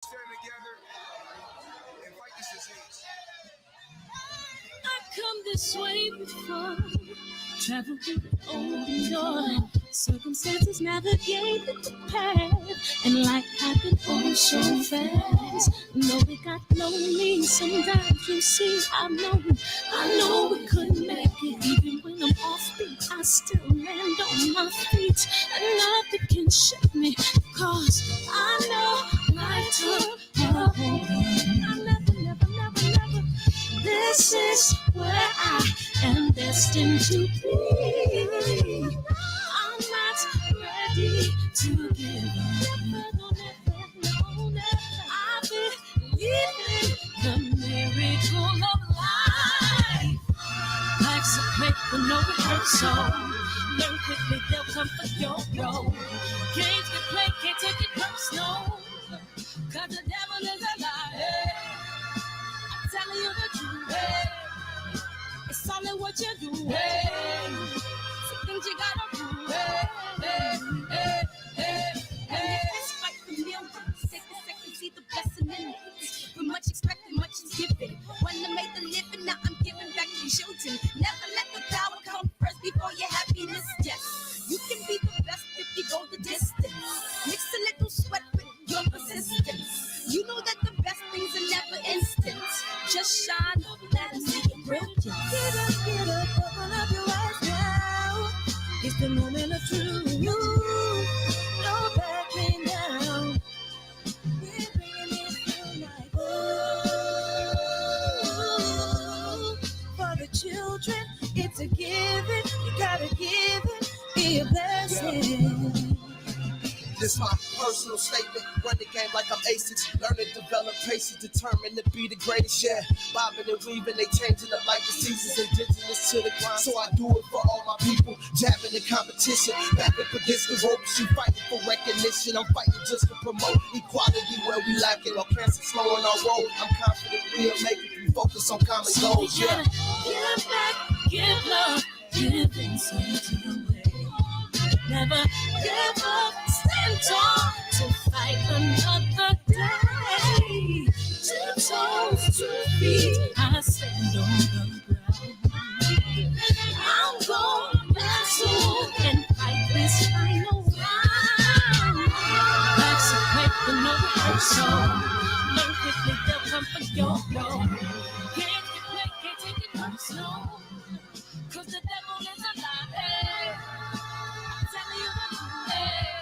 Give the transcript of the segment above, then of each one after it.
stand together and fight this disease. I've come this way before, traveled through the open door, circumstances navigated the path, and life happened all so fast. No, it got lonely sometimes, you see, I know we couldn't make it, even when I'm offbeat, I still land on my feet, and nothing can shake me, cause I know life took a hold of me. I never this is where I am destined to be. I'm not ready to give up. No, never. I believe in the miracle of life. Life's a play with no rehearsal. Learn quickly, they'll come for your role. Games get played, can't take it personal. Cause the devil is a liar. Telling you the truth, hey. It's all in what you do, hey. Some things you gotta do, hey. It's fight the millions, take a second, see the blessing in it. With much expected, much is given. When I made the living, now I'm giving back to children. Never let the power come first before your happiness, yes. You can be the best if you go the distance. Mix a little sweat with your persistence. You know that the best things are never instant. Just shine, let them see your brilliance. Get up, open up your eyes now. It's the moment of truth. No backing down. We're bringing it tonight. Oh, for the children, it's a given. You gotta give it, be a blessing. This my personal statement. Run the game like I'm aces. Learn to develop patience, determined to be the greatest. Yeah, bobbing and weaving, they changing up like the seasons. Indigenous to the grind, so I do it for all my people. Jabbing the competition, back up against the ropes. You fighting for recognition. I'm fighting just to promote equality where we lack it. Or cancer slowing our road. I'm confident we'll make it. We focus on common goals. Yeah. Give back, give love, give insight to the way. Never give up, stand tall to fight another day. 2 toes, 2 feet, I stand on the ground. I'm going back soon and fight this final round. Life's a break with no rehearsal. Learn quickly, they'll come for your role. Can't get played, can't take it personal. Cause the devil is a lie. Telling you the truth, hey.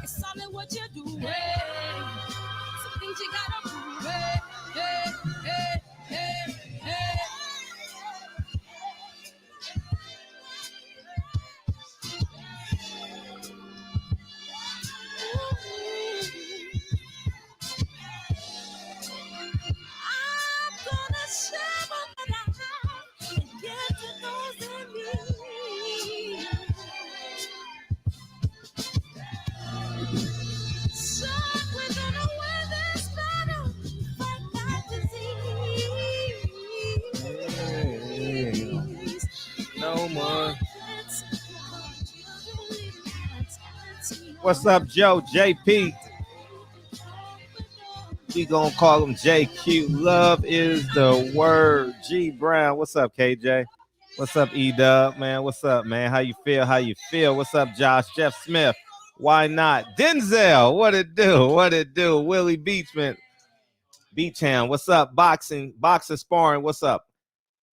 It's all in what you do, hey. Some things you gotta do, hey. I'm gonna share what I have and give to those in need. So we're gonna win this battle, fight that disease. No more. What's up, Joe? JP. We gonna call him JQ. Love is the word. G Brown. What's up, KJ? What's up, E-Dub, man? What's up, man? How you feel? How you feel? What's up, Josh? Jeff Smith. Why not? Denzel. What it do? What it do? Willie Beachman. Beachham. What's up? Boxing sparring. What's up?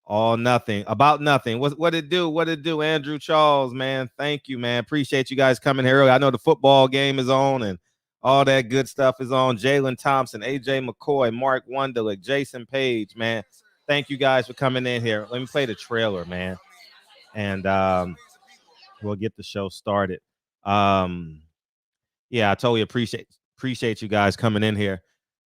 All nothing. About nothing. What it do? What it do? Andrew Charles, man. Thank you, man. Appreciate you guys coming here early. I know the football game is on and all that good stuff is on. Jalen Thompson, AJ McCoy, Mark Wunderlich, Jason Page, man. Thank you guys for coming in here. Let me play the trailer, man. And we'll get the show started. Yeah, I totally appreciate you guys coming in here.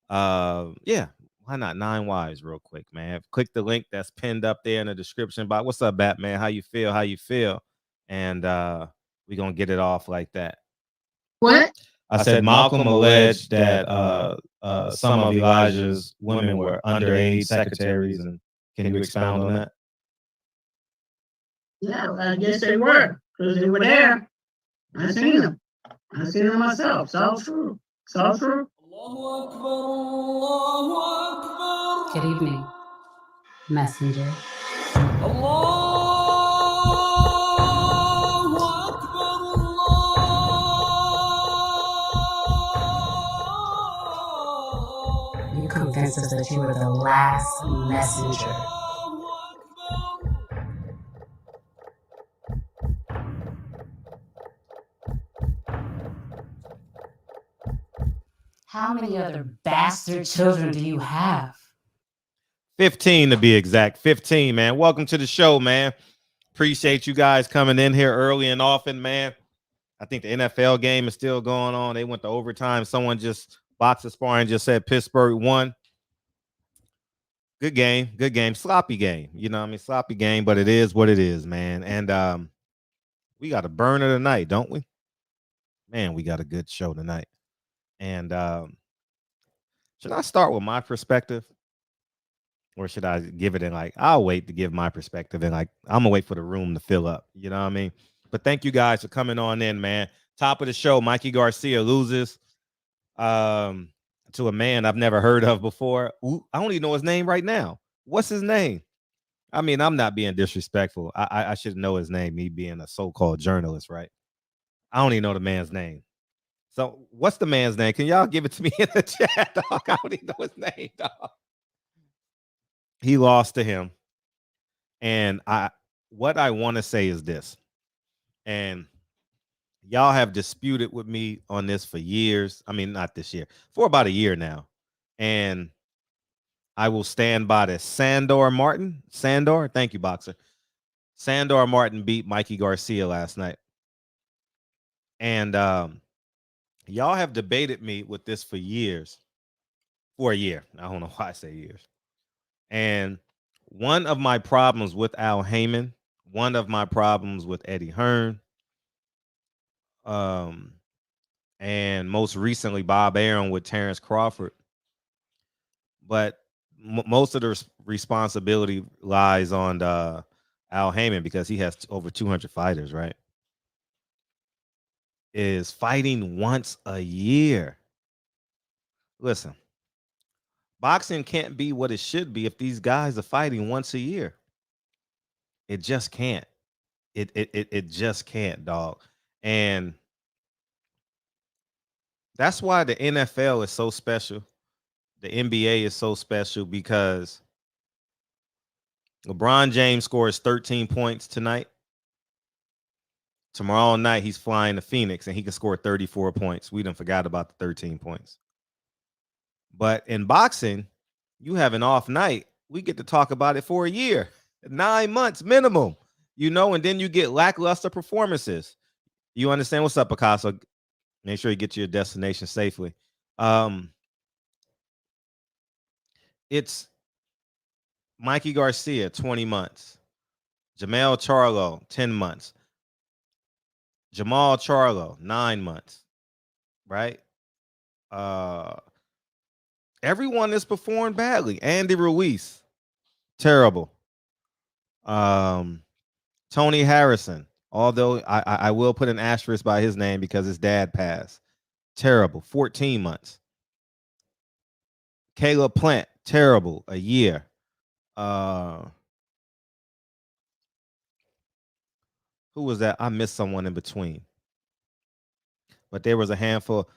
Yeah, why not 9 Wives real quick, man? Click the link that's pinned up there in the description box. What's up, Batman? How you feel? How you feel? And we're going to get it off like that. What? I said Malcolm alleged that some of Elijah's women were underage secretaries. And can you expound on that? Yeah, I guess they were, because they were there. I seen them. I seen them myself. It's all true. It's all true. Good evening, messenger. You convinced us that you were the last messenger. How many other bastard children do you have? 15 to be exact. 15, man. Welcome to the show, man. Appreciate you guys coming in here early and often, man. I think the NFL game is still going on. They went to overtime. Someone just boxer sparring just said Pittsburgh won. Good game. Good game. Sloppy game. You know what I mean? Sloppy game, but it is what it is, man. And we got a burner tonight, don't we? Man, we got a good show tonight. And should I start with my perspective? Or should I give it in like, I'll wait to give my perspective and like, I'm gonna wait for the room to fill up. You know what I mean? But thank you guys for coming on in, man. Top of the show, Mikey Garcia loses to a man I've never heard of before. Ooh, I don't even know his name right now. What's his name? I mean, I'm not being disrespectful. I should know his name, me being a so-called journalist, right? I don't even know the man's name. So what's the man's name? Can y'all give it to me in the chat, dog? I don't even know his name, dog. He lost to him. And what I want to say is this. And y'all have disputed with me on this for years. I mean, not this year, for about a year now. And I will stand by this. Sandor Martin. Sandor, thank you, boxer. Sandor Martin beat Mikey Garcia last night. And y'all have debated me with this for years. For a year. I don't know why I say years. And one of my problems with Al Heyman, one of my problems with Eddie Hearn, and most recently Bob Arum with Terrence Crawford. But most of the responsibility lies on Al Heyman because he has over 200 fighters, right? Is fighting once a year. Listen, boxing can't be what it should be if these guys are fighting once a year. It just can't. It just can't, dog. And that's why the NFL is so special. The NBA is so special because LeBron James scores 13 points tonight. Tomorrow night, he's flying to Phoenix and he can score 34 points. We done forgot about the 13 points. But in boxing, you have an off night. We get to talk about it for a year, 9 months minimum, you know, and then you get lackluster performances. You understand? What's up, Picasso? Make sure you get to your destination safely. It's Mikey Garcia, 20 months. Jamel Charlo, 10 months. Jamal Charlo, 9 months. Right? Everyone has performed badly. Andy Ruiz, terrible. Tony Harrison, although I will put an asterisk by his name because his dad passed. Terrible. 14 months. Caleb Plant, terrible. A year. Who was that? I missed someone in between. But there was a handful.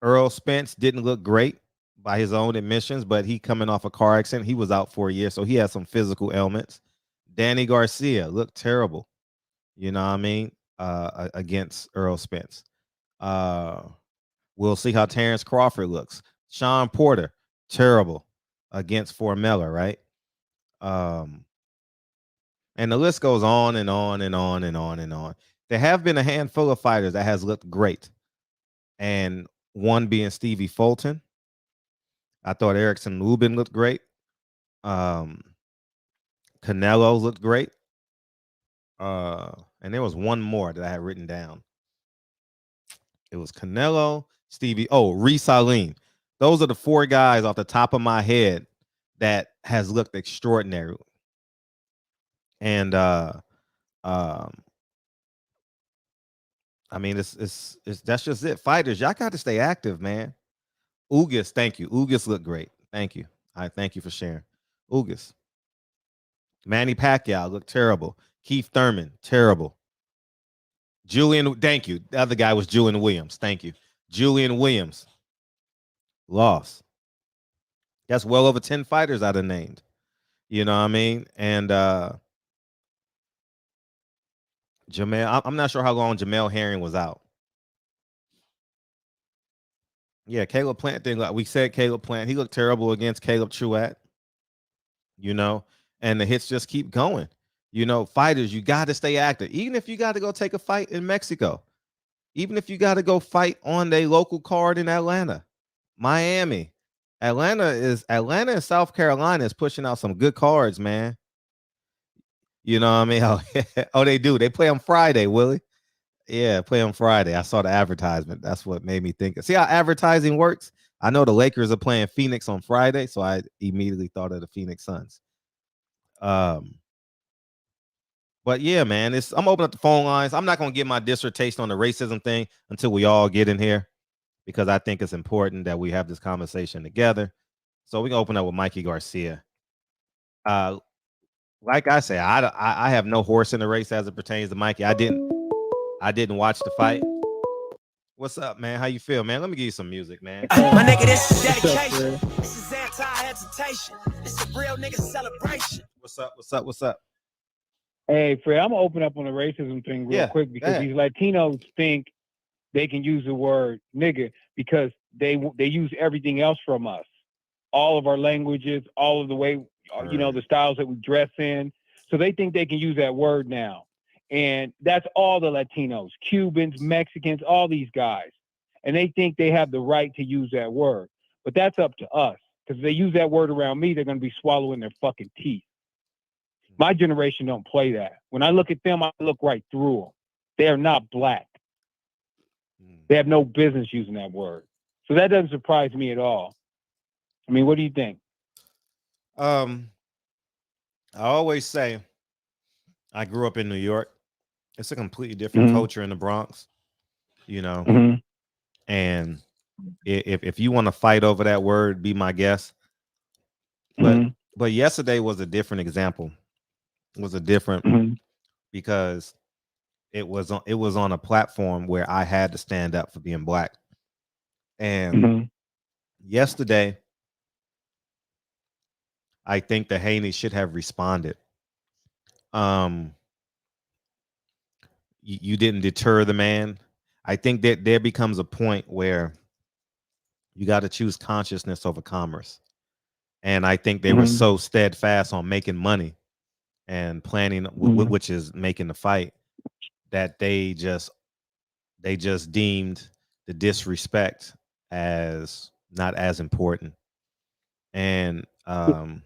Earl Spence didn't look great by his own admissions, but he coming off a car accident. He was out for a year, so he had some physical ailments. Danny Garcia looked terrible. You know what I mean? Against Earl Spence. We'll see how Terrence Crawford looks. Sean Porter, terrible against Formella, right? And the list goes on and on and on and on and on. There have been a handful of fighters that has looked great. And one being Stevie Fulton. I thought Erickson Lubin looked great. Canelo looked great. And there was one more that I had written down. It was Canelo, Stevie. Oh, Reese Salim. Those are the four guys off the top of my head that has looked extraordinary. And I mean, it's that's just it. Fighters, y'all got to stay active, man. Ugas, thank you. Ugas looked great. Thank you. I thank you for sharing. Ugas. Manny Pacquiao looked terrible. Keith Thurman, terrible. Julian, thank you. The other guy was Julian Williams. Thank you. Julian Williams lost. That's well over 10 fighters I'd have named. You know what I mean? And Jamel, I'm not sure how long Jamel Herring was out. Yeah, Caleb Plant thing. Like we said, Caleb Plant, he looked terrible against Caleb Truett. You know, and the hits just keep going. You know, fighters, you got to stay active. Even if you got to go take a fight in Mexico, even if you got to go fight on a local card in Atlanta, Miami, Atlanta and South Carolina is pushing out some good cards, man. You know what I mean? Oh, they do. They play on Friday, Willie. Yeah, play on Friday. I saw the advertisement. That's what made me think. See how advertising works? I know the Lakers are playing Phoenix on Friday, so I immediately thought of the Phoenix Suns. But yeah, man, I'm opening up the phone lines. I'm not gonna give my dissertation on the racism thing until we all get in here, because I think it's important that we have this conversation together. So we're gonna open up with Mikey Garcia. Like I say, I have no horse in the race as it pertains to Mikey. I didn't watch the fight. What's up, man? How you feel, man? Let me give you some music, man. My nigga, this is dedication. This is anti-hesitation. This is a real nigga celebration. What's up? What's up? What's up? Hey, Fred, I'm gonna open up on the racism thing real quick, because these Latinos think they can use the word nigga because they use everything else from us, all of our languages, all of the way, you know, the styles that we dress in. So they think they can use that word now. And that's all the Latinos, Cubans, Mexicans, all these guys. And they think they have the right to use that word. But that's up to us. Because if they use that word around me, they're going to be swallowing their fucking teeth. My generation don't play that. When I look at them, I look right through them. They are not black. They have no business using that word. So that doesn't surprise me at all. I mean, what do you think? I always say I grew up in New York. It's a completely different culture in the Bronx, you know. And if you want to fight over that word, be my guest. But yesterday was a different example. It was a different because it was on a platform where I had to stand up for being black. And yesterday, I think the Haney should have responded. You didn't deter the man. I think that there becomes a point where you got to choose consciousness over commerce. And I think they were so steadfast on making money and planning, which is making the fight, that they just deemed the disrespect as not as important. And I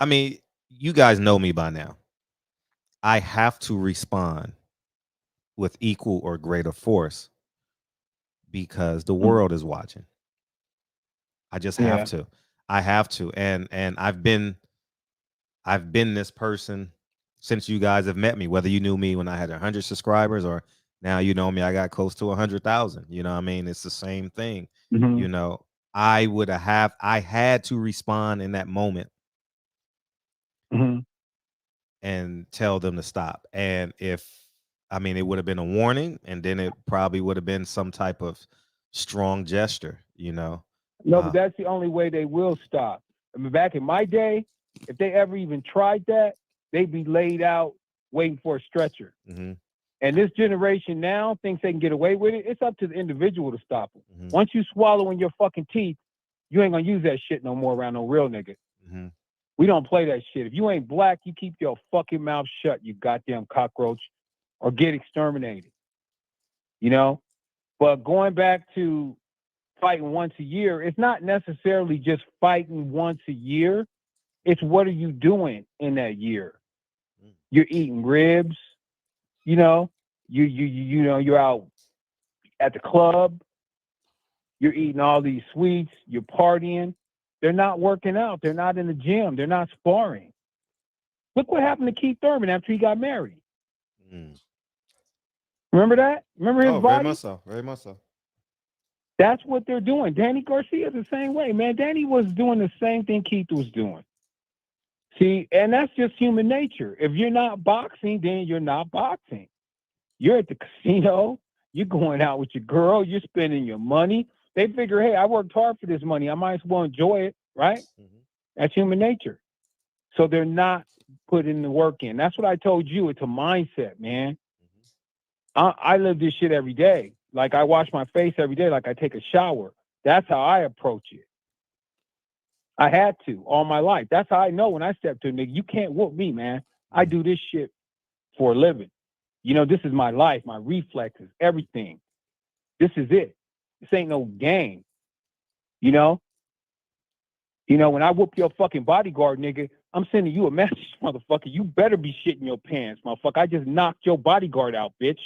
mean, you guys know me by now. I have to respond with equal or greater force because the world is watching. I just have to. I have to. And I've been this person since you guys have met me, whether you knew me when I had 100 subscribers or now you know me, I got close to 100,000. You know what I mean? It's the same thing. You know, I had to respond in that moment and tell them to stop. And it would have been a warning, and then it probably would have been some type of strong gesture, you know. No, but that's the only way they will stop. I mean, back in my day, if they ever even tried that, they'd be laid out waiting for a stretcher. And this generation now thinks they can get away with it. It's up to the individual to stop them. Once you swallow in your fucking teeth, you ain't gonna use that shit no more around no real nigga. We don't play that shit. If you ain't black, you keep your fucking mouth shut, you goddamn cockroach, or get exterminated. You know? But going back to fighting once a year, it's not necessarily just fighting once a year. It's what are you doing in that year? You're eating ribs, you know, you know, you're out at the club, you're eating all these sweets, you're partying. They're not working out, they're not in the gym, they're not sparring. Look what happened to Keith Thurman after he got married. Remember that? Remember his body? Very much so. That's what they're doing. Danny Garcia the same way, man. Danny was doing the same thing Keith was doing. See, and that's just human nature. If you're not boxing, then you're not boxing. You're at the casino. You're going out with your girl. You're spending your money. They figure, hey, I worked hard for this money. I might as well enjoy it, right? Mm-hmm. That's human nature. So they're not putting the work in. That's what I told you. It's a mindset, man. Mm-hmm. I live this shit every day. Like I wash my face every day, like I take a shower. That's how I approach it. I had to all my life. That's how I know when I step to a nigga, you can't whoop me, man. I do this shit for a living. You know, this is my life, my reflexes, everything. This is it. This ain't no game. You know? You know, when I whoop your fucking bodyguard, nigga, I'm sending you a message, motherfucker. You better be shitting your pants, motherfucker. I just knocked your bodyguard out, bitch.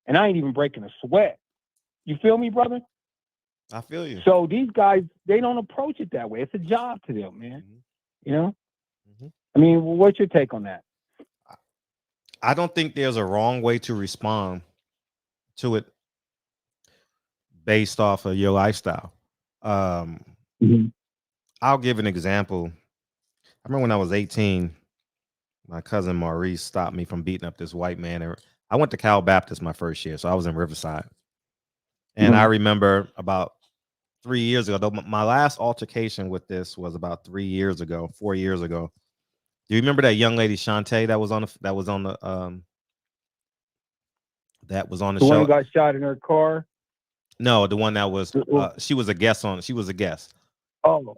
And I ain't even breaking a sweat. You feel me, brother? I feel you. So these guys, they don't approach it that way. It's a job to them, man. Mm-hmm. You know? Mm-hmm. I mean, what's your take on that? I don't think there's a wrong way to respond to it based off of your lifestyle. Mm-hmm. I'll give an example. I remember when I was 18, my cousin Maurice stopped me from beating up this white man. I went to Cal Baptist my first year, so I was in Riverside. And I remember about 3 years ago, though my last altercation with this was about 4 years ago. Do you remember that young lady Shantae that was on the the show? One who got shot in her car? No, the one that was she was a guest on. She was a guest. Oh.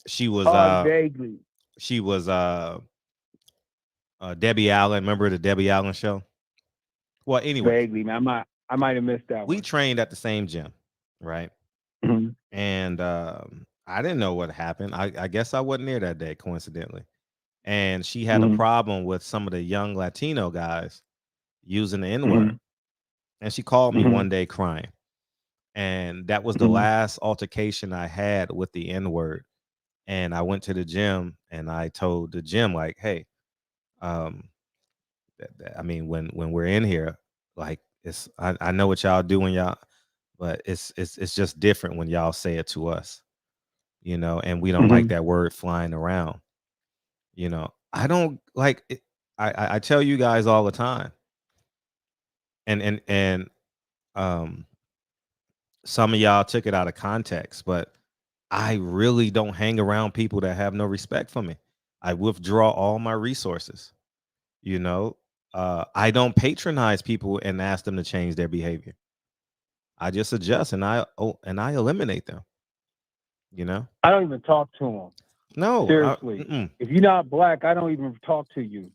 She was vaguely. She was Debbie Allen. Remember the Debbie Allen show? Well, anyway. Vaguely, man. I might have missed that. We trained at the same gym, right? Mm-hmm. And I didn't know what happened. I guess I wasn't there that day, coincidentally. And she had a problem with some of the young Latino guys using the N-word. Mm-hmm. And she called me one day crying. And that was the last altercation I had with the N-word. And I went to the gym and I told the gym, like, hey, I mean, when we're in here, like, I know what y'all doing, y'all, but it's just different when y'all say it to us, you know, and we don't like that word flying around. You know, I don't like it. I tell you guys all the time. And some of y'all took it out of context, but I really don't hang around people that have no respect for me. I withdraw all my resources. You know, I don't patronize people and ask them to change their behavior. I just adjust and I eliminate them. You know, I don't even talk to them. No, seriously. If you're not black, I don't even talk to you.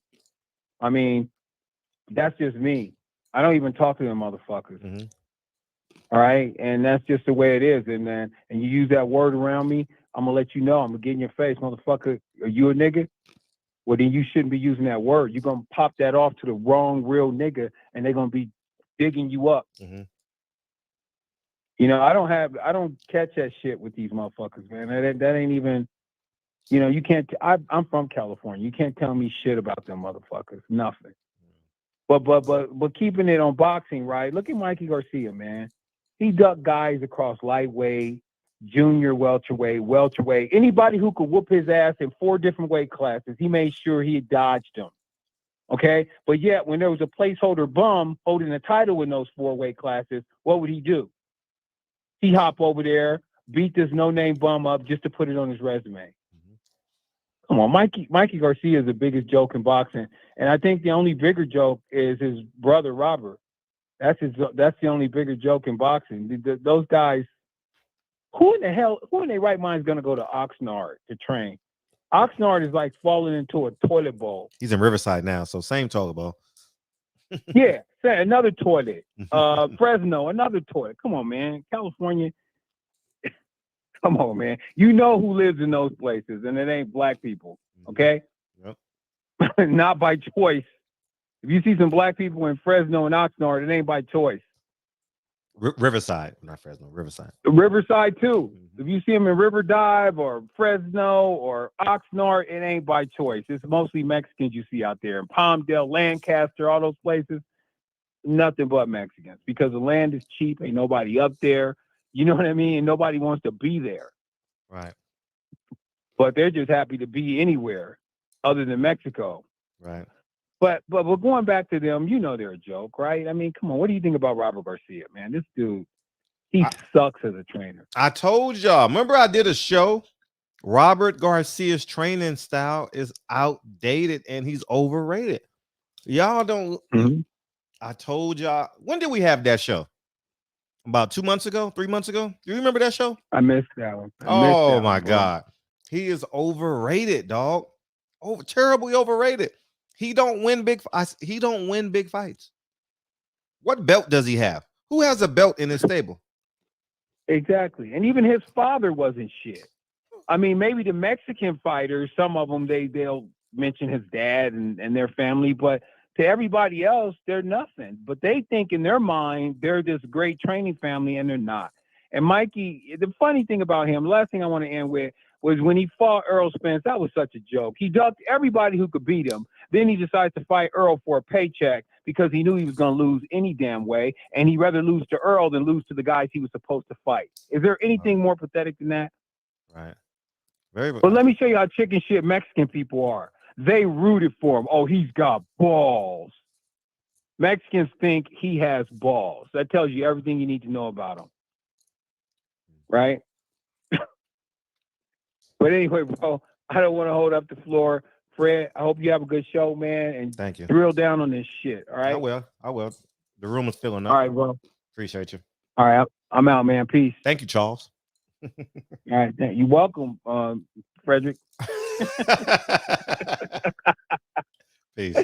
I mean, that's just me. I don't even talk to them motherfuckers. Mm-hmm. All right, and that's just the way it is. And then, and you use that word around me, I'm gonna let you know. I'm gonna get in your face, motherfucker. Are you a nigga? Well, then you shouldn't be using that word. You're gonna pop that off to the wrong real nigga, and they're gonna be digging you up. Mm-hmm. You know, I don't catch that shit with these motherfuckers, man. That ain't even. You know, you can't. I'm from California. You can't tell me shit about them motherfuckers. Nothing. But keeping it on boxing, right? Look at Mikey Garcia, man. He ducked guys across lightweight, junior welterweight. Anybody who could whoop his ass in 4 different weight classes, he made sure he dodged them. Okay, but yet when there was a placeholder bum holding the title in those 4 weight classes, what would he do? He hop over there, beat this no-name bum up just to put it on his resume. Come on, Mikey Garcia is the biggest joke in boxing, and I think the only bigger joke is his brother Robert. That's the only bigger joke in boxing. Those guys, who in their right mind is going to go to Oxnard to train? Oxnard is like falling into a toilet bowl. He's in Riverside now, so same toilet bowl. Yeah, another toilet. Fresno, another toilet. Come on, man. California. Come on, man. You know who lives in those places, and it ain't black people, okay? Yep. Not by choice. If you see some black people in Fresno and Oxnard, it ain't by choice. Riverside, not Fresno, Riverside. Riverside, too. Mm-hmm. If you see them in River Dive or Fresno or Oxnard, it ain't by choice. It's mostly Mexicans you see out there. In Palmdale, Lancaster, all those places, nothing but Mexicans. Because the land is cheap, ain't nobody up there. You know what I mean? And nobody wants to be there. Right. But they're just happy to be anywhere other than Mexico. Right. But going back to them, you know they're a joke, right? I mean, come on. What do you think about Robert Garcia, man? This dude, he sucks as a trainer. I told y'all. Remember I did a show? Robert Garcia's training style is outdated and he's overrated. Y'all don't. Mm-hmm. I told y'all. When did we have that show? About 2 months ago, 3 months ago. Do you remember that show? I missed that one. Oh my God. He is overrated, dog. Terribly overrated. He don't win big fights. What belt does he have? Who has a belt in his stable? Exactly. And even his father wasn't shit. I mean, maybe the Mexican fighters, some of them, they'll mention his dad and their family, but to everybody else, they're nothing. But they think in their mind, they're this great training family, and they're not. And Mikey, the funny thing about him, last thing I want to end with, was when he fought Earl Spence, that was such a joke. He ducked everybody who could beat him. Then he decided to fight Earl for a paycheck because he knew he was going to lose any damn way, and he'd rather lose to Earl than lose to the guys he was supposed to fight. Is there anything more pathetic than that? Right. But let me show you how chicken shit Mexican people are. They rooted for him. Oh, he's got balls. Mexicans think he has balls. That tells you everything you need to know about him. Right? But anyway, bro, I don't want to hold up the floor. Fred, I hope you have a good show, man. And thank you. Drill down on this shit. All right? I will. The room is filling up. All right, bro. Appreciate you. All right. I'm out, man. Peace. Thank you, Charles. All right. You're welcome, Frederick. Peace.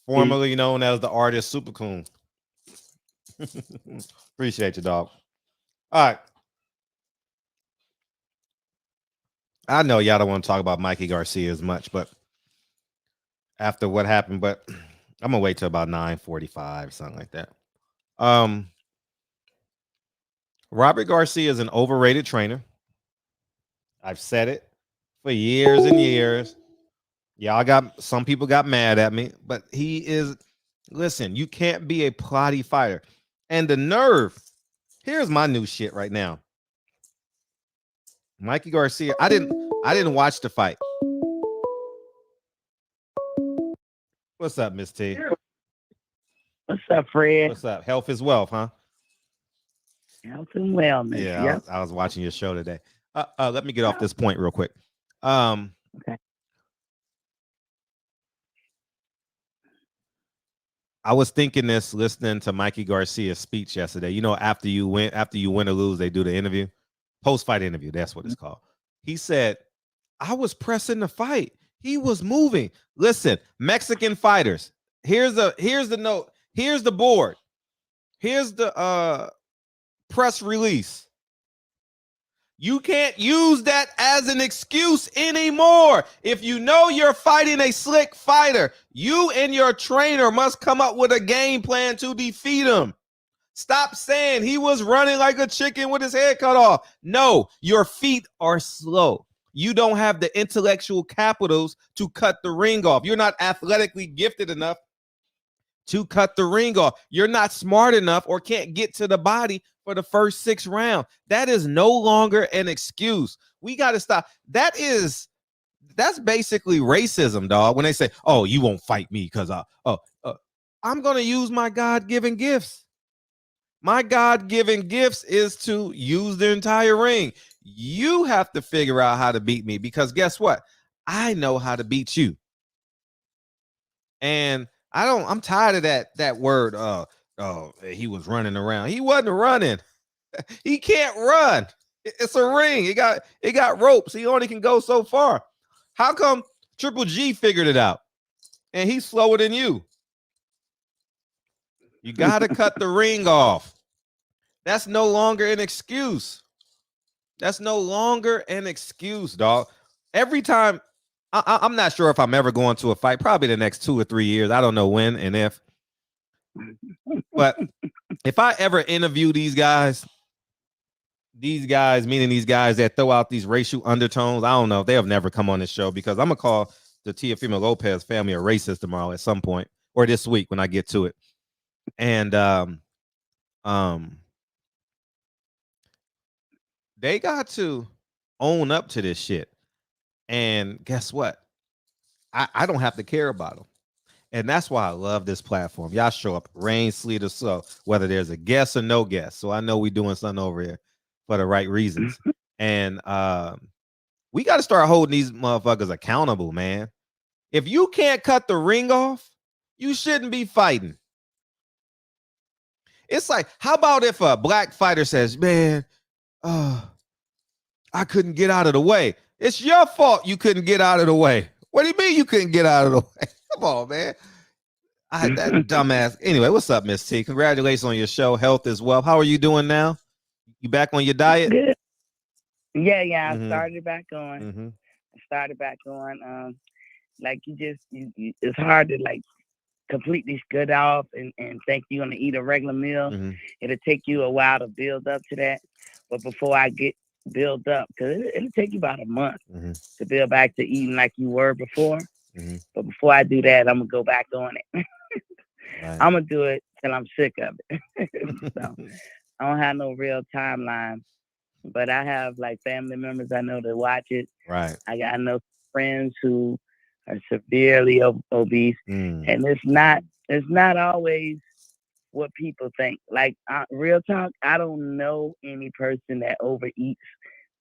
Formerly known as the artist Super Coon. Appreciate you, dog. All right. I know y'all don't want to talk about Mikey Garcia as much, but after what happened, but I'm gonna wait till about 9:45, something like that. Robert Garcia is an overrated trainer. I've said it for years and years. Some people got mad at me, but he is, listen, you can't be a plotty fighter. And the nerve, here's my new shit right now. Mikey Garcia, I didn't watch the fight. What's up, Miss T? What's up, Fred? What's up? Health is wealth, huh? Health and wellness. Yeah, Yep. I was watching your show today. Let me get off this point real quick. Okay. I was thinking this listening to Mikey Garcia's speech yesterday. You know, after you win or lose, they do the interview, post-fight interview. That's what it's called. He said, "I was pressing the fight. He was moving." Listen, Mexican fighters. Here's the note. Here's the board. Here's the press release. You can't use that as an excuse anymore. If you know you're fighting a slick fighter, you and your trainer must come up with a game plan to defeat him. Stop saying he was running like a chicken with his head cut off. No, your feet are slow. You don't have the intellectual capitals to cut the ring off. You're not athletically gifted enough to cut the ring off. You're not smart enough or can't get to the body for the first 6 rounds. That is no longer an excuse. We got to stop. That's basically racism, dog. When they say, "Oh, you won't fight me because I'm going to use my God-given gifts." My God-given gifts is to use the entire ring. You have to figure out how to beat me because guess what? I know how to beat you. And I'm tired of that word. He was running around. He wasn't running. He can't run. It's a ring. It got ropes. He only can go so far. How come Triple G figured it out? And he's slower than you. You got to cut the ring off. That's no longer an excuse. That's no longer an excuse, dog. Every time, I'm not sure if I'm ever going to a fight, probably the next 2 or 3 years. I don't know when and if. But if I ever interview these guys, meaning these guys that throw out these racial undertones, I don't know if they'll never come on this show because I'm going to call the Teofimo Lopez family a racist tomorrow at some point or this week when I get to it. And they got to own up to this shit. And guess what? I don't have to care about them. And that's why I love this platform. Y'all show up, rain, sleet, or snow, whether there's a guest or no guest. So I know we doing something over here for the right reasons. And we got to start holding these motherfuckers accountable, man. If you can't cut the ring off, you shouldn't be fighting. It's like, how about if a black fighter says, man, I couldn't get out of the way. It's your fault you couldn't get out of the way. What do you mean you couldn't get out of the way? Come on, man. That dumbass. Anyway, what's up, Miss T? Congratulations on your show, Health as well. How are you doing now? You back on your diet? Good. Yeah. I started back on. Like it's hard to like completely get off and think you're gonna eat a regular meal. It'll take you a while to build up to that. But before I get build up, because it'll take you about a month to build back to eating like you were before. But before I do that, I'm gonna go back on it. Right. I'm gonna do it till I'm sick of it. So I don't have no real timeline, but I have like family members I know that watch it. Right. I know friends who are severely obese, and it's not always what people think. Like real talk, I don't know any person that overeats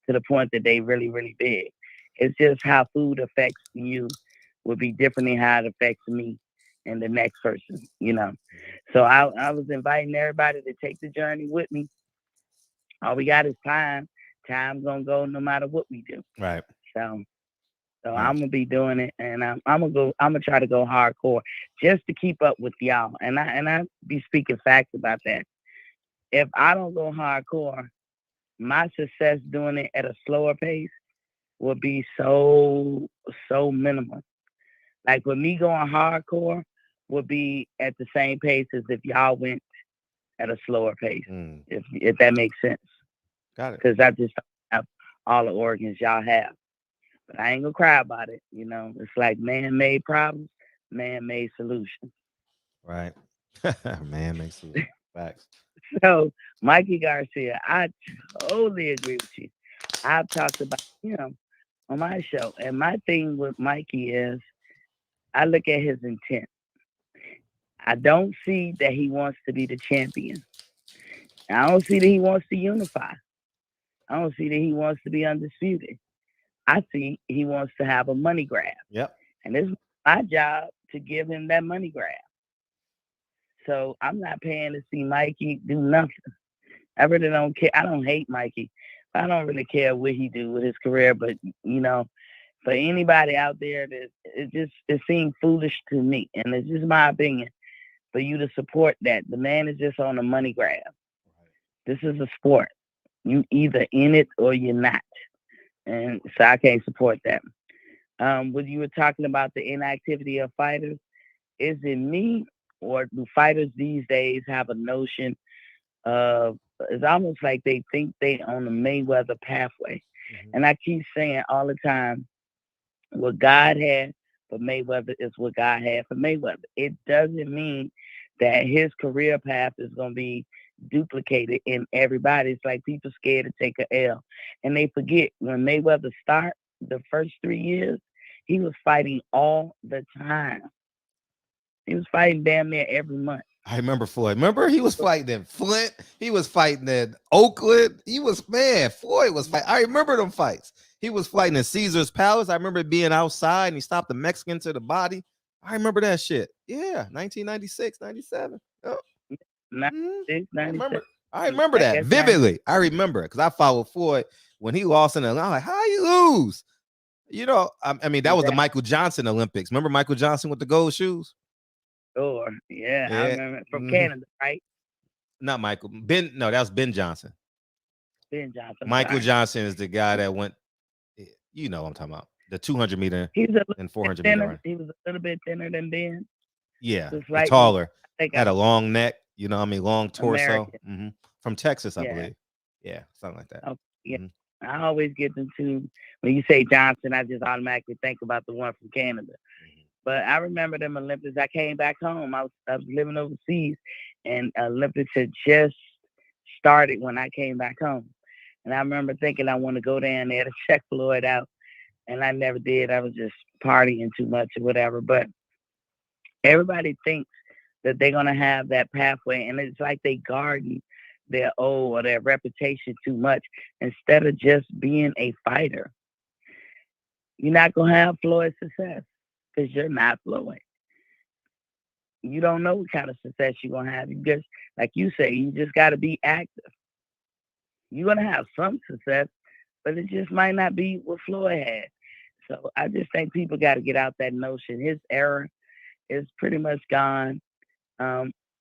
to the point that they really, really big. It's just how food affects you will be different than how it affects me and the next person, you know. So I was inviting everybody to take the journey with me. All we got is time. Time's gonna go no matter what we do. Right. So I'm gonna be doing it, and I'm gonna try to go hardcore just to keep up with y'all. And I be speaking facts about that. If I don't go hardcore, my success doing it at a slower pace will be so minimal. Like with me going hardcore would be at the same pace as if y'all went at a slower pace. If that makes sense. Got it. Because I just don't have all the organs y'all have. But I ain't gonna cry about it. You know, it's like man-made problems, man-made solutions. Right. Man-made solutions. Facts. So, Mikey Garcia, I totally agree with you. I've talked about him on my show. And my thing with Mikey is I look at his intent. I don't see that he wants to be the champion. I don't see that he wants to unify. I don't see that he wants to be undisputed. I see he wants to have a money grab. Yep. And it's my job to give him that money grab. So I'm not paying to see Mikey do nothing. I really don't care. I don't hate Mikey. I don't really care what he do with his career. But, you know, for anybody out there, that it seems foolish to me. And it's just my opinion for you to support that. The man is just on a money grab. This is a sport. You either in it or you're not. And so I can't support that. When you were talking about the inactivity of fighters, is it me or do fighters these days have a notion of, it's almost like they think they on the Mayweather pathway. And I keep saying all the time, what God had for Mayweather is what God had for Mayweather. It doesn't mean that his career path is going to be duplicated in everybody. It's like people scared to take a L. And they forget when Mayweather started the first 3 years, he was fighting all the time. He was fighting damn near every month. I remember Floyd. Remember he was fighting in Flint. He was fighting in Oakland. Floyd was fighting. I remember them fights. He was fighting in Caesar's Palace. I remember being outside and he stopped the Mexican to the body. I remember that shit. Yeah, 1996, 97. Oh. 96, 97. I remember that vividly. I remember it because I followed Floyd when he lost in the. I'm like, how you lose? You know, I mean, that was the Michael Johnson Olympics. Remember Michael Johnson with the gold shoes? Sure. Yeah, I remember from Canada, right? Not Michael. Ben. No, that was Ben Johnson. Ben Johnson. Michael Johnson is the guy that went. You know what I'm talking about. The 200 meter and 400 meter. He was a little bit thinner than Ben. Yeah, taller. Had a long neck. You know what I mean? Long torso. From Texas, I believe. Yeah, something like that. Okay. Yeah. I always get them to, when you say Johnson, I just automatically think about the one from Canada. But I remember them Olympics. I came back home. I was living overseas, and Olympics had just started when I came back home. And I remember thinking I want to go down there to check Floyd out, and I never did. I was just partying too much or whatever. But everybody thinks that they're going to have that pathway, and it's like they garden their or their reputation too much instead of just being a fighter. You're not going to have Floyd success because you're not Floyd. You don't know what kind of success you're going to have. You just, like you say, you just got to be active. You're going to have some success, but it just might not be what Floyd had. So I just think people got to get out that notion. His era is pretty much gone.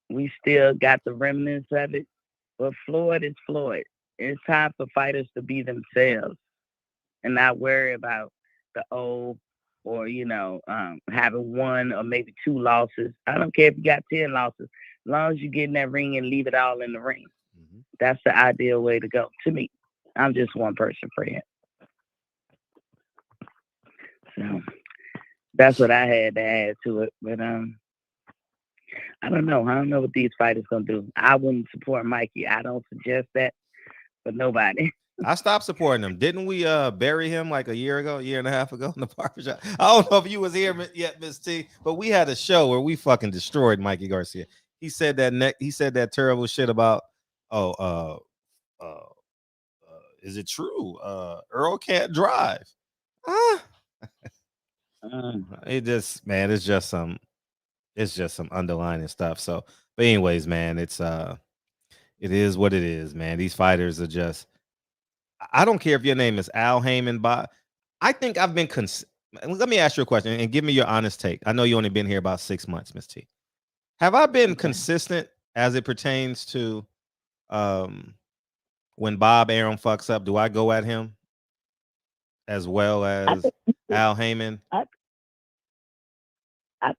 We still got the remnants of it, but Floyd is Floyd. It's time for fighters to be themselves and not worry about the or, having one or maybe 2 losses. I don't care if you got 10 losses. As long as you get in that ring and leave it all in the ring. Mm-hmm. That's the ideal way to go to me. I'm just one person, Fred. So that's what I had to add to it. But I don't know. I don't know what these fighters going to do. I wouldn't support Mikey. I don't suggest that for nobody. I stopped supporting him. Didn't we bury him like a year and a half ago in the barbershop? I don't know if you was here yet, Miss T, but we had a show where we fucking destroyed Mikey Garcia. He said that terrible shit about is it true? Earl can't drive. It's just some underlining stuff. So, but anyways, man, it is what it is, man. These fighters are just. I don't care if your name is Al Heyman, Bob. I think I've been. Let me ask you a question and give me your honest take. I know you only been here about 6 months, Miss T. Have I been consistent as it pertains to when Bob Arum fucks up? Do I go at him as well as Al Heyman? I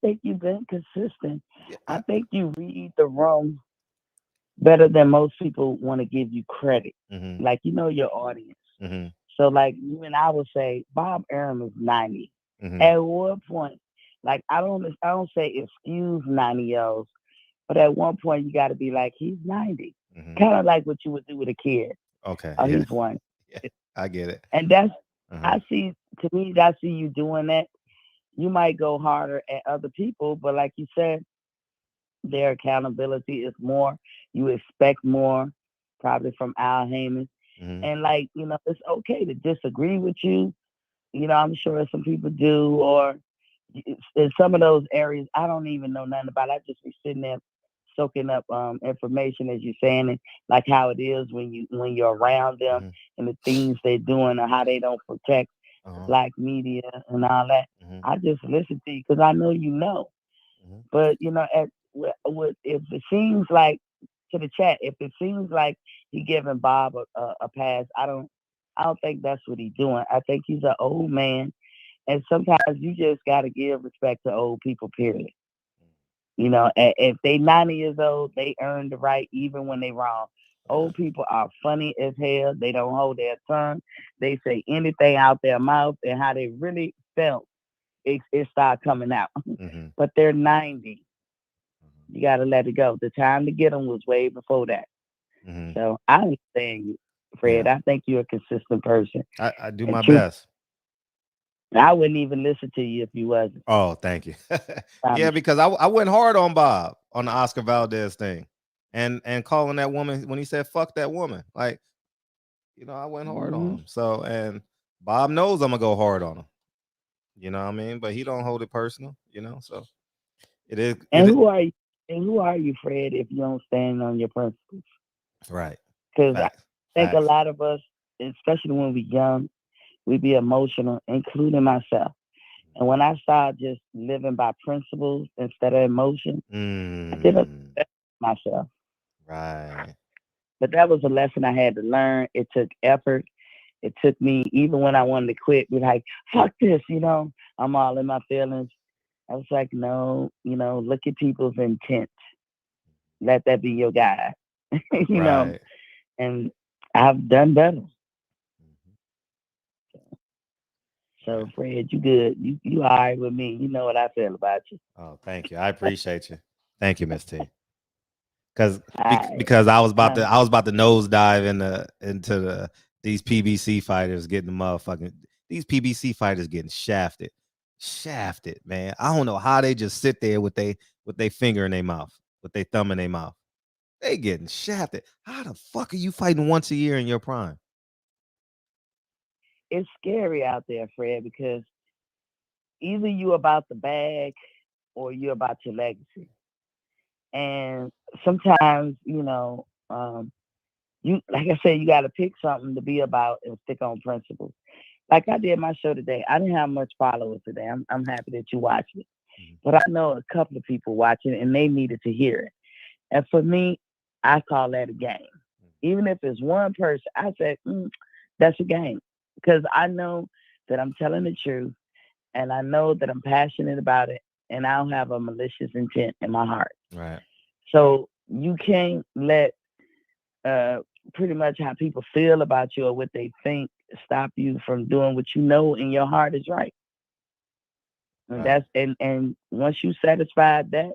think you've been consistent. Yeah. I think you read the room better than most people want to give you credit. Mm-hmm. Like, your audience. Mm-hmm. So, like, even I would say Bob Arum is 90. Mm-hmm. At what point, like, I don't say excuse 90-year-olds, but at one point you got to be like, he's 90. Mm-hmm. Kind of like what you would do with a kid. Okay. Oh, yeah. He's one. Yeah, I get it. And that's, I see you doing that. You might go harder at other people, but like you said, their accountability is more. You expect more, probably from Al Heyman. Mm-hmm. And like, it's okay to disagree with you. I'm sure some people do, or in some of those areas, I don't even know nothing about it. I just be sitting there soaking up information as you're saying it, like how it is when you're around them. Mm-hmm. And the things they're doing or how they don't protect Black media and all that. Mm-hmm. I just listen to you because I know you know. Mm-hmm. But if it seems like, to the chat, if it seems like he giving Bob a pass, I don't think that's what he's doing. I think he's an old man, and sometimes you just got to give respect to old people, period. If they 90 years old, they earn the right even when they wrong. Old people are funny as hell. They don't hold their tongue. They say anything out their mouth, and how they really felt, it start coming out. Mm-hmm. But they're 90. You got to let it go. The time to get them was way before that. Mm-hmm. So I understand you, Fred. Yeah. I think you're a consistent person. I do my best. I wouldn't even listen to you if you wasn't. Oh, thank you. Yeah, because I went hard on Bob on the Oscar Valdez thing. And calling that woman when he said fuck that woman, like, I went hard on him. So, and Bob knows I'm gonna go hard on him. You know what I mean? But he don't hold it personal. So it is. And who are you, Fred? If you don't stand on your principles, right? Because I think a lot of us, especially when we're young, we be emotional, including myself. And when I started just living by principles instead of emotion, I didn't myself. Right. But that was a lesson I had to learn. It took effort. It took me, even when I wanted to quit, be like, fuck this, I'm all in my feelings. I was like, no, look at people's intent. Let that be your guide, know. And I've done better. So, Fred, you good. You all right with me. You know what I feel about you. Oh, thank you. I appreciate you. Thank you, Miss T. Because I was about to nosedive into These PBC fighters getting the motherfucking. These PBC fighters getting shafted, man. I don't know how they just sit there with they finger in their mouth, with their thumb in their mouth. They getting shafted. How the fuck are you fighting once a year in your prime? It's scary out there, Fred, because either you about the bag or you about your legacy. And sometimes, you know, you like I said, you got to pick something to be about and stick on principles. Like I did my show today. I didn't have much followers today. I'm happy that you watched it. But I know a couple of people watching and they needed to hear it. And for me, I call that a game. Even if it's one person, I said, that's a game. Because I know that I'm telling the truth and I know that I'm passionate about it and I don't have a malicious intent in my heart. Right. So you can't let pretty much how people feel about you or what they think stop you from doing what you know in your heart is right. And that's and once you satisfied that,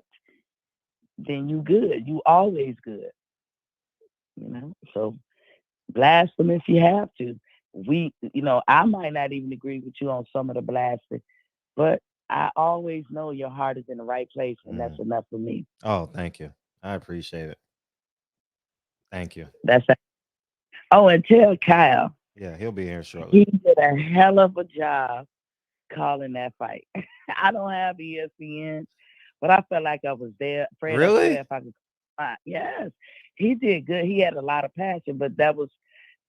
then you good. You always good. You know, so blast them if you have to. I might not even agree with you on some of the blasting, but I always know your heart is in the right place, and that's enough for me. Oh, thank you. I appreciate it. Thank you. Oh, and tell Kyle. Yeah, he'll be here shortly. He did a hell of a job calling that fight. I don't have ESPN, but I felt like I was there. Fred, really? If I could, yes, he did good. He had a lot of passion, but that was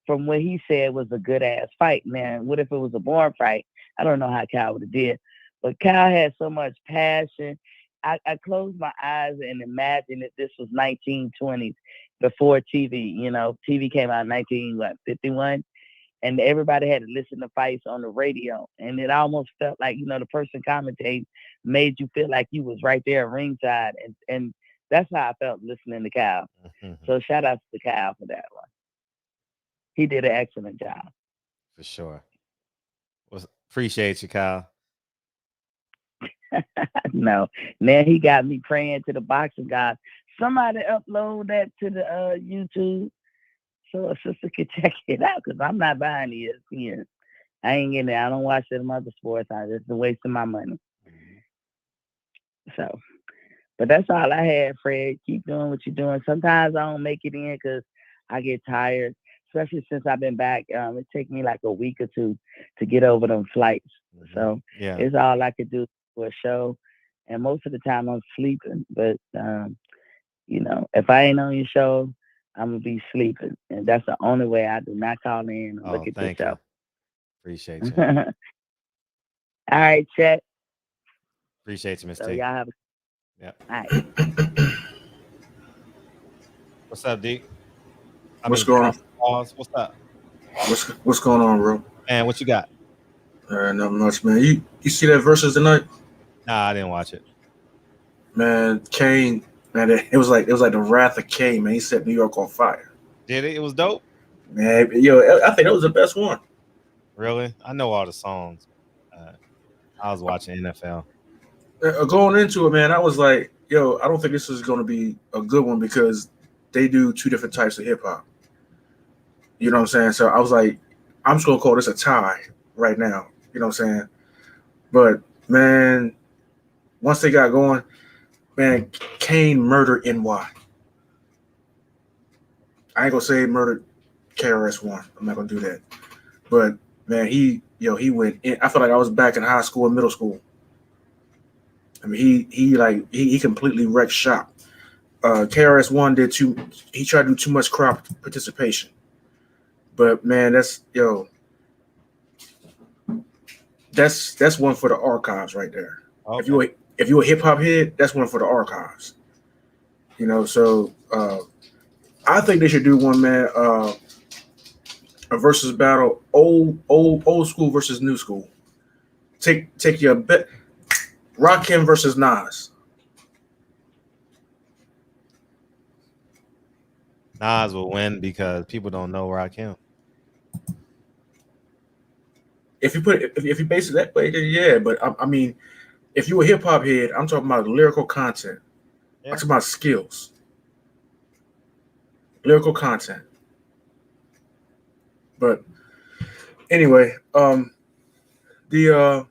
from what he said was a good ass fight. Man, what if it was a boring fight? I don't know how Kyle would have did, but Kyle had so much passion. I closed my eyes and imagined that this was 1920s before TV. You know, TV came out in 1951. And everybody had to listen to fights on the radio. And it almost felt like, the person commentating made you feel like you was right there ringside. And that's how I felt listening to Kyle. So shout out to Kyle for that one. He did an excellent job. For sure. Well, appreciate you, Kyle. No. Now he got me praying to the boxing gods. Somebody upload that to the YouTube. So a sister could check it out because I'm not buying ESPN. I ain't getting it. I don't watch them other sports. I just wasting my money. So, but that's all I had, Fred. Keep doing what you're doing. Sometimes I don't make it in because I get tired, especially since I've been back. It takes me like a week or two to get over them flights. So it's all I could do for a show. And most of the time I'm sleeping. But, if I ain't on your show, I'm going to be sleeping. And that's the only way. I do not call in and look at the show. You. Appreciate you. All right, Chet. Appreciate you, Miss So T. y'all have All right. What's up, D? What's going on? What's up? What's going on, bro? Man, what you got? Not much, man. You see that versus tonight? Nah, I didn't watch it. Man, Kane, man, it was like the wrath of Kane, man. He set New York on fire. Did it? It was dope. Man, I think that was the best one. Really? I know all the songs. I was watching NFL. Going into it, man, I was like, I don't think this is going to be a good one because they do two different types of hip hop. You know what I'm saying? So I was like, I'm just going to call this a tie right now. You know what I'm saying? But, man, once they got going, man, Kane murdered NY. I ain't going to say murdered KRS-One. I'm not going to do that. But, man, he went in. I felt like I was back in high school and middle school. I mean, he completely wrecked shop. KRS-One he tried to do too much crowd participation. But man, that's one for the archives right there. Okay. If you're a hip hop head, that's one for the archives. So I think they should do one, man, a versus battle, old school versus new school. Take your bet. Rakim versus Nas. Nas will win because people don't know Rakim. If you base it that way, then yeah. But I mean, if you're a hip hop head, I'm talking about lyrical content. Yeah. I'm talking about skills. Lyrical content. But anyway, the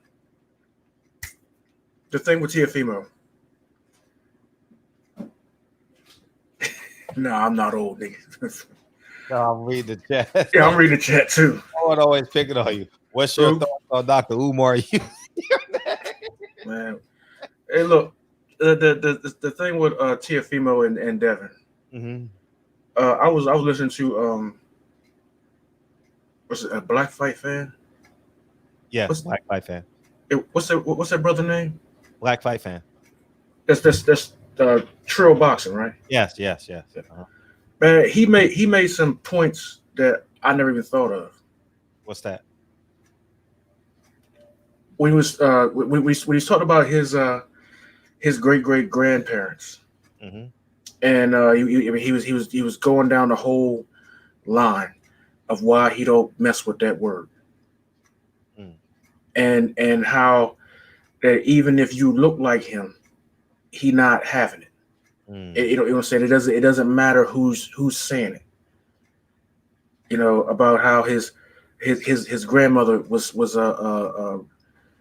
thing with Tiafimo. No, I'm not old, nigga. No, I'm reading the chat. Yeah, I'm reading the chat too. I would always picking on you. What's your True. thoughts on Dr. Umar? Man, hey, look, the thing with Tiafimo and Devin. Mm-hmm. I was listening to what's it, a Black Fight fan? Yeah, What's Black Fight fan. what's that brother name? Black Fight fan. That's Trill Boxing, right? Yes. Uh-huh. Man, he made some points that I never even thought of. What's that? When he was when he's talking about his great grandparents, Mm-hmm. and he was going down the whole line of why he don't mess with that word, and how that even if you look like him, he not having it. You know what I'm saying? It doesn't matter who's saying it. You know, about how his grandmother was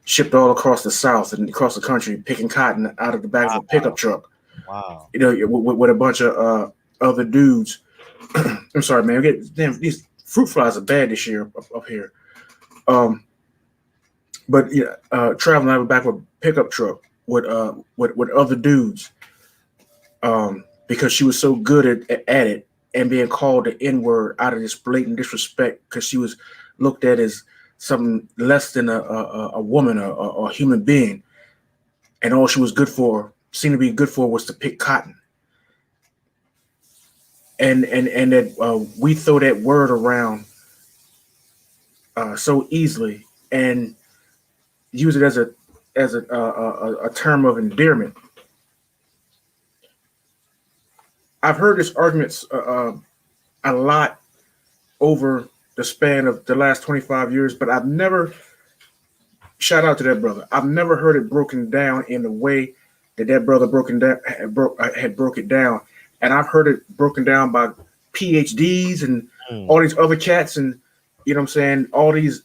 shipped all across the South and across the country picking cotton out of the back of a pickup truck. Wow. You know, with a bunch of other dudes. I'm sorry, man. These fruit flies are bad this year up here. But traveling out of the back of a pickup truck with other dudes, because she was so good at it and being called the N-word out of this blatant disrespect because she was looked at as something less than a woman or a human being, and all she was seemed to be good for was to pick cotton. And that we throw that word around so easily and use it as a term of endearment. I've heard this argument a lot over the span of the last 25 years, but I've never, shout out to that brother, I've never heard it broken down in the way that brother had broke it down. And I've heard it broken down by PhDs and all these other cats, and you know what I'm saying, all these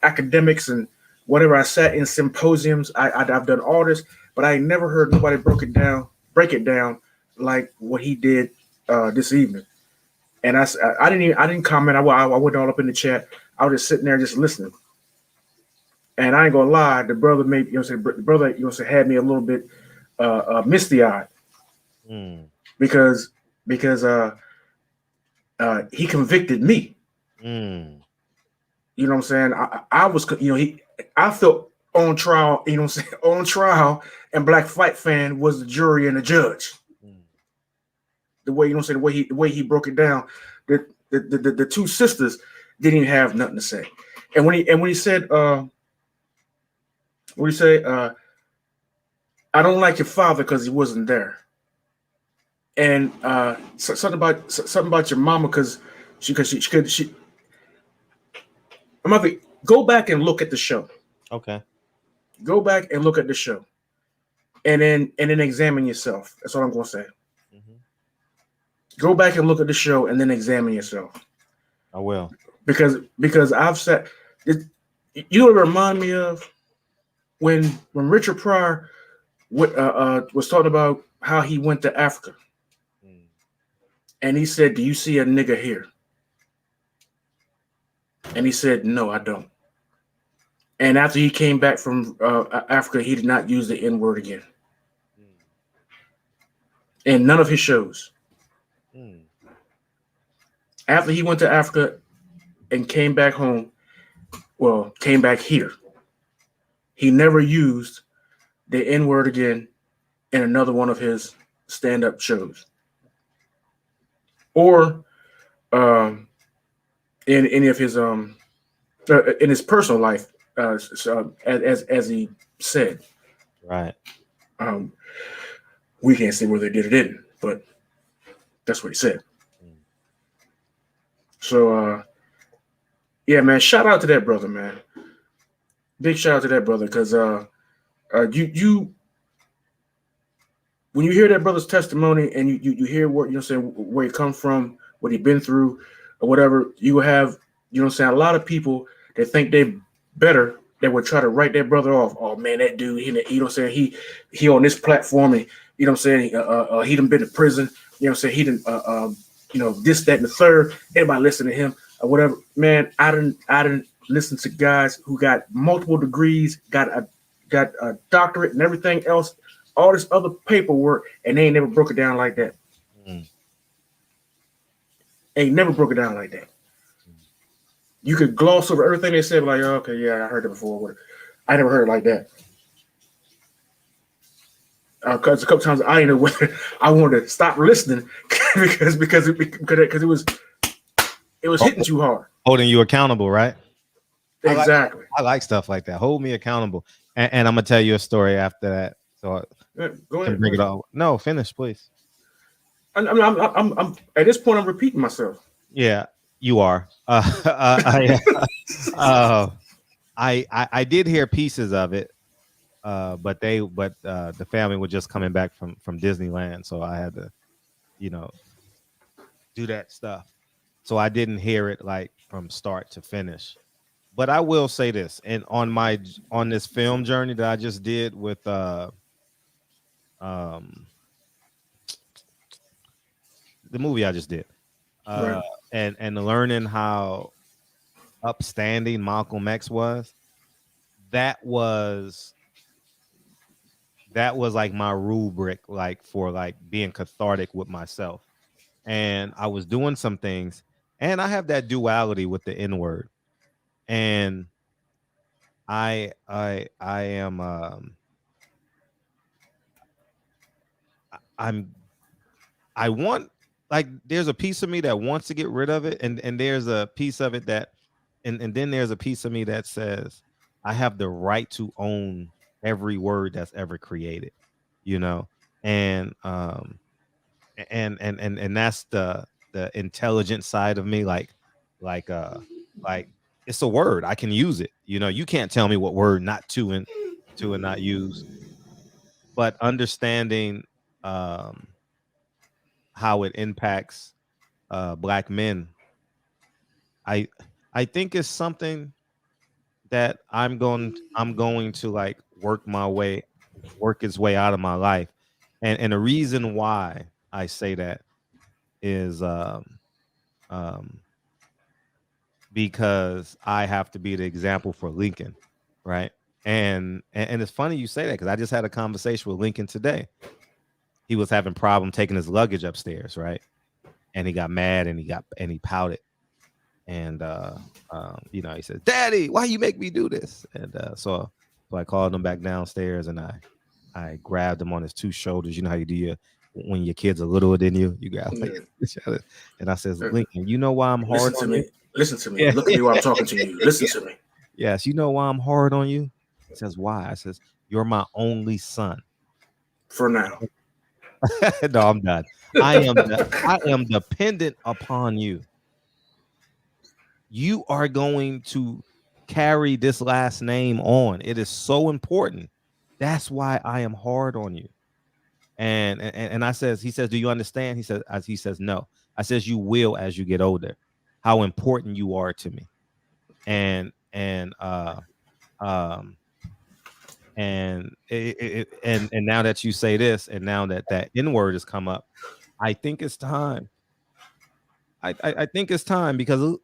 academics and whatever. I sat in symposiums. I've done all this, but I never heard nobody break it down like what he did this evening. And I didn't comment. I went all up in the chat. I was just sitting there just listening. And I ain't gonna lie, the brother had me a little bit misty eyed. Because he convicted me. You know what I'm saying? I was, I felt on trial, you know what I'm saying, on trial, and Black Fight Fan was the jury and the judge. The way, you know what I'm saying, the way he broke it down, the two sisters didn't even have nothing to say. And when he said I don't like your father because he wasn't there. And something about your mama because she I'm about to go back and look at the show. Okay. Go back and look at the show, and then examine yourself. That's what I'm going to say. Go back and look at the show, and then examine yourself. I will. Because I've said, you know what it remind me of when Richard Pryor was talking about how he went to Africa. And he said, "Do you see a nigger here?" And he said, "No, I don't." And after he came back from Africa, he did not use the N-word again. In none of his shows. After he went to Africa and came back home, came back here, he never used the N-word again in another one of his stand-up shows. Or in any of his in his personal life, as he said, right. We can't say whether they did or didn't, but that's what he said. So yeah, man, shout out to that brother, man. Big shout out to that brother, because you when you hear that brother's testimony and you hear what, you know, saying, where he come from, what he been through, or whatever, you have, you know what I'm saying, a lot of people that think they better that would try to write their brother off. Oh man, that dude, you know what I'm saying, he on this platform, and you know what I'm saying, he done been to prison, you know what I'm saying, he done this, that, and the third. Everybody listen to him or whatever. Man, I didn't listen to guys who got multiple degrees, got a doctorate and everything else, all this other paperwork, and they ain't never broke it down like that. Ain't never broke it down like that. You could gloss over everything they said, like, oh, okay, yeah, I heard it before. I never heard it like that. Because a couple times I didn't know whether I wanted to stop listening because it was hitting too hard. Holding you accountable, right? Exactly. I like stuff like that. Hold me accountable. And I'm gonna tell you a story after that. So go ahead. Bring it all. No, finish, please. I'm at this point I'm repeating myself. Yeah, you are. I did hear pieces of it, but the family was just coming back from Disneyland, so I had to, do that stuff. So I didn't hear it like from start to finish. But I will say this, and on this film journey that I just did with the movie I just did, right. and learning how upstanding Malcolm X was, that was like my rubric, like for like being cathartic with myself. And I was doing some things, and I have that duality with the N-word, and I want, like, there's a piece of me that wants to get rid of it, and there's a piece of it that, and then there's a piece of me that says I have the right to own every word that's ever created, and that's the intelligent side of me, like it's a word, I can use it, you can't tell me what word not to and not use. But understanding how it impacts Black men, I think is something that I'm going to like work its way out of my life. And the reason why I say that is because I have to be the example for Lincoln, right? And it's funny you say that, because I just had a conversation with Lincoln today. He was having problem taking his luggage upstairs, right? And he got mad and he pouted. And he said, "Daddy, why you make me do this?" And so I called him back downstairs, and I grabbed him on his two shoulders. You know how you do when your kids are littler than you grab each other. And I says, "Lincoln, you know why I'm hard on you? Listen to me. Look at me while I'm talking to you. Listen to me." Yes, you know why I'm hard on you? He says, "Why?" I says, "You're my only son." For now. No, I'm done. I am dependent upon you. You are going to carry this last name on. It is so important. That's why I am hard on you. And I says, he says, "Do you understand?" He says, "No." I says, "You will as you get older. How important you are to me." And now that you say this, and now that N-word has come up, I think it's time. I think it's time, because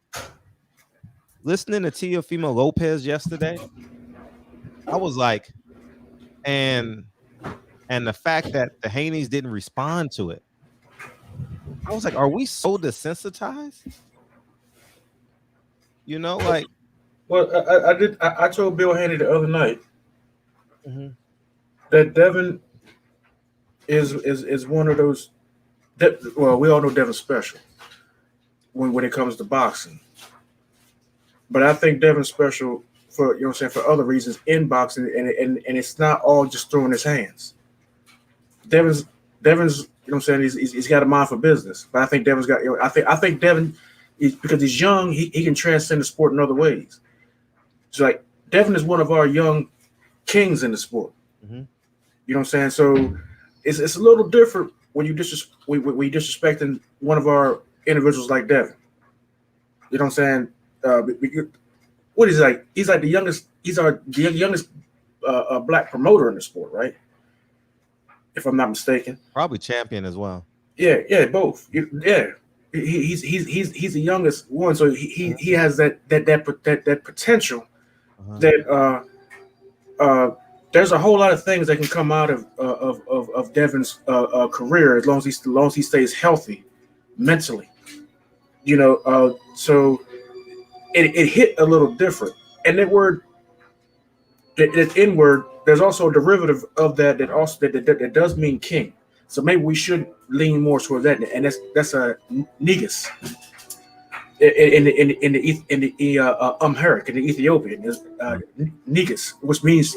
listening to Teofimo Lopez yesterday, I was like, and the fact that the Haneys didn't respond to it, I was like, are we so desensitized? Like. Well, I told Bill Haney the other night that Devin is one of those. Well, we all know Devin's special when it comes to boxing, but I think Devin's special for for other reasons in boxing, and it's not all just throwing his hands. Devin's he's got a mind for business, but I think Devin's got I think Devin, because he's young, he can transcend the sport in other ways. So like Devin is one of our young kings in the sport. You know what I'm saying? So it's a little different when you disrespecting one of our individuals like Devin. You know what I'm saying? What is he like? He's like the youngest. He's the youngest black promoter in the sport, right? If I'm not mistaken. Probably champion as well. Yeah, yeah, both. Yeah, he's the youngest one, so he has that potential that uh, there's a whole lot of things that can come out of Devin's career as long as he stays healthy mentally. So it hit a little different, and that N word. There's also a derivative of that also that does mean king. So maybe we should lean more towards that, and that's a negus in the Amharic, in the Ethiopian is negus, which means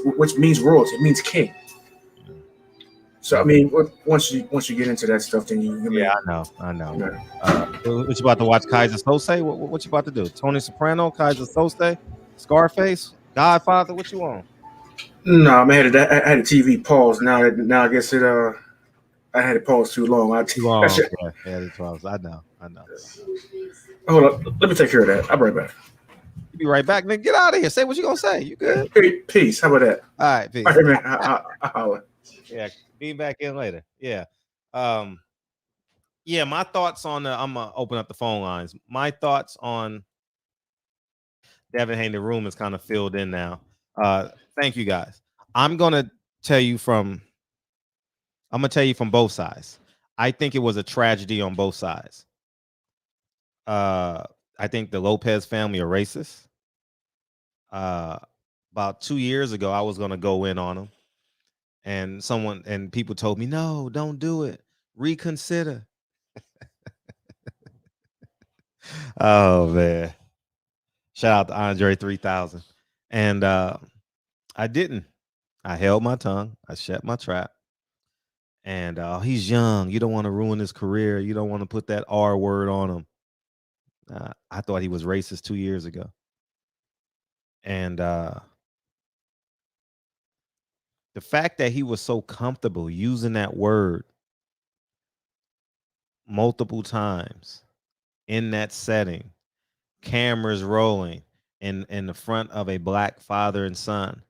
royalty. It means king. So I mean, once you get into that stuff, then I know. What you about to watch? Kaiser Sose? What you about to do? Tony Soprano, Kaiser Sose, Scarface, Godfather. What you on? No, man, I had the TV paused. Now I guess I had it paused too long. Too long. Yeah, the 12s. I know. Hold up, let me take care of that. I'll be right back. You be right back, nigga. Get out of here. Say what you gonna say. You good? Peace. How about that? All right, peace. All right, man. I holler. Yeah, be back in later. Yeah. Yeah, my thoughts on I'm gonna open up the phone lines. My thoughts on Devin Haney, the room is kind of filled in now. Thank you guys. I'm gonna tell you from both sides. I think it was a tragedy on both sides. I think the Lopez family are racist. About 2 years ago, I was gonna go in on them, and people told me, no, don't do it. Reconsider. Oh man. Shout out to Andre 3000. And I didn't. I held my tongue. I shut my trap. And he's young. You don't want to ruin his career. You don't want to put that R word on him. I thought he was racist 2 years ago. And the fact that he was so comfortable using that word multiple times in that setting, cameras rolling in the front of a black father and son,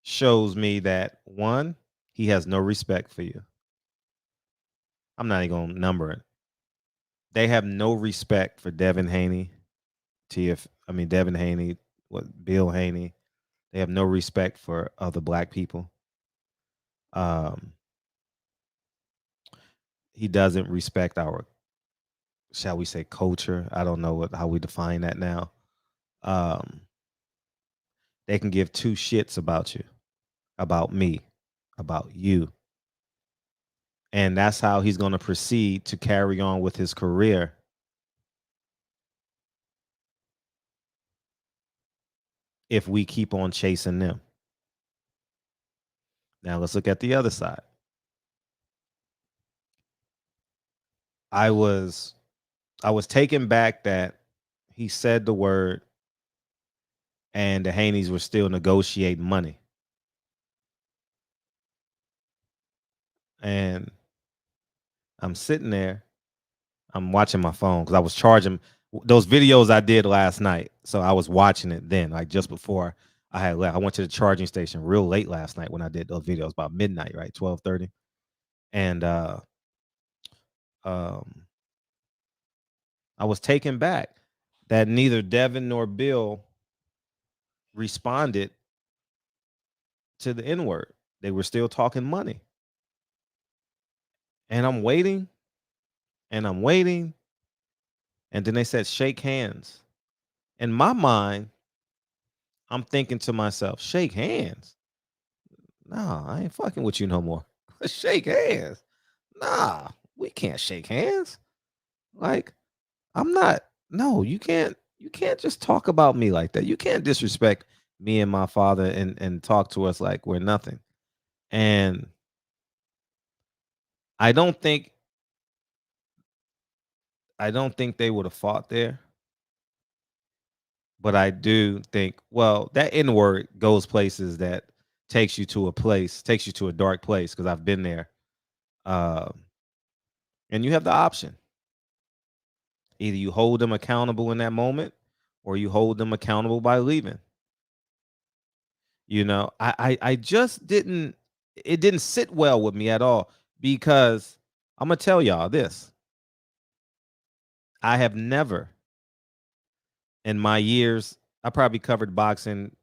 shows me that, one, he has no respect for you. I'm not even going to number it. They have no respect for Devin Haney, Devin Haney, Bill Haney. They have no respect for other black people. He doesn't respect our, shall we say, culture. I don't know how we define that now. They can give two shits about you, about me, about you. And that's how he's going to proceed to carry on with his career. If we keep on chasing them. Now let's look at the other side. I was taken back that he said the word and the Haneys were still negotiating money. And I'm sitting there, I'm watching my phone because I was charging those videos I did last night. So I was watching it then, like just before I had left. I went to the charging station real late last night when I did those videos, about midnight, right? 12:30. And I was taken back that neither Devin nor Bill responded to the N-word. They were still talking money. And I'm waiting. And then they said, shake hands. In my mind, I'm thinking to myself, shake hands? Nah, I ain't fucking with you no more. Shake hands? Nah, we can't shake hands. Like, you can't just talk about me like that. You can't disrespect me and my father and talk to us like we're nothing. And I don't think they would have fought there. But I do think, well, that N-word goes places that takes you to a dark place, because I've been there. And you have the option. Either you hold them accountable in that moment, or you hold them accountable by leaving. I just didn't. It didn't sit well with me at all, because I'm gonna tell y'all this. I have never, in my years, I probably covered boxing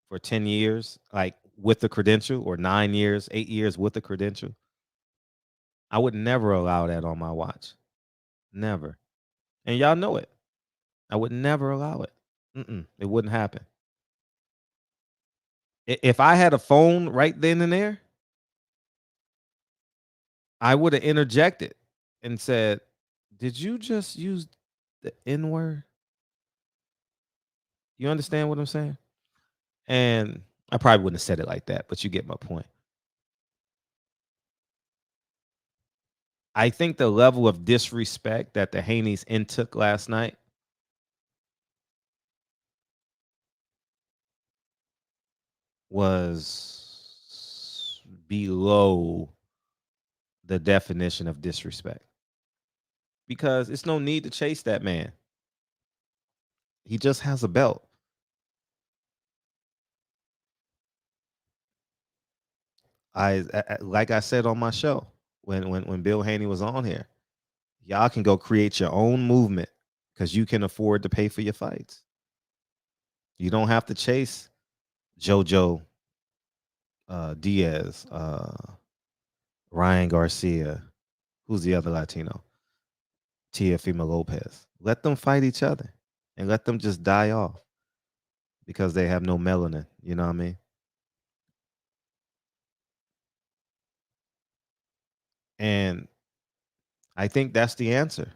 for 10 years, like with the credential, or 9 years, 8 years with the credential. I would never allow that on my watch. Never. And y'all know it. I would never allow it. It wouldn't happen. If I had a phone right then and there, I would have interjected and said, "Did you just use the N word?" You understand what I'm saying? And I probably wouldn't have said it like that, but you get my point. I think the level of disrespect that the Haneys intook last night was below the definition of disrespect, because it's no need to chase that man. He just has a belt. Like I said on my show, when Bill Haney was on here, y'all can go create your own movement, because you can afford to pay for your fights. You don't have to chase JoJo Diaz, Ryan Garcia. Who's the other Latino? Teofimo Lopez. Let them fight each other, and let them just die off, because they have no melanin. You know what I mean? And I think that's the answer,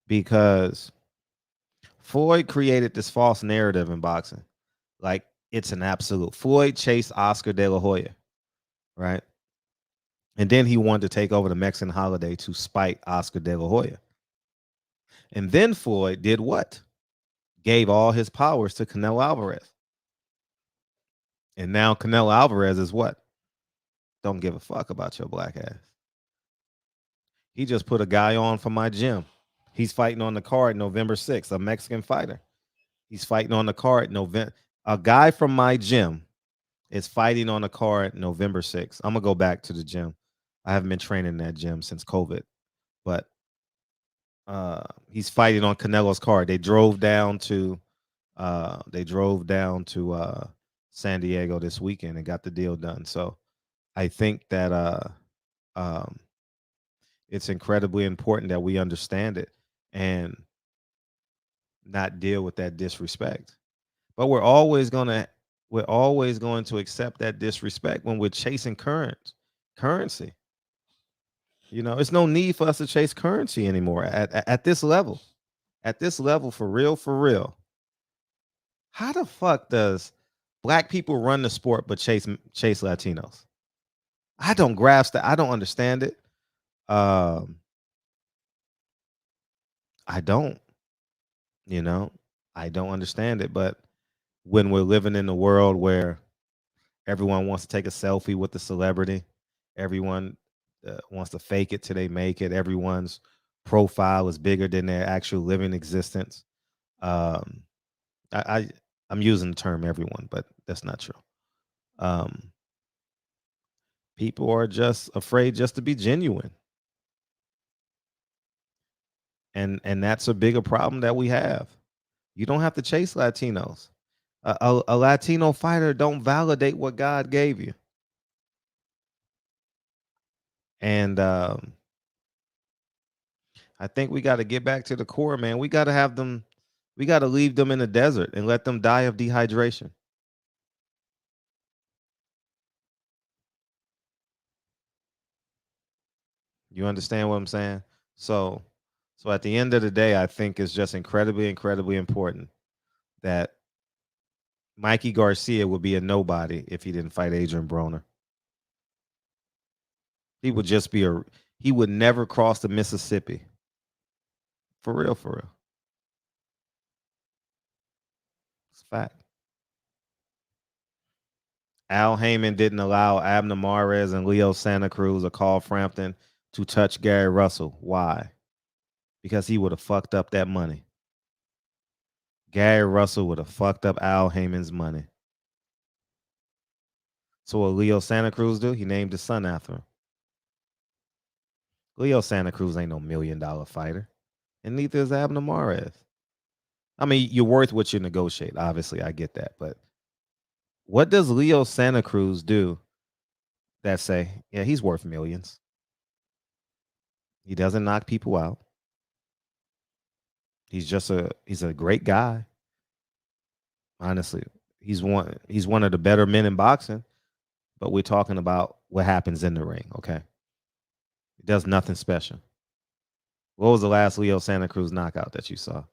because Floyd created this false narrative in boxing. Like, it's an absolute. Floyd chased Oscar De La Hoya, right? And then he wanted to take over the Mexican holiday to spite Oscar De La Hoya. And then Floyd did what? Gave all his powers to Canelo Alvarez. And now Canelo Alvarez is what? Don't give a fuck about your black ass. He just put a guy on for my gym. He's fighting on the card November 6th, a Mexican fighter. He's fighting on the card November. A guy from my gym is fighting on the card November 6th. I'm going to go back to the gym. I haven't been training in that gym since COVID, but he's fighting on Canelo's card. They drove down to San Diego this weekend and got the deal done. So I think that it's incredibly important that we understand it and not deal with that disrespect. But we're always going to accept that disrespect when we're chasing currency. It's no need for us to chase currency anymore at this level. At this level, for real. How the fuck does black people run the sport but chase Latinos? I don't grasp that. I don't understand it. I don't. I don't understand it. But when we're living in a world where everyone wants to take a selfie with the celebrity, everyone wants to fake it till they make it. Everyone's profile is bigger than their actual living existence. I'm using the term everyone, but that's not true. People are just afraid just to be genuine. And that's a bigger problem that we have. You don't have to chase Latinos. A Latino fighter don't validate what God gave you. And I think we got to get back to the core, man. We got to have them. We got to leave them in the desert and let them die of dehydration. You understand what I'm saying? So at the end of the day, I think it's just incredibly, incredibly important that Mikey Garcia would be a nobody if he didn't fight Adrian Broner. He would just be he would never cross the Mississippi. For real, for real. It's a fact. Al Heyman didn't allow Abner Mares and Leo Santa Cruz or Carl Frampton to touch Gary Russell. Why? because he would have fucked up that money. Gary Russell would have fucked up Al Heyman's money. So what Leo Santa Cruz do? He named his son after him. Leo Santa Cruz ain't no $1 million fighter, and neither is Abner Mares. I mean, you're worth what you negotiate. Obviously, I get that, but what does Leo Santa Cruz do that say, yeah, he's worth millions? He doesn't knock people out. He's a great guy. Honestly, he's one of the better men in boxing, but we're talking about what happens in the ring, okay? He does nothing special. What was the last Leo Santa Cruz knockout that you saw?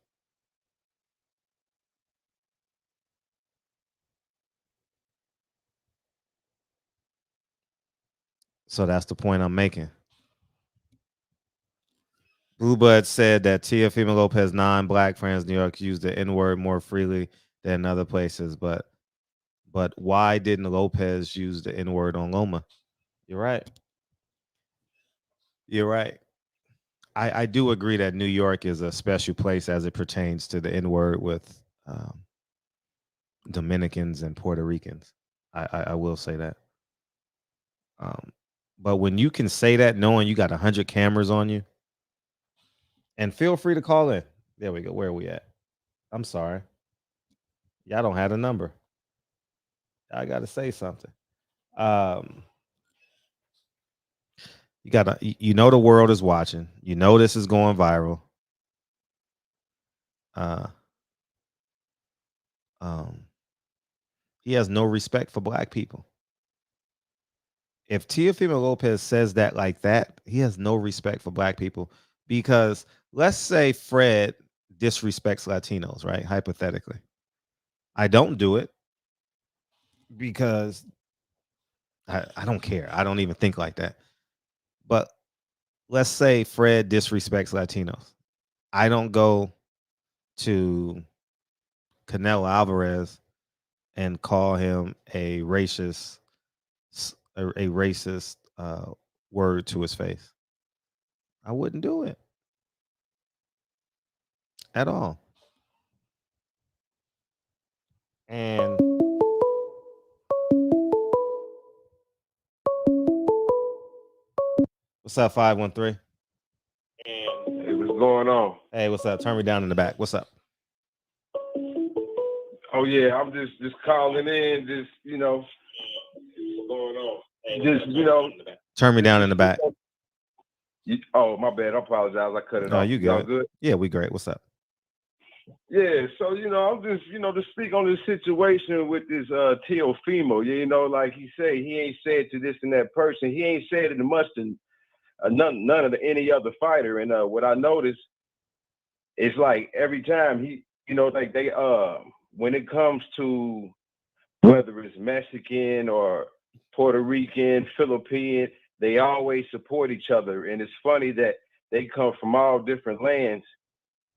So that's the point I'm making. Blue Bud said that Teofimo Lopez non-black friends in New York use the N-word more freely than other places, but why didn't Lopez use the N-word on Loma? You're right. You're right. I do agree that New York is a special place as it pertains to the N-word with Dominicans and Puerto Ricans. I will say that. But when you can say that knowing you got 100 cameras on you, and feel free to call in. There we go. Where are we at? I'm sorry. Y'all don't have a number. I got to say something. You know the world is watching. You know this is going viral. He has no respect for black people. If Teofimo Lopez says that like that, he has no respect for black people, because let's say Fred disrespects Latinos, right? Hypothetically. I don't do it because I don't care. I don't even think like that. But let's say Fred disrespects Latinos. I don't go to Canelo Alvarez and call him a racist word to his face. I wouldn't do it at all. And what's up, 513? Hey, what's going on? Hey, what's up? Turn me down in the back. What's up? Oh yeah, I'm just calling in, what's going on? Turn me down in the back. Oh, my bad. I apologize. I cut it off. You good? Y'all good? Yeah, we great. What's up? Yeah, so I'm just to speak on this situation with this Teofimo. Like he said, he ain't said to this and that person. He ain't said it to much to none of any other fighter. And what I noticed, it's like every time he, like they when it comes to whether it's Mexican or Puerto Rican, Philippine, they always support each other. And it's funny that they come from all different lands,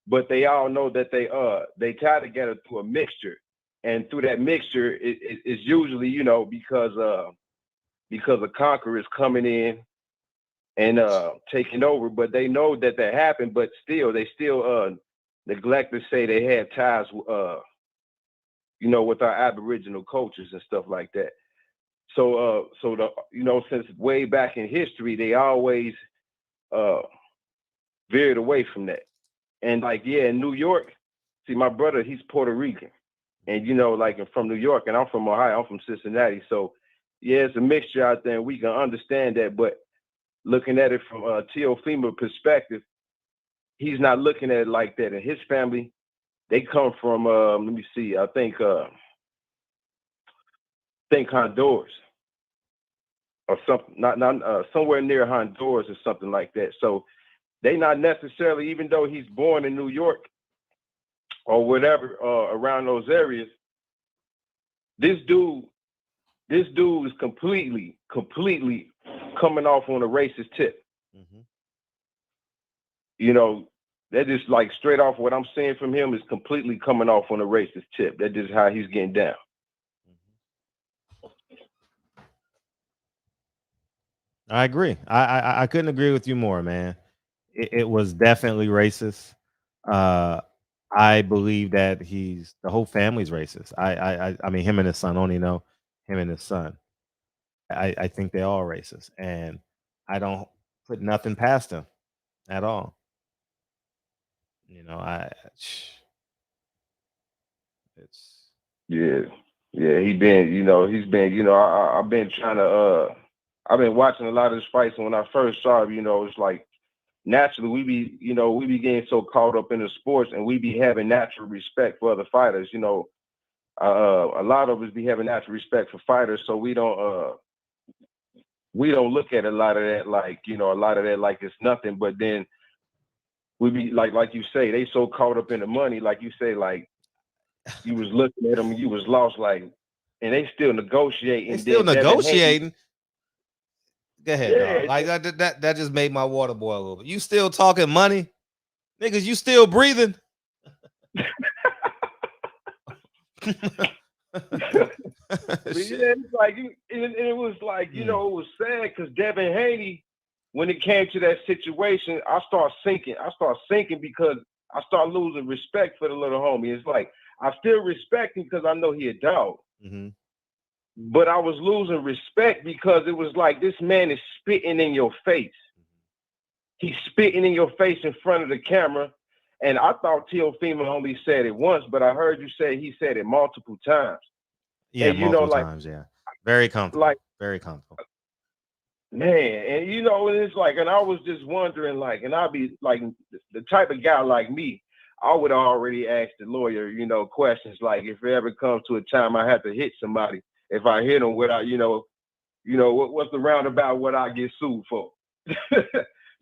but they all know that they tie together through a mixture. And through that mixture, it's usually, because a conqueror is coming in and taking over. But they know that happened, but they still neglect to say they had ties with our Aboriginal cultures and stuff like that. So since way back in history, they always veered away from that. And in New York, see, my brother, he's Puerto Rican, and I'm from New York, and I'm from Ohio, I'm from Cincinnati. So yeah, it's a mixture out there, and we can understand that. But looking at it from a Teofimo perspective, he's not looking at it like that. And his family, they come from let me see, I think Honduras or something, not somewhere near Honduras or something like that. So they not necessarily, even though he's born in New York or whatever, around those areas, this dude is completely coming off on a racist tip. Mm-hmm. That is like straight off what I'm saying from him is completely coming off on a racist tip. That's just how he's getting down. I agree. I couldn't agree with you more, man. it was definitely racist. I believe that the whole family's racist. I mean, him and his son, only know him and his son. I think they're all racist, and I don't put nothing past them at all. You know, it's Yeah, he's been, I've been trying to, I've been watching a lot of his fights, and when I first saw him, it's like naturally we be getting so caught up in the sports, and we be having natural respect for other fighters. A lot of us be having natural respect for fighters, so we don't look at a lot of that like it's nothing. But then we be like you say, they so caught up in the money, like you say, like you was looking at them, you was lost, like, and they still negotiating. They still negotiating. Go ahead, Yeah. dog. Like that just made my water boil a little bit. You still talking money, niggas? You still breathing? It's like it was like it was sad because Devin Haney, when it came to that situation, I start sinking because I start losing respect for the little homie. It's like I still respect him because I know he a dog, but I was losing respect because it was like this man is spitting in your face. He's spitting in your face in front of the camera. And I thought Teofimo only said it once, but I heard you say he said it multiple times. Yeah, and, multiple times, yeah. Very comfortable. Very comfortable. Man, and and it's like, and I was just wondering, like, and I'd be like, the type of guy like me, I would already ask the lawyer, questions like, if it ever comes to a time I have to hit somebody, if I hit them, what's the roundabout what I get sued for?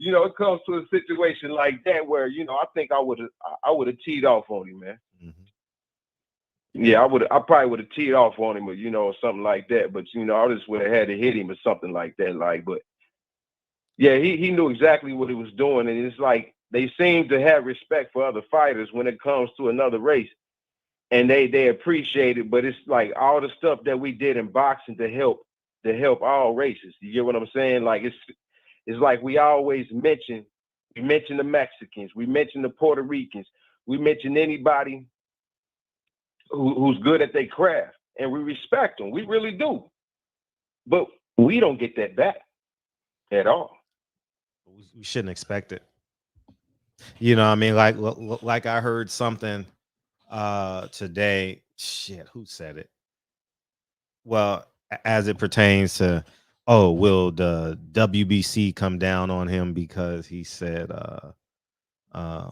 It comes to a situation like that where, I think I would have teed off on him, man. Yeah, I probably would have teed off on him, or something like that. But I just would have had to hit him or something like that. Like, but yeah, he knew exactly what he was doing, and it's like they seem to have respect for other fighters when it comes to another race, and they appreciate it. But it's like all the stuff that we did in boxing to help all races. You get what I'm saying? Like it's like we always mention the Mexicans, we mention the Puerto Ricans, we mention anybody who's good at their craft, and we respect them. We really do. But we don't get that back at all. We shouldn't expect it. I mean, like I heard something today. Shit, who said it? Well, as it pertains to, will the WBC come down on him because he said, I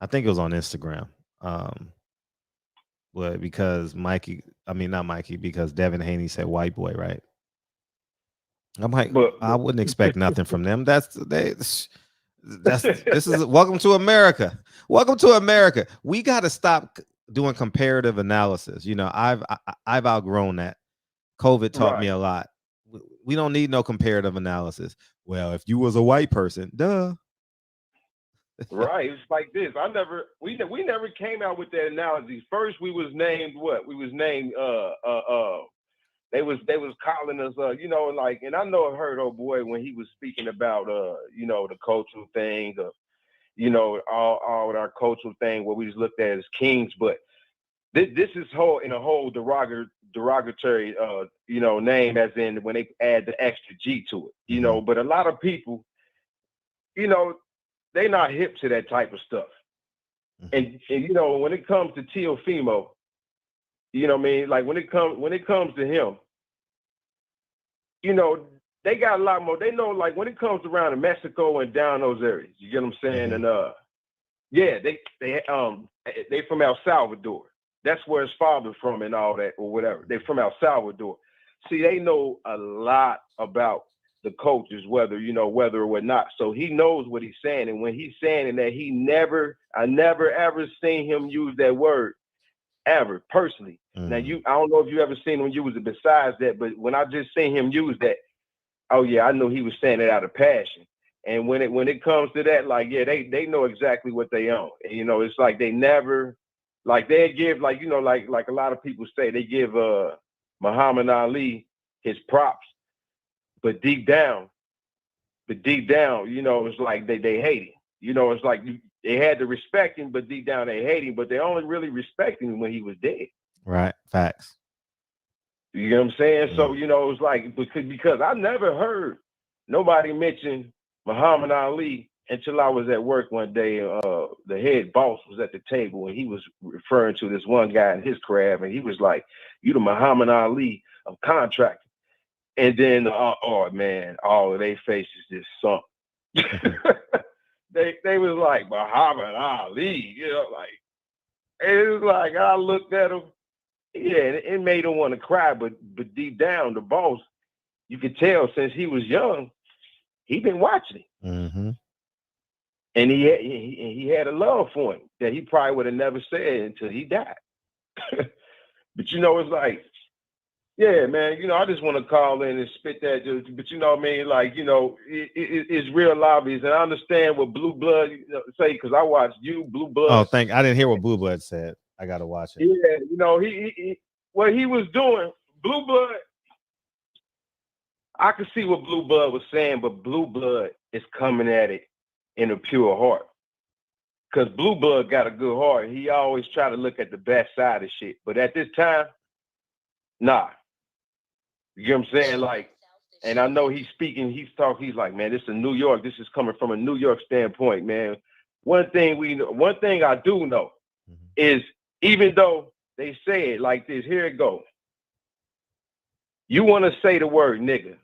think it was on Instagram. Because because Devin Haney said white boy, right? I'm like, I wouldn't expect nothing from them. This is welcome to America. Welcome to America. We got to stop doing comparative analysis. I've outgrown that. COVID taught me a lot. We don't need no comparative analysis. Well, if you was a white person, duh. Right, it's like this. We never came out with that analogy. First, we was named what? We was named they was calling us and I know I heard old boy when he was speaking about the cultural thing, all our cultural thing where we just looked at as kings, but this is whole derogatory name, as in when they add the extra G to it, but a lot of people, they not hip to that type of stuff. And when it comes to Teofimo, what I mean? Like when it comes to him, they got a lot more. They know, like when it comes around to Mexico and down those areas, you get what I'm saying? And they from El Salvador. That's where his father's from and all that, or whatever. They're from El Salvador. See, they know a lot about the cultures, whether or not. So he knows what he's saying. And when he's saying that, I never ever seen him use that word ever personally. Now I don't know if you ever seen him use it besides that, but when I just seen him use that, oh yeah, I know he was saying it out of passion. And when it comes to that, like, yeah, they know exactly what they own. And, it's like they never, like they give, like, like a lot of people say, they give Muhammad Ali his props. But deep down, but deep down, you know, it's like they hate him. You know, it's like they had to respect him, but deep down they hate him. But they only really respect him when he was dead. Right. Facts. You know what I'm saying? So, you know, it's like because I never heard nobody mention Muhammad Ali until I was at work one day. The head boss was at the table and he was referring to this one guy in his craft, and he was like, "You the Muhammad Ali of contracting." And then, oh man, all of their faces just sunk. They was like Muhammad Ali, you know, like, and it was like I looked at him. Yeah, it made him want to cry, but deep down, the boss, you could tell since he was young, he been watching him, Mm-hmm. and he had a love for him that he probably would have never said until he died. But you know, it's like, yeah, man, you know, I just want to call in and spit that, but you know what I mean? Like, you know, it's real obvious, and I understand what Blue Blood say because I watched Blue Blood. Oh, I didn't hear what Blue Blood said. I gotta watch it. Yeah, you know, he what he was doing, Blue Blood. I could see what Blue Blood was saying, but Blue Blood is coming at it in a pure heart. Because Blue Blood got a good heart. He always try to look at the best side of shit. But at this time, nah. You know what I'm saying? Like, and I know he's speaking, he's like, man, this is New York. This is coming from a New York standpoint, man. One thing I do know is, even though they say it like this, here it goes. You want to say the word nigga,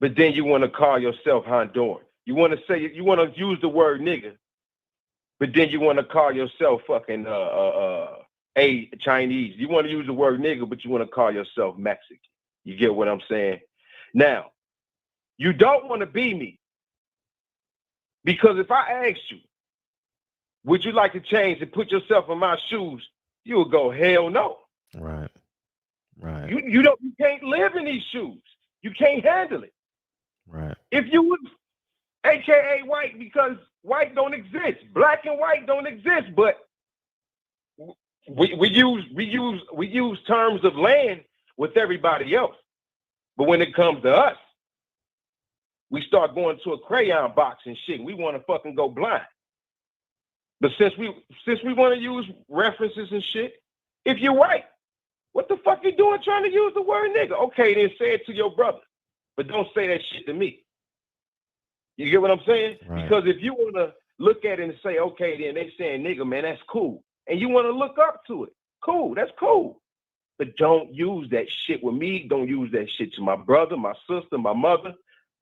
but then you want to call yourself Honduran. You want to use the word nigga, but then you want to call yourself fucking a Chinese. You want to use the word nigga, but you want to call yourself Mexican. You get what I'm saying? Now, you don't want to be me. Because if I asked you, would you like to change and put yourself in my shoes? You would go, hell no. Right. Right. You can't live in these shoes. You can't handle it. Right. If you was AKA white, because white don't exist. Black and white don't exist, but we use terms of land with everybody else. But when it comes to us, we start going to a crayon box and shit. We want to fucking go blind. But since we want to use references and shit, if you're white, what the fuck you doing trying to use the word nigga? Okay, then say it to your brother, but don't say that shit to me. You get what I'm saying? Right. Because if you want to look at it and say, okay, then they saying nigga, man, that's cool. And you want to look up to it. Cool, that's cool. But don't use that shit with me. Don't use that shit to my brother, my sister, my mother,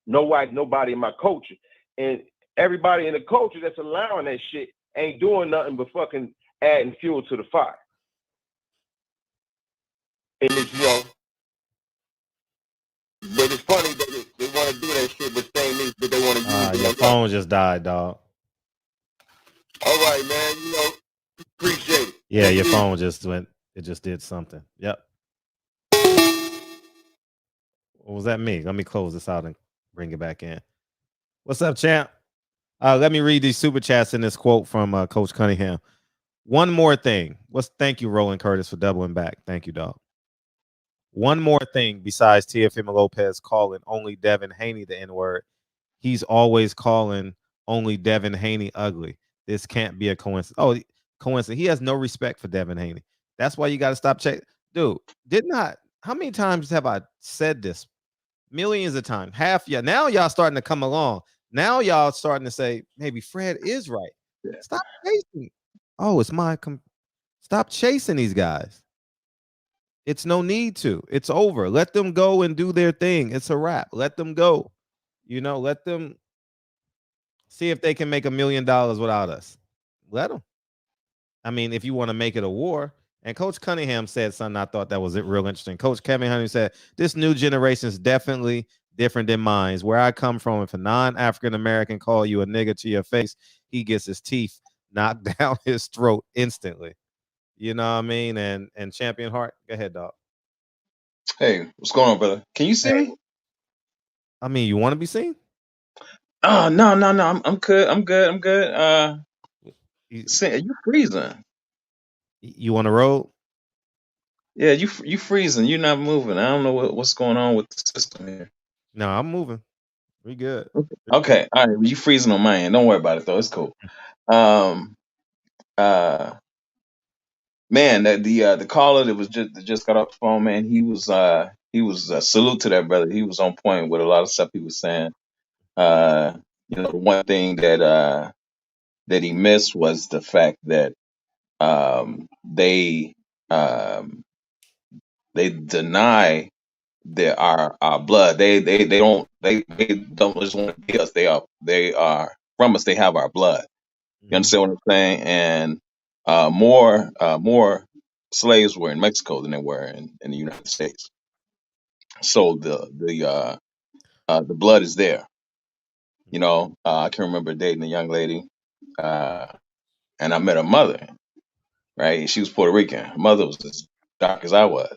nobody in my culture. And everybody in the culture that's allowing that shit ain't doing nothing but fucking adding fuel to the fire. And it's, you know, but it's funny that they want to do that shit, but saying this, but they want to use it. Your phone just died, dog. All right, man. You know, appreciate it. Yeah, your phone just went. It just did something. Yep. What was that me? Let me close this out and bring it back in. What's up, champ? Let me read these super chats in this quote from Coach Cunningham. One more thing. Thank you, Roland Curtis, for doubling back. Thank you, dog. One more thing besides Teofimo Lopez calling only Devin Haney the N-word. He's always calling only Devin Haney ugly. This can't be a coincidence. Oh, coincidence. He has no respect for Devin Haney. That's why you got to stop checking. Dude, how many times have I said this? Millions of times. Half y'all. Now y'all starting to come along. Now y'all starting to say, maybe Fred is right. Yeah. Stop chasing. Oh, it's stop chasing these guys. It's no need to. It's over. Let them go and do their thing. It's a wrap. Let them go. You know, let them see if they can make $1 million without us. Let them. I mean, if you want to make it a war. And Coach Cunningham said something I thought that was real interesting. Coach Kevin Hunter said, this new generation is definitely different than mine. Where I come from, if a non-African American call you a nigga to your face, he gets his teeth knocked down his throat instantly. You know what I mean? And Champion Heart, go ahead, dog. Hey, what's going on, brother? Can you see me? I mean, you want to be seen? Oh, no. I'm good. I'm good. You freezing. You want to roll? Yeah, you freezing. You're not moving. I don't know what's going on with the system here. No, I'm moving. We good. Okay. All right. You freezing on my end. Don't worry about it though. It's cool. Um. Man, the caller that was just got off the phone, man. He was salute to that brother. He was on point with a lot of stuff he was saying. Uh. The one thing that he missed was the fact that they um they deny that our blood. They don't just want to be us. They are from us. They have our blood. You understand what I'm saying? And more slaves were in Mexico than they were in the United States. So the blood is there. I can remember dating a young lady, uh, and I met her mother. Right, she was Puerto Rican. Her mother was as dark as I was,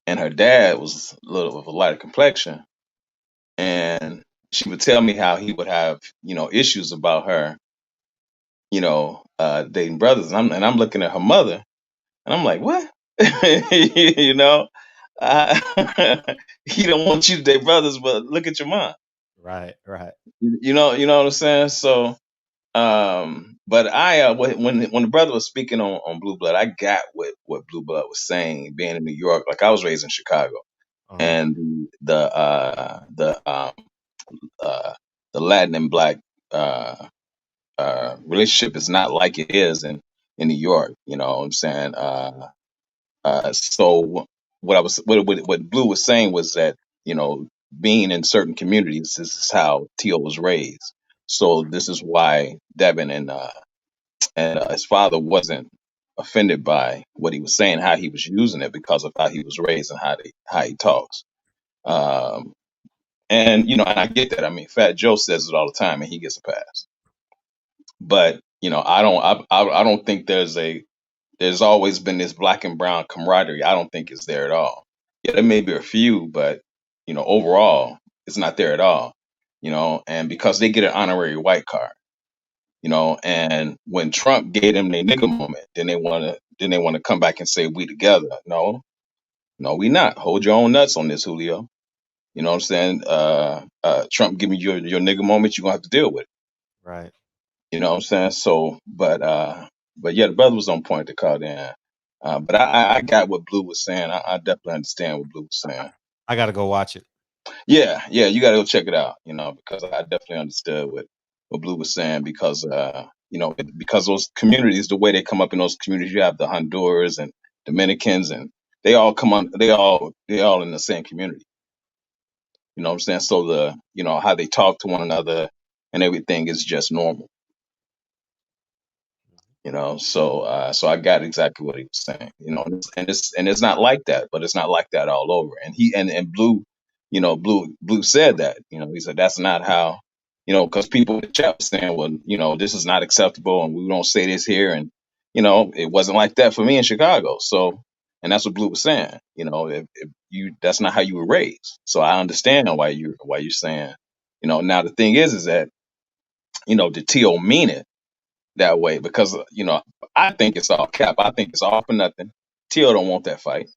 and her dad was a little of a lighter complexion. And she would tell me how he would have issues about her dating brothers, and I'm looking at her mother, and I'm like, what? you know, he don't want you to date brothers, but look at your mom. Right, right. You know what I'm saying? So, but when the brother was speaking on Blue Blood, I got what Blue Blood was saying. Being in New York, like I was raised in Chicago, Uh-huh. and uh, the Latin and Black relationship is not like it is in New York. You know what I'm saying? So what Blue was saying was that being in certain communities, this is how Teal was raised. So this is why Devin and his father wasn't offended by what he was saying, how he was using it because of how he was raised and how he talks. Um, and I get that. I mean, Fat Joe says it all the time, and he gets a pass. But I don't think there's always been this black and brown camaraderie. I don't think it's there at all. Yeah, there may be a few, but overall, it's not there at all. And because they get an honorary white card, and when Trump gave them their nigga moment, then they want to come back and say we together. No, no, we not. Hold your own nuts on this, Julio. You know what I'm saying? Trump give me your nigga moment, you're gonna have to deal with it. Right. You know what I'm saying? So, but yeah, the brother was on point to call in. But I got what Blue was saying. I definitely understand what Blue was saying. I gotta go watch it. Yeah, you gotta go check it out, because I definitely understood what Blue was saying because because those communities, the way they come up in those communities, you have the Honduras and Dominicans, and they all come on, they all in the same community. You know what I'm saying? So how they talk to one another and everything is just normal. So I got exactly what he was saying. And it's not like that, but it's not like that all over. And Blue, Blue said that. He said that's not how. Because people in the chat were saying, well, this is not acceptable, and we don't say this here, and it wasn't like that for me in Chicago. So, and that's what Blue was saying. If you that's not how you were raised. So I understand why you're saying. Now the thing is that did T.O. mean it that way? Because I think it's all cap. I think it's all for nothing. Teal don't want that fight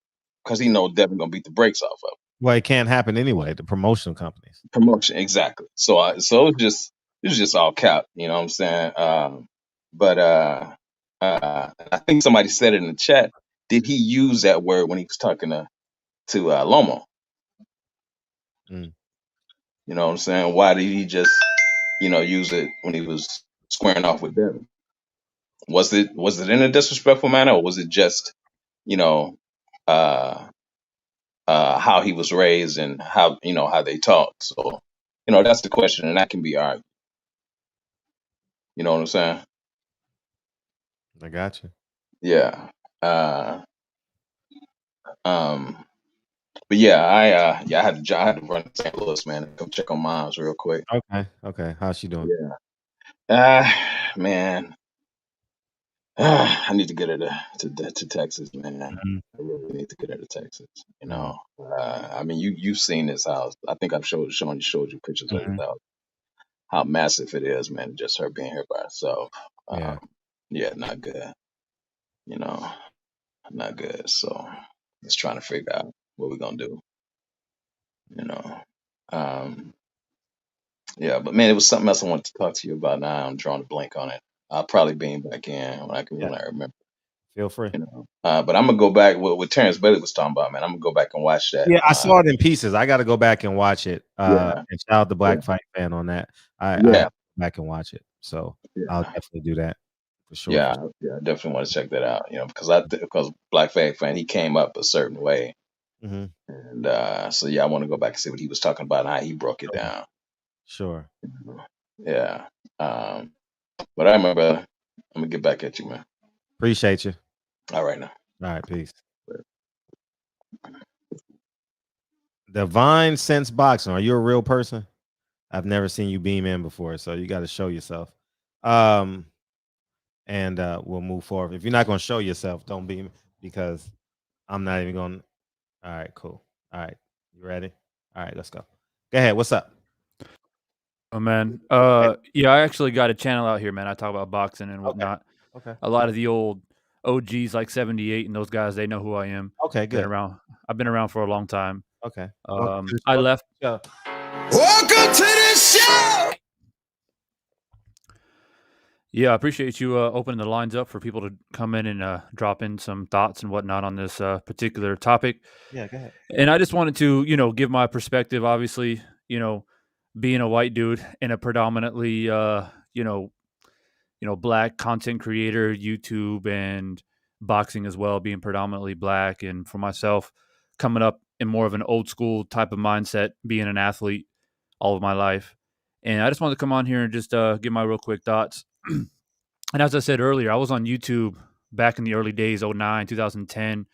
because he knows Devin gonna beat the brakes off of him. Well, it can't happen anyway. The promotion companies. Promotion, exactly. So it's just all cap. You know what I'm saying? But I think somebody said it in the chat. Did he use that word when he was talking to Lomo? Mm. You know what I'm saying? Why did he just use it when he was squaring off with Devin? Was it in a disrespectful manner, or was it just you know, uh, how he was raised and how they talk? So, that's the question, and that can be argued. You know what I'm saying? I got you. Yeah. Um. But yeah, I had to run to St. Louis, man, and come check on moms real quick. Okay. How's she doing? Yeah. Man. I need to get her to Texas, man. Mhm. I really need to get her to Texas. Mhm. I mean, you've seen this house. I think I've showed you pictures of this Mhm. house. How massive it is, man. Just her being here by herself. Yeah. Yeah, not good. You know, not good. So just trying to figure out what we're gonna do. You know, um, Yeah, but man, it was something else I wanted to talk to you about. Now I'm drawing a blank on it. I'll probably beam back in when I remember. Feel free. You know, but I'm gonna go back what Terrence Bailey was talking about, man. I'm gonna go back and watch that. Yeah, I saw it in pieces. I got to go back and watch it. Yeah. And shout out the Black Fight fan on that. I Yeah. have to go back and watch it. So I'll definitely do that for sure. Yeah, I definitely want to check that out. You know, because Black Flag fan, he came up a certain way, Mhm. and so yeah, I want to go back and see what he was talking about and how he broke it down. Sure. Yeah. But I remember. I'm gonna get back at you, man. Appreciate you. All right now. All right, peace. Divine Sense Boxing. Are you a real person? I've never seen you beam in before, so you got to show yourself. And we'll move forward. If you're not going to show yourself, don't beam because I'm not even going. All right, cool. All right, you ready? All right, let's go. Go ahead. What's up? Oh man, yeah, I actually got a channel out here, man. I talk about boxing and whatnot. Okay. A lot of the old OGs like 78 and those guys, they know who I am. Okay, good. I've been around for a long time. Okay. I left. Welcome to the show. Yeah, I appreciate you opening the lines up for people to come in and drop in some thoughts and whatnot on this particular topic. Yeah, go ahead. And I just wanted to, give my perspective. Obviously, being a white dude in a predominantly, black content creator, YouTube and boxing as well, being predominantly black, and for myself, coming up in more of an old school type of mindset, being an athlete all of my life. And I just wanted to come on here and just give my real quick thoughts. And as I said earlier, I was on YouTube back in the early days, 09, 2010.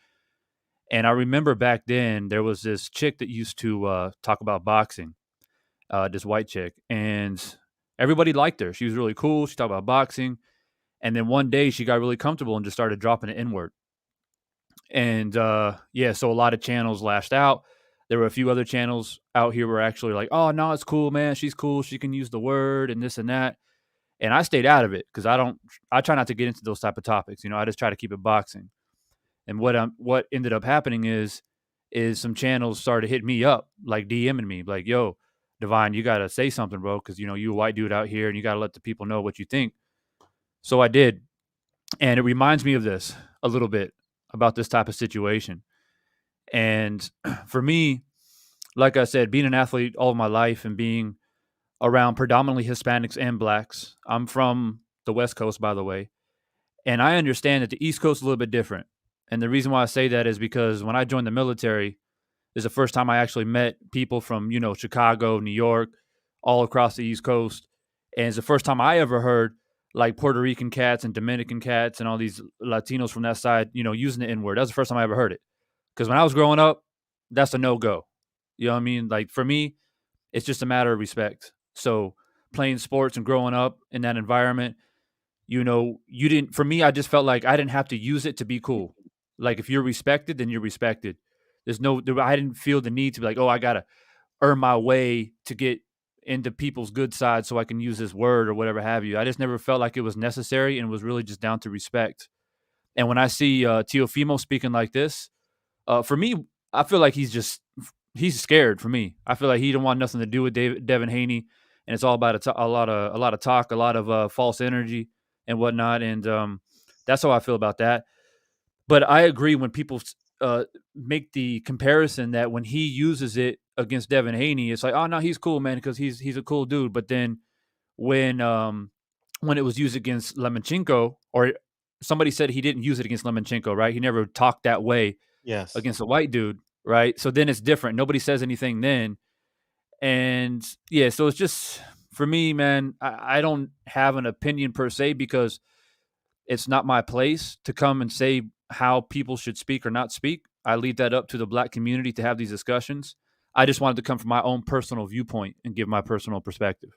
And I remember back then there was this chick that used to talk about boxing, this white chick. And everybody liked her. She was really cool. She talked about boxing. And then one day she got really comfortable and just started dropping it inward. And so a lot of channels lashed out. There were a few other channels out here were actually like, oh, no, it's cool, man. She's cool. She can use the word and this and that. And I stayed out of it because I try not to get into those type of topics. I just try to keep it boxing. And what ended up happening is some channels started hitting me up, like DMing me, like, yo, Divine, you got to say something, bro. Cause you a white dude out here and you got to let the people know what you think. So I did. And it reminds me of this a little bit about this type of situation. And for me, like I said, being an athlete all of my life and being around predominantly Hispanics and blacks. I'm from the West Coast, by the way. And I understand that the East Coast is a little bit different. And the reason why I say that is because when I joined the military, is the first time I actually met people from, Chicago, New York, all across the East Coast. And it's the first time I ever heard like Puerto Rican cats and Dominican cats and all these Latinos from that side, using the N-word. That was the first time I ever heard it. Because when I was growing up, that's a no-go. You know what I mean? Like for me, it's just a matter of respect. So playing sports and growing up in that environment, for me, I just felt like I didn't have to use it to be cool. Like if you're respected, then you're respected. I didn't feel the need to be like, oh, I got to earn my way to get into people's good side so I can use this word or whatever have you. I just never felt like it was necessary, and it was really just down to respect. And when I see Teofimo speaking like this, for me, I feel like he's scared. For me, I feel like he don't want nothing to do with Devin Haney, and it's all about a lot of talk, a lot of false energy and whatnot. And that's how I feel about that. But I agree when people make the comparison that when he uses it against Devin Haney, it's like, oh no, he's cool, man, because he's a cool dude. But then when it was used against Lomachenko, or somebody said he didn't use it against Lomachenko, right? He never talked that way against a white dude, right? So then it's different. Nobody says anything then. And yeah, so it's just, for me, man, I don't have an opinion per se because it's not my place to come and say how people should speak or not speak. I leave that up to the black community to have these discussions. I just wanted to come from my own personal viewpoint and give my personal perspective.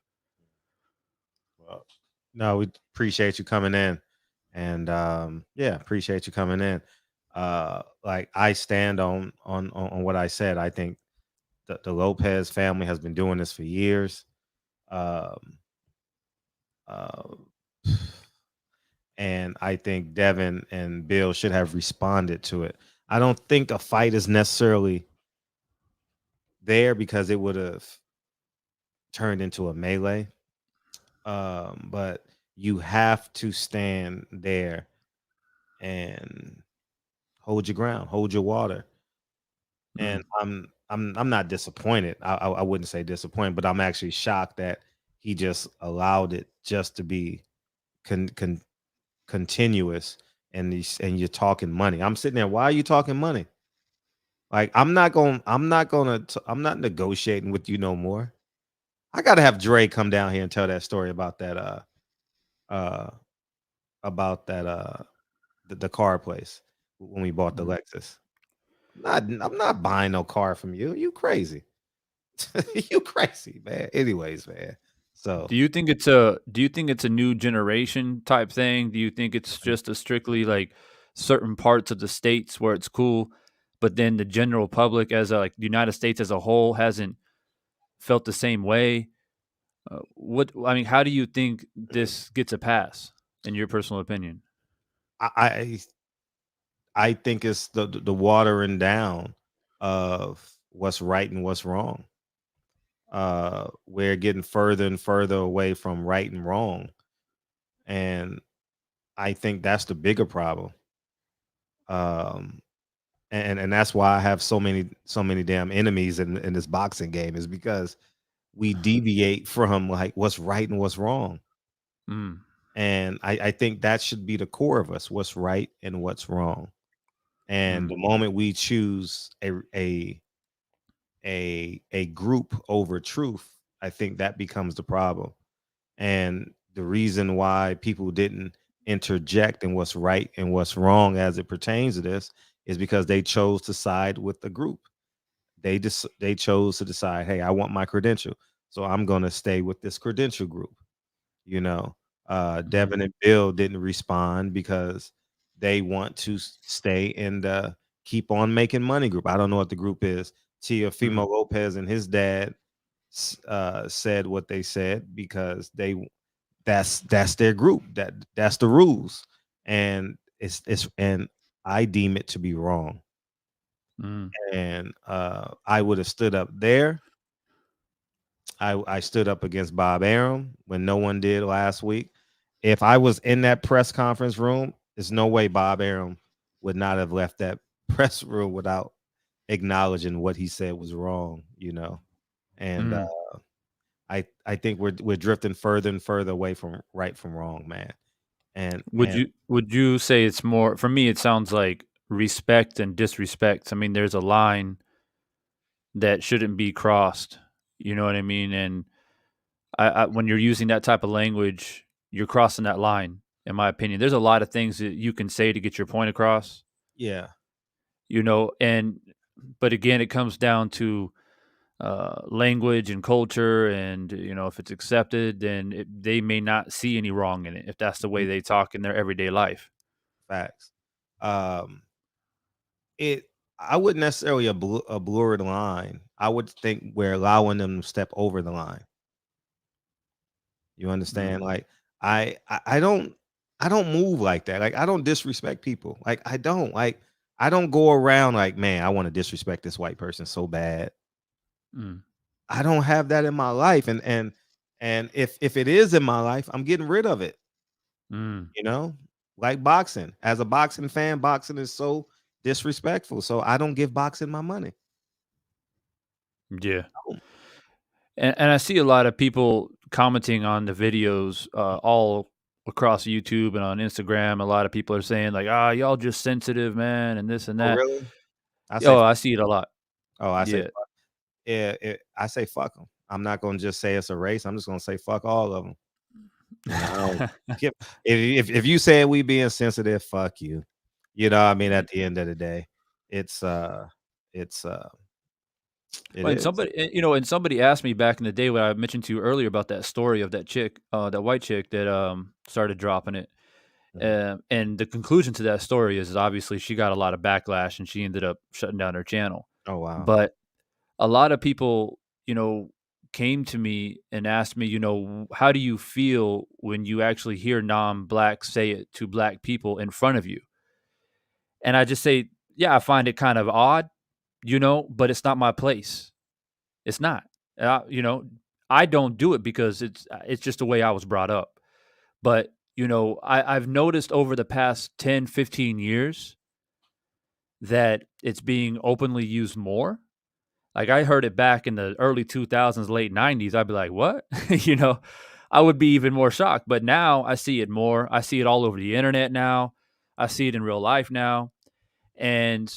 Well, no, we appreciate you coming in. And appreciate you coming in. Like I stand on what I said. I think the Lopez family has been doing this for years. And I think Devin and Bill should have responded to it. I don't think a fight is necessarily there because it would have turned into a melee. But you have to stand there and hold your ground, hold your water. And I'm not disappointed. I wouldn't say disappointed, but I'm actually shocked that he just allowed it just to be continuous. And you're talking money. I'm sitting there. Why are you talking money? Like I'm not negotiating with you no more. I gotta have Dre come down here and tell that story about uh that the car place when we bought the Lexus. I'm not buying no car from you. You crazy. You crazy, man. Anyways, man. So Do you think it's a new generation type thing? Do you think it's just a strictly like certain parts of the states where it's cool, but then the general public as a, like the United States as a whole hasn't felt the same way? How do you think this gets a pass in your personal opinion? I I think it's the watering down of what's right and what's wrong. We're getting further and further away from right and wrong, and I think that's the bigger problem. Um, and that's why I have so many damn enemies in this boxing game is because we deviate from like what's right and what's wrong. Mm, And I think that should be the core of us, what's right and what's wrong. And the mm, moment we choose a group over truth, I think that becomes the problem. And the reason why people didn't interject in what's right and what's wrong as it pertains to this is because they chose to side with the group. They chose to decide, hey, I want my credential, so I'm going to stay with this credential group. You know, mm, Devin and Bill didn't respond because they want to stay in the keep on making money group. I don't know what the group is. mm, Teofimo Lopez and his dad said what they said because that's their group. That's the rules, and it's and I deem it to be wrong. mm, And I would have stood up there. I stood up against Bob Arum when no one did last week. If I was in that press conference room, there's no way Bob Arum would not have left that press room without acknowledging what he said was wrong, And mm. I think we're drifting further and further away from right from wrong, man. And Would you say it's more for me? It sounds like respect and disrespect. I mean, there's a line that shouldn't be crossed. You know what I mean? And when you're using that type of language, you're crossing that line. In my opinion, there's a lot of things that you can say to get your point across. yeah, And but again, it comes down to language and culture, and if it's accepted, then they may not see any wrong in it if that's the way mhm, they talk in their everyday life. facts. Um, it I wouldn't necessarily a blurred line. I would think we're allowing them to step over the line. You understand? Mm, Like I don't move like that. Like I don't disrespect people. Like I don't go around like, man, I want to disrespect this white person so bad. mm, I don't have that in my life. And if it is in my life, I'm getting rid of it, mm. you know? Like boxing. As a boxing fan, boxing is so disrespectful. So I don't give boxing my money. Yeah. Oh, And I see a lot of people commenting on the videos all across YouTube and on Instagram. A lot of people are saying like, "Ah, y'all just sensitive, man," and this and oh that. really? I say Oh, I see it a lot. I say Yeah. yeah, I say fuck them. I'm not gonna just say it's a race. I'm just gonna say fuck all of them. I don't give if you say we being sensitive, fuck you. I mean, at the end of the day, it's it's it Well, and is. somebody asked me back in the day what I mentioned to you earlier about that story of that chick, that white chick that started dropping it. Mhm. And the conclusion to that story is obviously she got a lot of backlash and she ended up shutting down her channel. Oh wow. But a lot of people, came to me and asked me, how do you feel when you actually hear non-blacks say it to black people in front of you? And I just say, yeah, I find it kind of odd, but it's not my place. It's not. You know, I don't do it because it's just the way I was brought up. But, you know, I've noticed over the past 10, 15 years that it's being openly used more. Like I heard it back in the early 2000s, late 90s. I'd be like, what? You know, I would be even more shocked. But now I see it more. I see it all over the internet now. I see it in real life now. And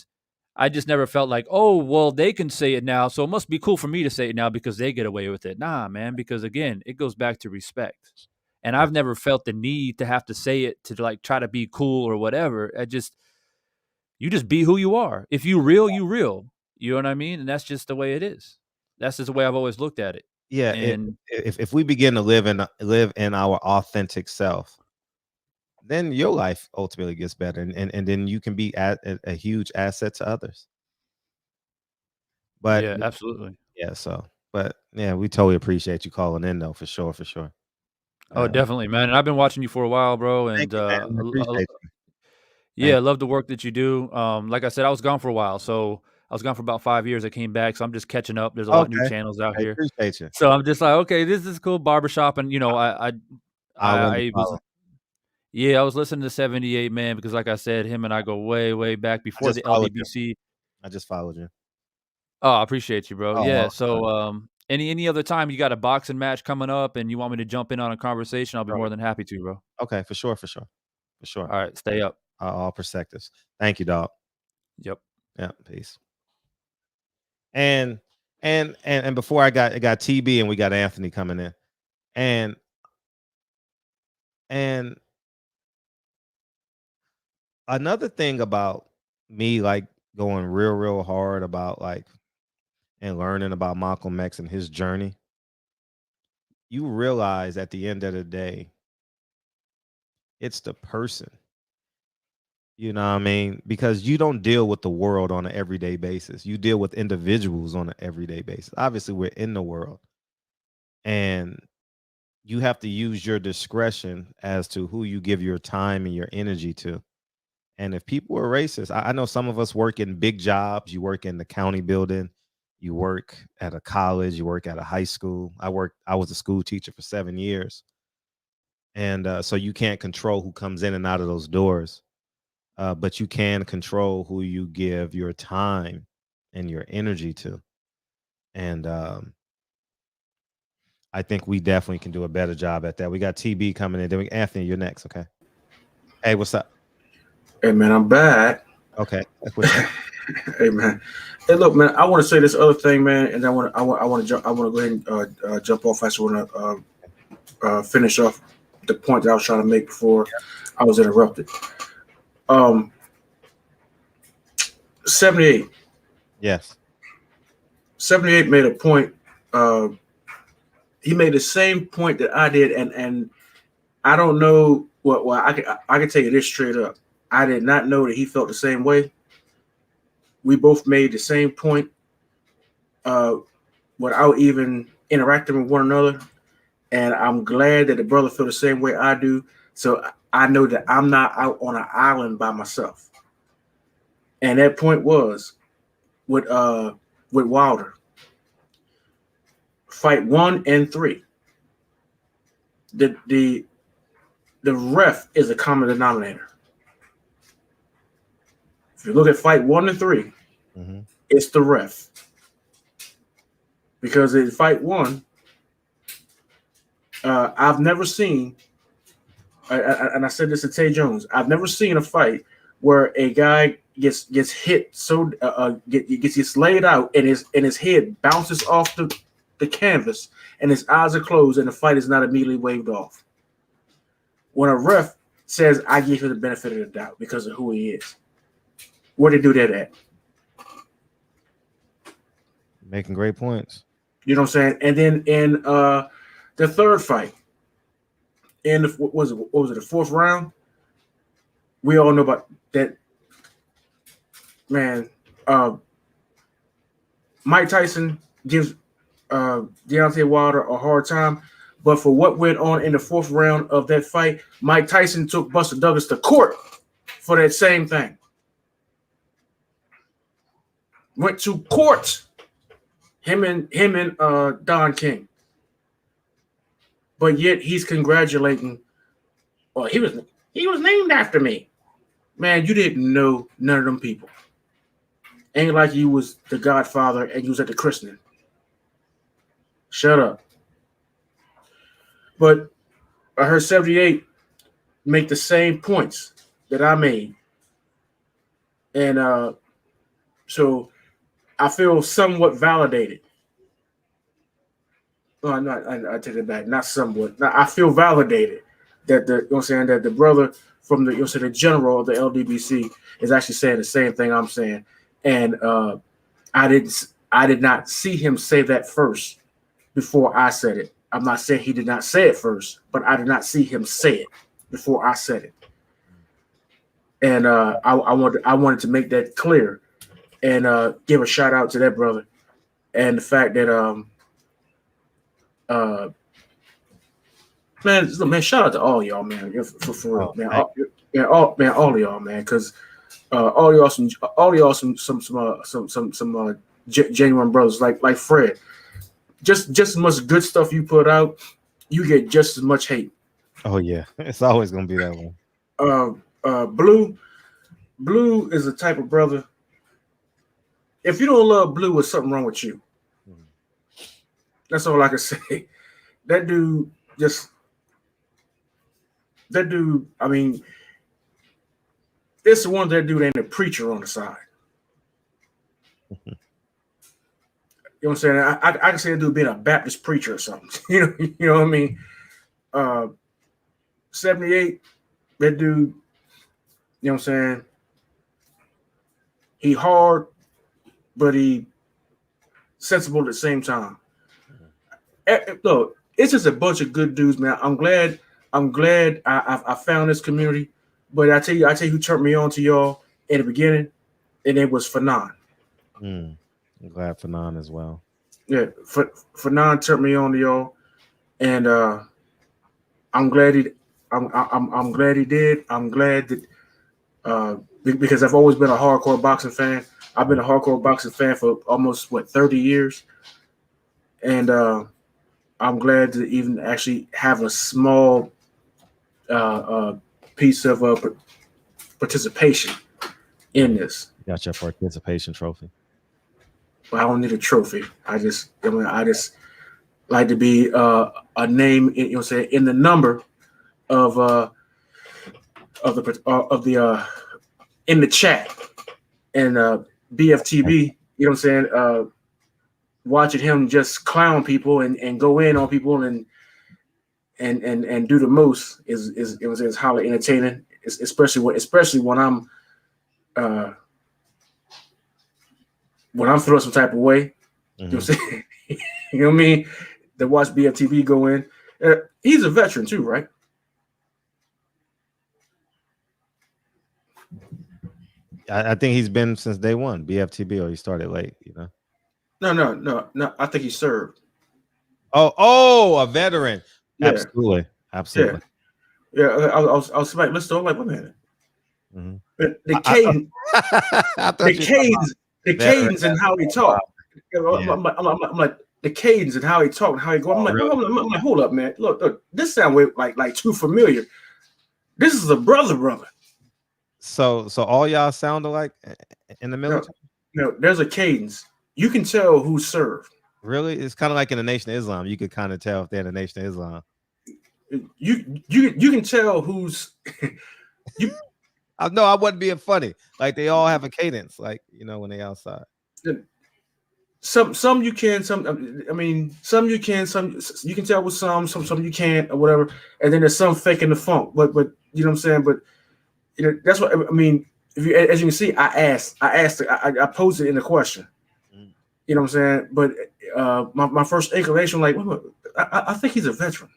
I just never felt like, oh, well, they can say it now, so it must be cool for me to say it now because they get away with it. Nah, man, because again, it goes back to respect. And I've never felt the need to have to say it to like try to be cool or whatever. You just be who you are. If you real, you real. You know what I mean? And that's just the way it is. That's just the way I've always looked at it. Yeah, And if we begin to live in our authentic self, then your life ultimately gets better, and then you can be a huge asset to others. But yeah, absolutely. yeah, but yeah, we totally appreciate you calling in though, for sure, for sure. Oh, definitely, man. And I've been watching you for a while, bro. Thank And you, man. I appreciate you. yeah, I love the work that you do. Like I said, I was gone for a while, so I was gone for about 5 years. I came back, so I'm just catching up. There's a lot of new Okay, channels out I here, appreciate you. so I'm just like, okay, this is cool barbershop, and you know, I want to I was follow. yeah, I was listening to 78 Man because, like I said, him and I go way, way back I before just the followed you. LDBC. I just followed you. Oh, I appreciate you, bro. Oh, Yeah, so any other time you got a boxing match coming up and you want me to jump in on a conversation, I'll be sure. more than happy to, bro. Okay, for sure, for sure, for sure. All right, stay up. All perspectives. Thank you, dog. Yep. Yeah, peace. And before I got TB and we got Anthony coming in, and another thing about me like going real hard about like and learning about Malcolm X and his journey, you realize at the end of the day, it's the person. You know what I mean? Because you don't deal with the world on an everyday basis. You deal with individuals on an everyday basis. Obviously, we're in the world. And you have to use your discretion as to who you give your time and your energy to. And if people are racist, I know some of us work in big jobs. You work in the county building, you work at a college, you work at a high school. I was a school teacher for 7 years. And so you can't control who comes in and out of those doors. But you can control who you give your time and your energy to. And I think we definitely can do a better job at that. We got TB coming in. Then Anthony, you're next. Okay. Hey, what's up? Hey man, I'm back. Okay. What's up? Hey man. Hey, look, man. I want to say this other thing, man, and I want to go ahead and jump off. I just want to finish off the point that I was trying to make before I was interrupted. 78. Yes. 78 made a point. He made the same point that I did, and I don't know what. Well, I can tell you this straight up. I did not know that he felt the same way. We both made the same point without even interacting with one another, and I'm glad that the brother felt the same way I do. So I know that I'm not out on an island by myself. And that point was with Wilder. Fight 1 and 3. The ref is a common denominator. If you look at fight 1 and 3, it's the ref. Because in fight 1, I've never seen, and I said this to Tay Jones, I've never seen a fight where a guy gets hit so gets laid out and his head bounces off the canvas and his eyes are closed and the fight is not immediately waved off. When a ref says, I give him the benefit of the doubt because of who he is. Where they do that at? Making great points. You know what I'm saying? And then in the third fight, in what was it, the fourth round? We all know about that. Man, Mike Tyson gives Deontay Wilder a hard time, but for what went on in the fourth round of that fight, Mike Tyson took Buster Douglas to court for that same thing. Went to court. Him and Don King. but yet he's congratulating. Well, he was named after me. Man, you didn't know none of them people. Ain't like you was the godfather and you was at the christening. Shut up. But I heard 78 make the same points that I made. And so I feel somewhat validated. Well, I take it back. Not somewhat. I feel validated that that the brother from the general of the LDBC is actually saying the same thing I'm saying. And I did not see him say that first before I said it. I'm not saying he did not say it first, but I did not see him say it before I said it. And I wanted to make that clear and give a shout out to that brother and the fact that man, shout out to all y'all, man, for real, man, all of y'all, man, because all y'all some genuine brothers like Fred. Just as much good stuff you put out, you get just as much hate. Oh yeah, it's always gonna be that one. Blue is a type of brother. If you don't love Blue, there's something wrong with you. That's all I can say. That dude, I mean, it's the one that dude ain't a preacher on the side. You know what I'm saying? I can say that dude being a Baptist preacher or something. You know what I mean? 78, that dude, you know what I'm saying? He hard, but he sensible at the same time. Look, it's just a bunch of good dudes, man. I'm glad I found this community. But I tell you who turned me on to y'all in the beginning, and it was Fanon. I'm glad Fanon as well. Yeah, Fanon turned me on to y'all, and I'm glad he did. I'm glad that because I've always been a hardcore boxing fan. I've been a hardcore boxing fan for almost 30 years, and I'm glad to even actually have a small piece of participation in this. You got your participation trophy. But I don't need a trophy. I just like to be a name, you know, what I'm saying, in the number of the in the chat and BFTB. You know what I'm saying? Watching him just clown people and go in on people and do the most is highly entertaining, especially when I'm feeling some type of way. You know what I'm saying? You know what I mean? To watch BFTB go in. He's a veteran too, right? I think he's been since day one, BFTB, or he started late, you know? No. I think he served. Oh, a veteran. Yeah. Absolutely. Yeah. I was like, let's go. Like, wait a minute. The cadence and how he talk. I'm like the cadence and how he talk and how he go. I'm like, hold up, man. Look, this sounds like too familiar. This is a brother. So all y'all sound alike in the military? No, there's a cadence. You can tell who served. Really? It's kind of like in the Nation of Islam. You could kind of tell if they're in the Nation of Islam. You can tell who's you. No, I wasn't being funny. Like they all have a cadence, like, you know, when they outside. Some you can, some you can, some you can tell with some you can't or whatever. And then there's some faking the funk. But you know what I'm saying? But you know, that's what I mean. If you, as you can see, I posed it in the question. You know what I'm saying? But my first inclination, like, I think he's a veteran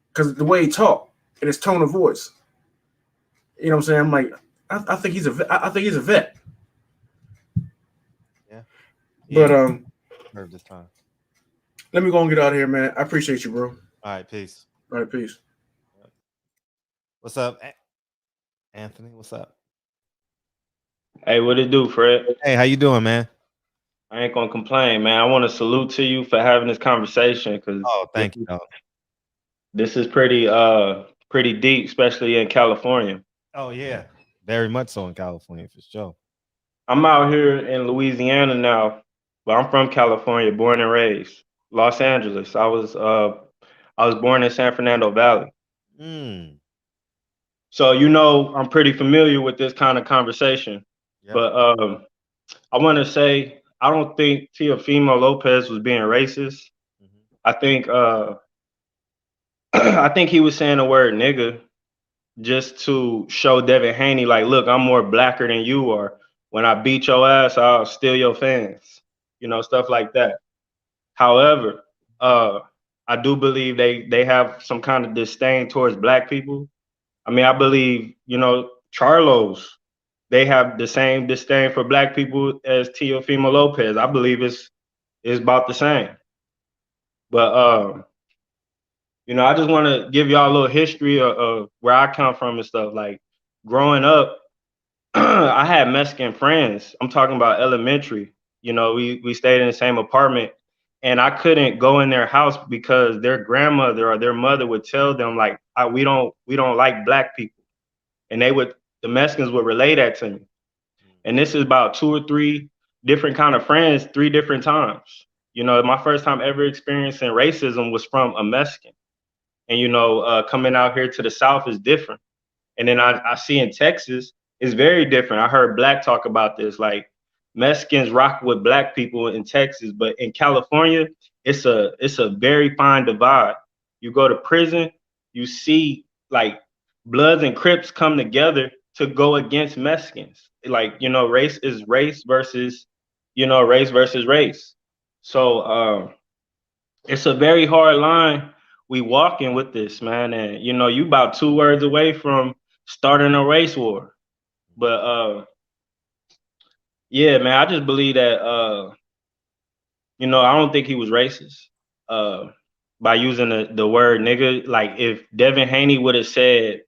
because the way he talked and his tone of voice. You know what I'm saying? I'm like, I think he's a vet. Yeah. But heard this time. Let me go and get out of here, man. I appreciate you, bro. All right, peace. All right, peace. What's up, Anthony? What's up? Hey, what it do, Fred? Hey, how you doing, man? I ain't gonna complain, man. I want to salute to you for having this conversation because thank you. This is pretty deep, especially in California. Oh yeah, very much so in California for sure. I'm out here in Louisiana now, but I'm from California, born and raised. Los Angeles. I was born in San Fernando Valley. Mm. So I'm pretty familiar with this kind of conversation. Yep. But I want to say I don't think Teofimo Lopez was being racist. I think I think he was saying the word nigga just to show Devin Haney, like, look, I'm more blacker than you are. When I beat your ass, I'll steal your fans, stuff like that. However, I do believe they have some kind of disdain towards black people. I mean, I believe, Charlos, they have the same disdain for black people as Teofimo Lopez. I believe it's about the same. But I just want to give y'all a little history of where I come from and stuff. Like growing up, I had Mexican friends. I'm talking about elementary. We stayed in the same apartment, and I couldn't go in their house because their grandmother or their mother would tell them like, we don't like black people, and the Mexicans would relay that to me. And this is about 2 or 3 different kind of friends, 3 different times. My first time ever experiencing racism was from a Mexican. And, coming out here to the South is different. And then I see in Texas, it's very different. I heard Black talk about this, like Mexicans rock with black people in Texas, but in California, it's a very fine divide. You go to prison, you see like Bloods and Crips come together to go against Mexicans. Like, race is race versus, race versus race. So it's a very hard line we walking with this, man. And you about 2 words away from starting a race war. But yeah, man, I just believe that I don't think he was racist by using the word nigga. Like if Devin Haney would have said,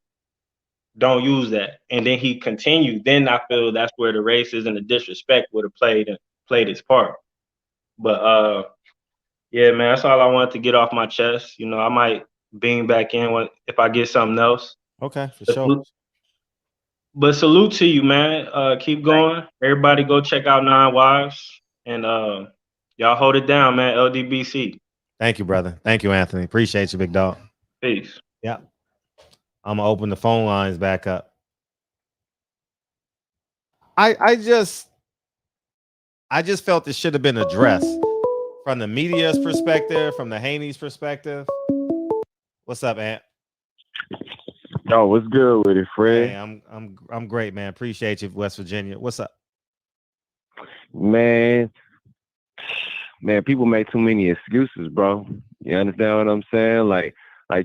don't use that, and then he continued, then I feel that's where the racism and the disrespect would have played its part. But yeah, man, that's all I wanted to get off my chest. I might beam back in if I get something else. Okay, for sure. But salute to you, man. Keep going. Everybody go check out 9 Wives. And y'all hold it down, man. LDBC. Thank you, brother. Thank you, Anthony. Appreciate you, big dog. Peace. Yeah. I'm gonna open the phone lines back up. I just felt this should have been addressed from the media's perspective, from the Haney's perspective. What's up, Ant? Yo, what's good with it, Fred? Hey, I'm great, man. Appreciate you, West Virginia. What's up? Man, people make too many excuses, bro. You understand what I'm saying? Like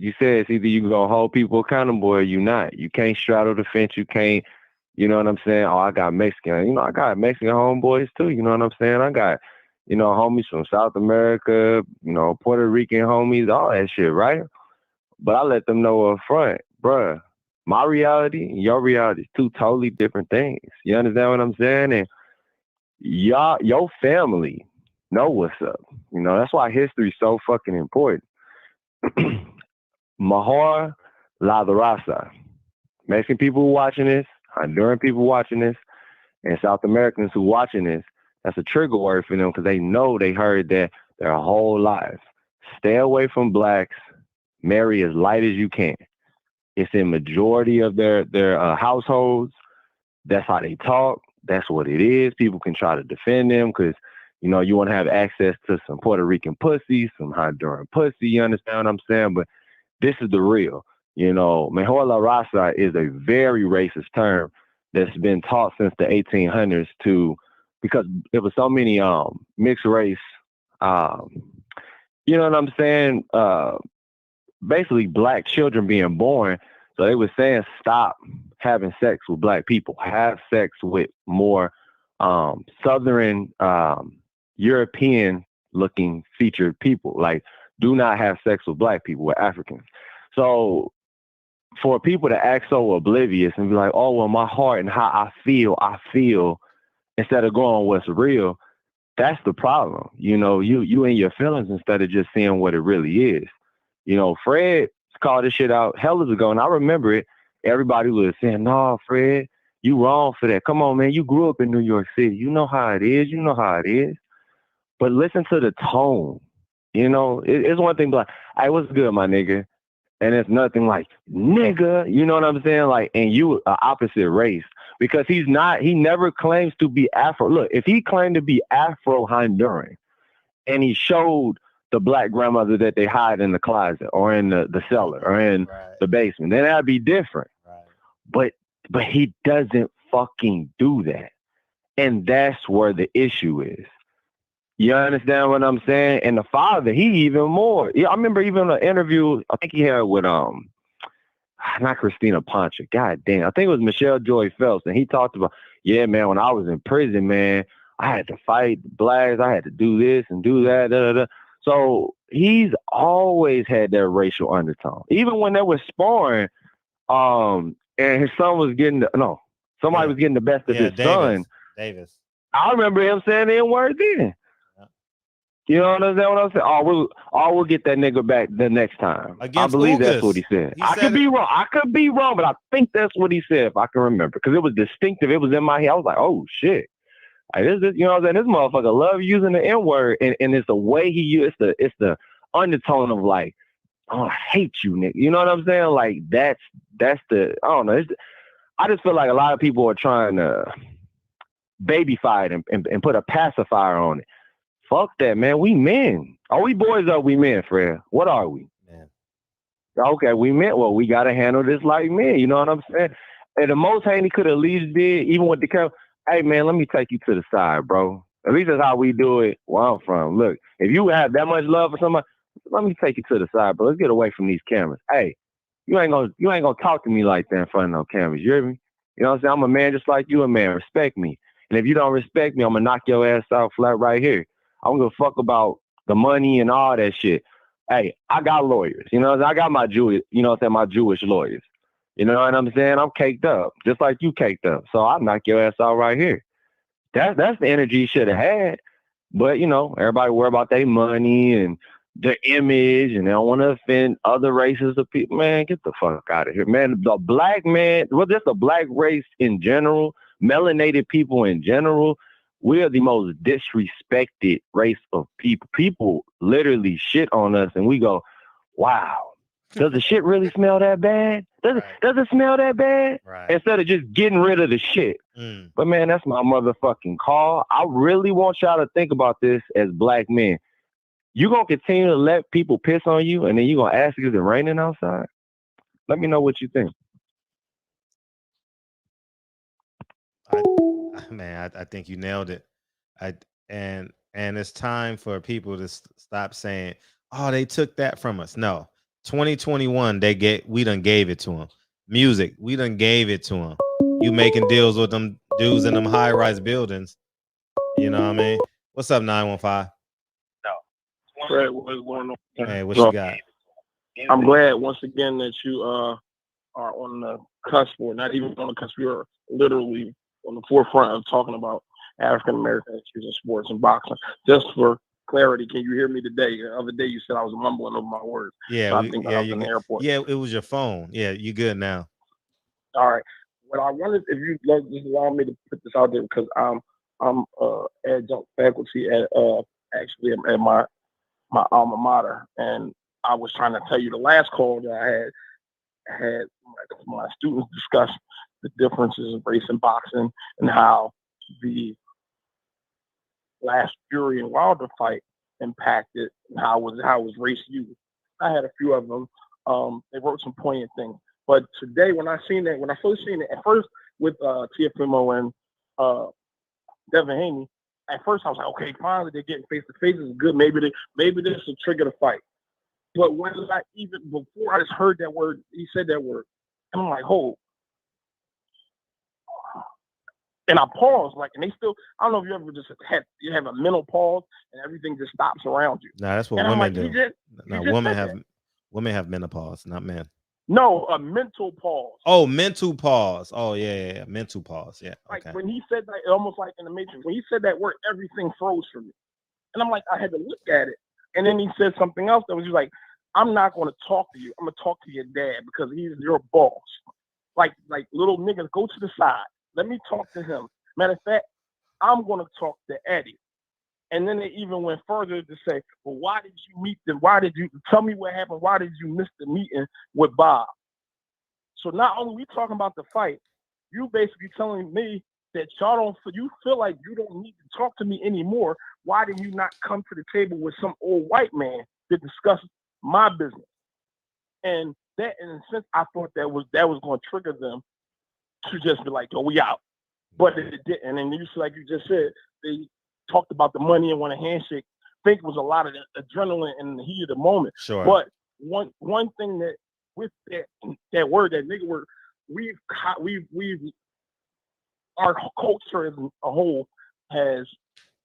you said, it's either you gonna hold people accountable or you not. You can't straddle the fence. You can't, you know what I'm saying? Oh, I got Mexican. I got Mexican homeboys too. You know what I'm saying? I got, homies from South America, Puerto Rican homies, all that shit, right? But I let them know up front, bruh, my reality and your reality is 2 totally different things. You understand what I'm saying? And your family know what's up. That's why history is so fucking important. Mejor la raza. Mexican people watching this, Honduran people watching this, and South Americans who watching this, that's a trigger word for them because they know they heard that their whole lives. Stay away from blacks. Marry as light as you can. It's in majority of their households. That's how they talk. That's what it is. People can try to defend them because, you want to have access to some Puerto Rican pussy, some Honduran pussy. You understand what I'm saying? But this is the real. Mejor la raza is a very racist term that's been taught since the 1800s because there was so many mixed race, you know what I'm saying? Basically black children being born. So they were saying, stop having sex with black people, have sex with more Southern European looking featured people. Like, do not have sex with black people, with Africans. So for people to act so oblivious and be like, oh, well, my heart and how I feel, instead of going what's real, that's the problem. You in your feelings instead of just seeing what it really is. Fred called this shit out hell ago, and I remember it. Everybody was saying, "No, Fred, you wrong for that. Come on, man. You grew up in New York City. You know how it is. You know how it is." But listen to the tone. You know, it's one thing, like, "Hey, what's good, my nigga?" And it's nothing like nigga. You know what I'm saying? Like, and you opposite race, because he never claims to be Afro. Look, if he claimed to be Afro-Honduran and he showed the black grandmother that they hide in the closet or in the cellar or in the basement, then that'd be different. Right. But he doesn't fucking do that. And that's where the issue is. You understand what I'm saying? And the father, he even more. Yeah, I remember even an interview I think he had with not Christina Pancha. God damn, I think it was Michelle Joy Phelps, and he talked about, yeah, man, when I was in prison, man, I had to fight blacks, I had to do this and do that. Da, da, da. So he's always had that racial undertone. Even when they were sparring, and his son was somebody was getting the best of his son. Davis. I remember him saying the N-word then. You know what I'm saying? We'll get that nigga back the next time. I believe that's what he said. I could be wrong. I could be wrong, but I think that's what he said, if I can remember. Because it was distinctive. It was in my head. I was like, oh, shit. Like, this, you know what I'm saying? This motherfucker love using the N-word, and it's the way he used it's the undertone of like, oh, I hate you, nigga. You know what I'm saying? Like, that's the, I don't know. I just feel like a lot of people are trying to babyfy it and put a pacifier on it. Fuck that, man. We men. Are we boys or we men, Fred? What are we? Man. Okay, we men. Well, we got to handle this like men. You know what I'm saying? And the most Haney could at least did, even with the camera, hey, man, let me take you to the side, bro. At least that's how we do it where I'm from. Look, if you have that much love for somebody, let me take you to the side, bro. Let's get away from these cameras. Hey, you ain't gonna talk to me like that in front of no cameras. You hear me? You know what I'm saying? I'm a man just like you a man. Respect me. And if you don't respect me, I'm gonna knock your ass out flat right here. I don't give a fuck about the money and all that shit. Hey, I got lawyers. You know what I'm saying? I got my Jewish, you know what I'm saying, my Jewish lawyers. You know what I'm saying? I'm caked up, just like you caked up. So I'll knock your ass out right here. That's the energy you should have had. But, you know, everybody worry about their money and their image, and they don't want to offend other races of people. Man, get the fuck out of here, man. The black man, well, just the black race in general, melanated people in general, we are the most disrespected race of people. People literally shit on us, and we go, wow, does the shit really smell that bad? Does it smell that bad? Right. Instead of just getting rid of the shit. But, man, that's my motherfucking call. I really want y'all to think about this as black men. You going to continue to let people piss on you, and then you going to ask if it's raining outside? Let me know what you think. I think you nailed it. And it's time for people to stop saying, "Oh, they took that from us." No, 2021, we done gave it to them. Music, we done gave it to them. You making deals with them dudes in them high-rise buildings. You know what I mean? What's up, 915? No, Fred, what's going on? Hey, what you got? I'm glad once again that you are on the cusp, or not even on the cusp. You're literally on the forefront of talking about African American issues in sports and boxing. Just for clarity, can you hear me today? The other day you said I was mumbling over my words. Yeah, so I think I was in the airport. Yeah, it was your phone. Yeah, you good now. All right. What I wanted, if you just allow me to put this out there, because I'm adjunct faculty at actually at my alma mater, and I was trying to tell you the last call that I had my students discuss the differences of race and boxing, and how the last Fury and Wilder fight impacted, and how was race used. I had a few of them. They wrote some poignant things. But today, when I first seen it, at first with Teofimo and Devin Haney, at first I was like, okay, finally they're getting face to face. This is good. Maybe this will trigger the fight. But before I just heard that word, he said that word, and I'm like, hold. And I paused, and they still, I don't know if you ever just you have a mental pause and everything just stops around you. Nah, that's what and women do. Women have menopause, not men. No, a mental pause. Oh, mental pause. Oh, yeah. Mental pause. Yeah. Okay. Like when he said that, almost like in the Matrix, when he said that word, everything froze for me. And I'm like, I had to look at it. And then he said something else that was just like, I'm not going to talk to you. I'm going to talk to your dad because he's your boss. Like little niggas, go to the side. Let me talk to him. Matter of fact, I'm going to talk to Eddie. And then they even went further to say, well, why did you meet them? Why did you tell me what happened? Why did you miss the meeting with Bob? So not only we talking about the fight, you basically telling me that you feel like you don't need to talk to me anymore. Why did you not come to the table with some old white man to discuss my business? And that, in a sense, I thought that was going to trigger them to just be like, "Oh, we out," but it didn't. And like you just said, they talked about the money and want a handshake. I think it was a lot of the adrenaline in the heat of the moment. Sure. But one thing that with that word, that nigga word, we've our culture as a whole has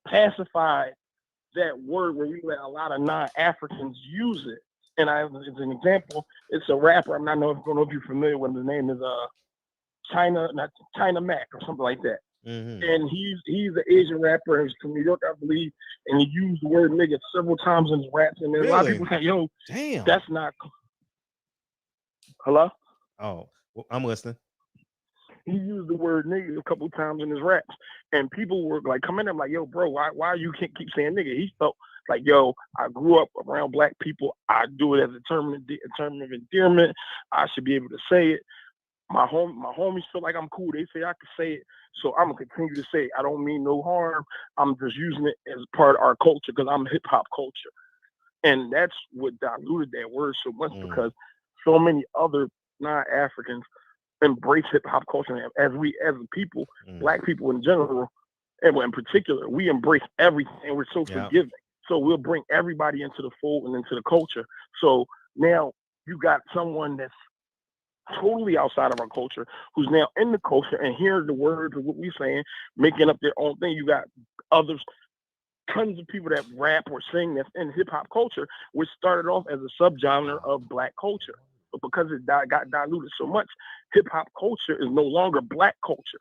pacified that word where we let a lot of non-Africans use it. And as an example, it's a rapper. I don't know if you're familiar with him. The name is China Mac or something like that. Mm-hmm. And he's an Asian rapper. He's from New York, I believe. And he used the word nigga several times in his raps. And there's a lot of people saying, "Yo, damn, that's not." Hello? Oh, well, I'm listening. He used the word nigga a couple times in his raps, and people were like coming up like, "Yo, bro, why you can't keep saying nigga?" He felt like, "Yo, I grew up around black people. I do it as a term of endearment. I should be able to say it. My homies feel like I'm cool. They say I can say it, so I'm gonna continue to say it. I don't mean no harm. I'm just using it as part of our culture because I'm hip hop culture." And that's what diluted that word so much because so many other non-Africans embrace hip hop culture. And as a people, black people in general, and in particular, we embrace everything and we're so forgiving. So we'll bring everybody into the fold and into the culture. So now you got someone that's totally outside of our culture who's now in the culture and hearing the words of what we're saying, making up their own thing. You got others, tons of people that rap or sing that's in hip hop culture, which started off as a subgenre of black culture. But because it got diluted so much, hip hop culture is no longer black culture.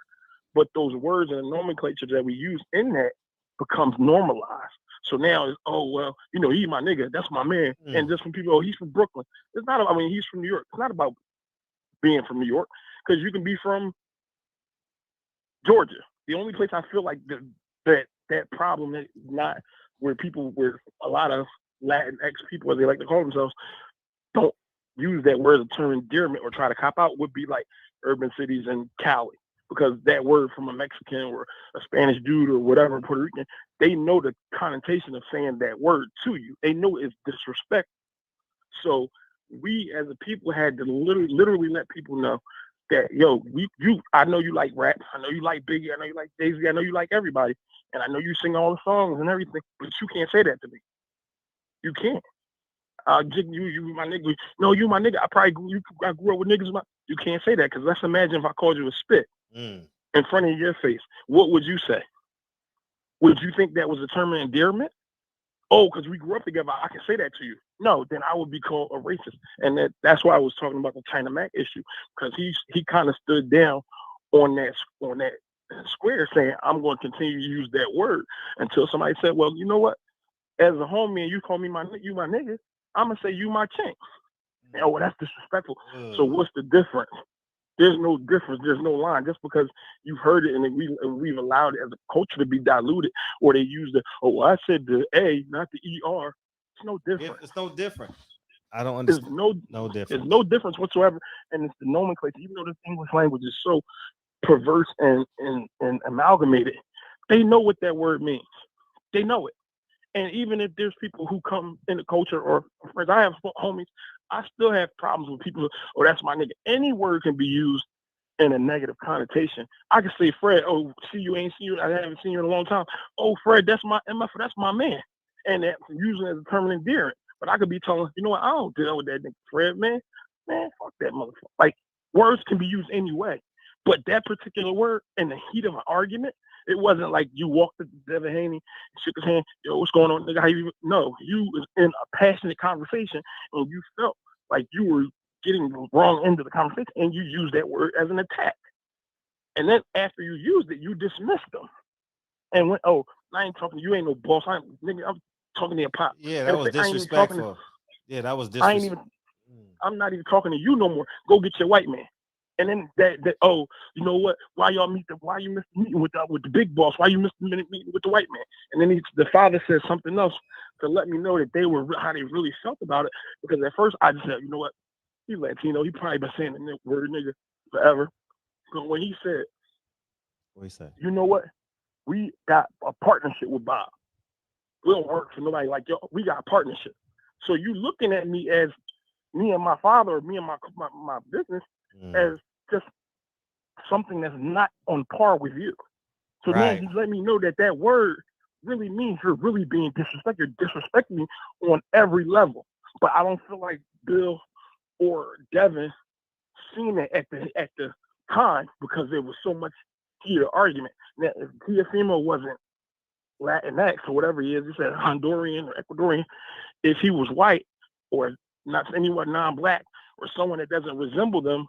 But those words and the nomenclature that we use in that becomes normalized. So now it's, oh, well, he's my nigga. That's my man. And just when people, he's from Brooklyn. It's not, he's from New York. It's not about being from New York because you can be from Georgia. The only place I feel like that problem is not where a lot of Latinx people, as they like to call themselves, don't use that word as a term of endearment or try to cop out would be like urban cities in Cali, because that word from a Mexican or a Spanish dude or whatever, Puerto Rican, they know the connotation of saying that word to you. They know it's disrespect. So we as a people had to literally let people know that, yo, I know you like rap. I know you like Biggie. I know you like Jay-Z. I know you like everybody. And I know you sing all the songs and everything, but you can't say that to me. You can't. You my nigga. No, you my nigga. I grew up with niggas. You can't say that because let's imagine if I called you a spit in front of your face. What would you say? Would you think that was a term of endearment? Oh, because we grew up together, I can say that to you. No, then I would be called a racist. And that's why I was talking about the China Mac issue, because he kind of stood down on that square saying, I'm going to continue to use that word until somebody said, well, you know what? As a homie and you call me my nigga, I'm going to say you my chink. Oh, well, that's disrespectful. So what's the difference? There's no difference. There's no line. Just because you've heard it and we've allowed it as a culture to be diluted, or they use I said the A, not the ER. It's no different. It's no different. I don't understand. There's no difference. There's no difference whatsoever. And it's the nomenclature. Even though this English language is so perverse and amalgamated, they know what that word means. They know it. And even if there's people who come in the culture or friends, I have homies, I still have problems with people. Oh, that's my nigga. Any word can be used in a negative connotation. I can say, Fred, oh, I haven't seen you in a long time. Oh, Fred, that's my man. And that's using it as a term of endearment. But I could be telling, you know what, I don't deal with that nigga, Fred, man. Man, fuck that motherfucker. Like, words can be used any way. But that particular word in the heat of an argument, it wasn't like you walked up to Devin Haney, shook his hand, yo, what's going on, nigga? No, you was in a passionate conversation and you felt like you were getting the wrong end of the conversation and you used that word as an attack. And then after you used it, you dismissed them. And went, oh, I ain't talking to you, ain't no boss. I'm talking to your pop. Yeah, that was disrespectful. Yeah, that was I'm not even talking to you no more. Go get your white man. And then oh, you know what? Why you missed the meeting with the big boss? Why you missed the meeting with the white man? And then the father said something else to let me know that how they really felt about it. Because at first I just said, you know what? He's Latino. He probably been saying the word nigga forever. But when he said, what he said? You know what? We got a partnership with Bob. We don't work for nobody like y'all. We got a partnership. So you looking at me as me and my father, or me and my business, as just something that's not on par with you. So now you let me know that word really means you're really being disrespected. You're disrespecting me on every level. But I don't feel like Bill or Devin seen it at the time because there was so much heated argument. Now, if Teofimo wasn't Latinx or whatever he is, he said Honduran or Ecuadorian, if he was white or not anyone non-black or someone that doesn't resemble them,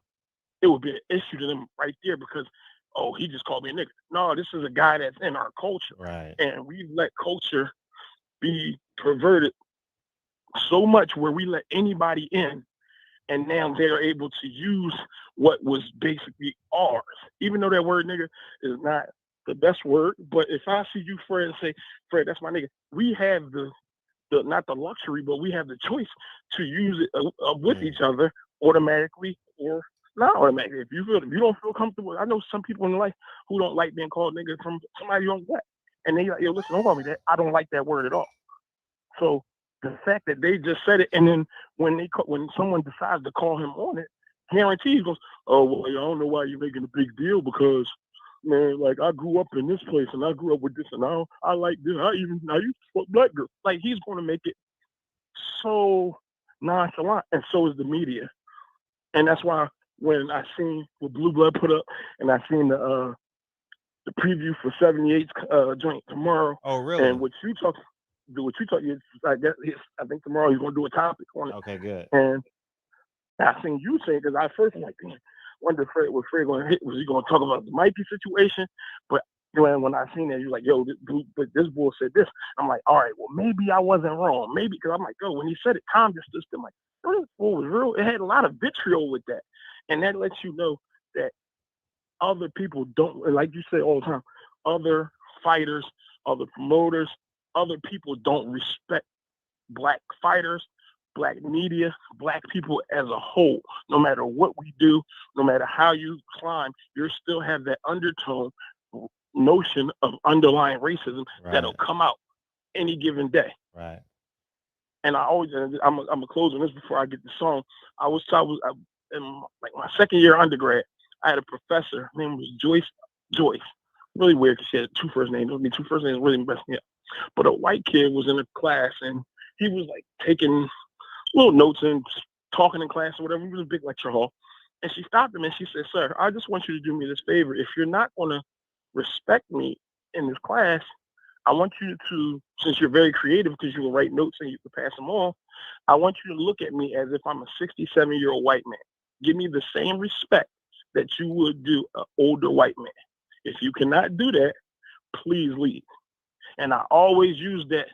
it would be an issue to them right there because, oh, he just called me a nigga. No, this is a guy that's in our culture. Right. And we let culture be perverted so much where we let anybody in, and now they're able to use what was basically ours. Even though that word nigga is not the best word, but if I see you, Fred, and say, Fred, that's my nigga, we have the not the luxury, but we have the choice to use it with each other automatically or not automatically. If you don't feel comfortable, I know some people in life who don't like being called nigga from somebody who's black, and they like, yo, listen, don't call me that. I don't like that word at all. So the fact that they just said it, and then when someone decides to call him on it, guarantee he goes, oh well, I don't know why you're making a big deal because, man, like I grew up in this place and I grew up with this and I like this. I used to fuck black girls. Like he's going to make it so nonchalant, and so is the media. And that's why when I seen what Blue Blood put up, and I seen the preview for 78's joint tomorrow. Oh, really? And what you talk, I think tomorrow he's going to do a topic on it. Okay, good. And I seen you say, because I first was like, damn, wonder was Fred going to hit? Was he going to talk about the Mikey situation? But when I seen that, you're like, yo, this bull said this. I'm like, all right, well, maybe I wasn't wrong. Maybe, because I'm like, yo, when he said it, Tom just stood still. I'm like, oh, this bull was real. It had a lot of vitriol with that. And that lets you know that other people don't, like you say all the time, other fighters, other promoters, other people don't respect black fighters, black media, black people as a whole. No matter what we do, no matter how you climb, you still have that undertone notion of underlying racism that'll come out any given day. Right. And I always, I'm gonna close on this before I get the song. I was in like my second year undergrad. I had a professor. Her name was Joyce. Really weird because she had two first names. Two first names really messed me up. But a white kid was in a class and he was like taking little notes and talking in class or whatever. It was a big lecture hall. And she stopped him and she said, sir, I just want you to do me this favor. If you're not going to respect me in this class, I want you to, since you're very creative because you can write notes and you can pass them on, I want you to look at me as if I'm a 67-year-old white man. Give me the same respect that you would do an older white man. If you cannot do that, please leave. And I always use that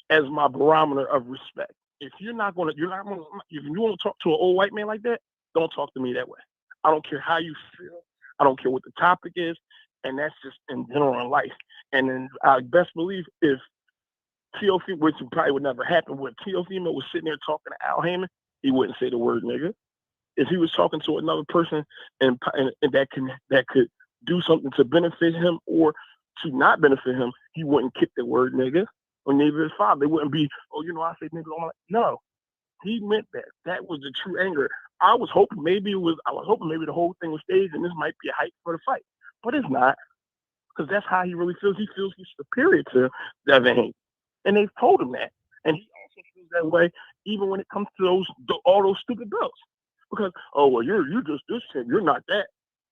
as my barometer of respect. If you want to talk to an old white man like that, don't talk to me that way. I don't care how you feel. I don't care what the topic is. And that's just in general in life. And then I best believe if Teofimo, which probably would never happen, when Teofimo was sitting there talking to Al Heyman, he wouldn't say the word nigga. If he was talking to another person and that could do something to benefit him or to not benefit him, he wouldn't kick the word nigga. Or neither his father. They wouldn't be, oh, I say nigga. No, he meant that. That was the true anger. I was hoping maybe the whole thing was staged and this might be a hype for the fight, but it's not, because that's how he really feels. He feels he's superior to Devin Haney, and they've told him that, and he also feels that way even when it comes to all those stupid belts. Because you're just this kid, you're not that.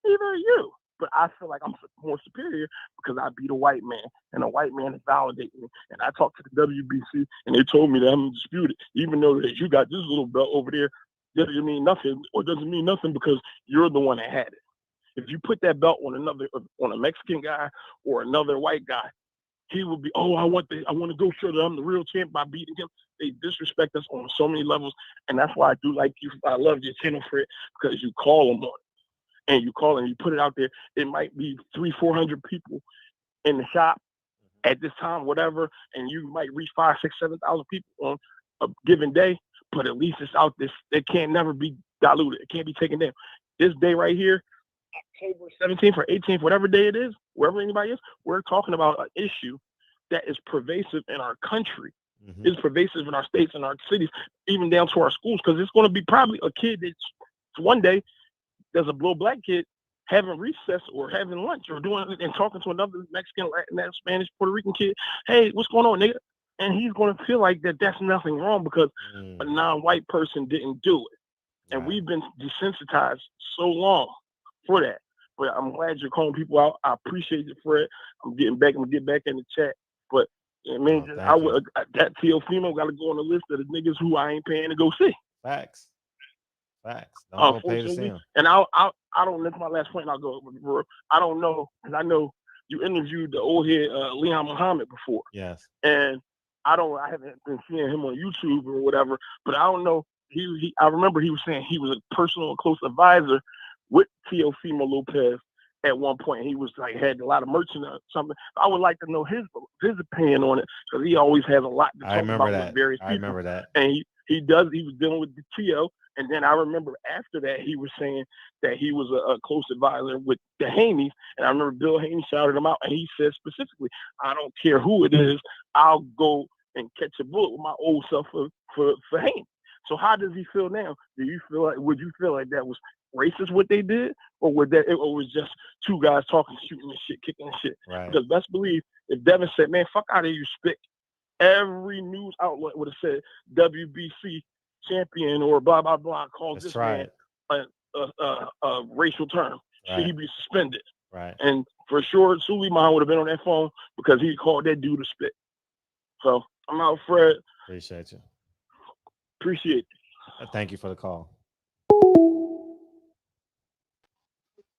Neither are you. But I feel like I'm more superior because I beat a white man, and a white man is validating me. And I talked to the WBC, and they told me that I'm disputed, even though that you got this little belt over there. Doesn't mean nothing, or doesn't mean nothing because you're the one that had it. If you put that belt on a Mexican guy or another white guy, he would be, oh, I want to go show that I'm the real champ by beating him. They disrespect us on so many levels, and that's why I do like you. I love your channel for it because you call them on it, and you call and you put it out there. It might be 300-400 people in the shop at this time, whatever, and you might reach 5,000, 6,000, 7,000 people on a given day, but at least it's out there. It can't never be diluted. It can't be taken down. This day right here, October 17th or 18th, whatever day it is, wherever anybody is, we're talking about an issue that is pervasive in our country. It's pervasive in our states and our cities, even down to our schools, because it's going to be probably a kid that's one day there's a little black kid having recess or having lunch or doing and talking to another Mexican, Latin, Spanish, Puerto Rican kid. Hey, what's going on, nigga? And he's going to feel like that's nothing wrong because a non-white person didn't do it. And we've been desensitized so long for that. But I'm glad you're calling people out. I appreciate you for it. I'm going to get back in the chat. But I mean, that T.O. female got to go on the list of the niggas who I ain't paying to go see. Facts. Don't pay to see him. And I don't. That's my last point. And I'll go. I don't know because I know you interviewed the old head Leon Muhammad before. Yes. And I haven't been seeing him on YouTube or whatever. But I don't know. I remember he was saying he was a personal and close advisor with Teofimo Lopez at one point. He was like had a lot of merch or something. I would like to know his opinion on it because he always has a lot to talk about with various people. I remember that. And he was dealing with the Tio. And then I remember after that, he was saying that he was a close advisor with the Haneys. And I remember Bill Haney shouted him out. And he said specifically, I don't care who it is. I'll go and catch a bullet with my old self for Haney. So how does he feel now? Would you feel like that was racist what they did? Or was just two guys talking, shooting and shit, kicking and shit? Right. Because best believe if Devin said, man, fuck out of you, spit, every news outlet would have said WBC champion or blah blah blah calls this man a racial term. Should he be suspended? Right. And for sure, Suleiman would have been on that phone because he called that dude a spit. So I'm out, Fred. Appreciate you. Appreciate it. Thank you for the call.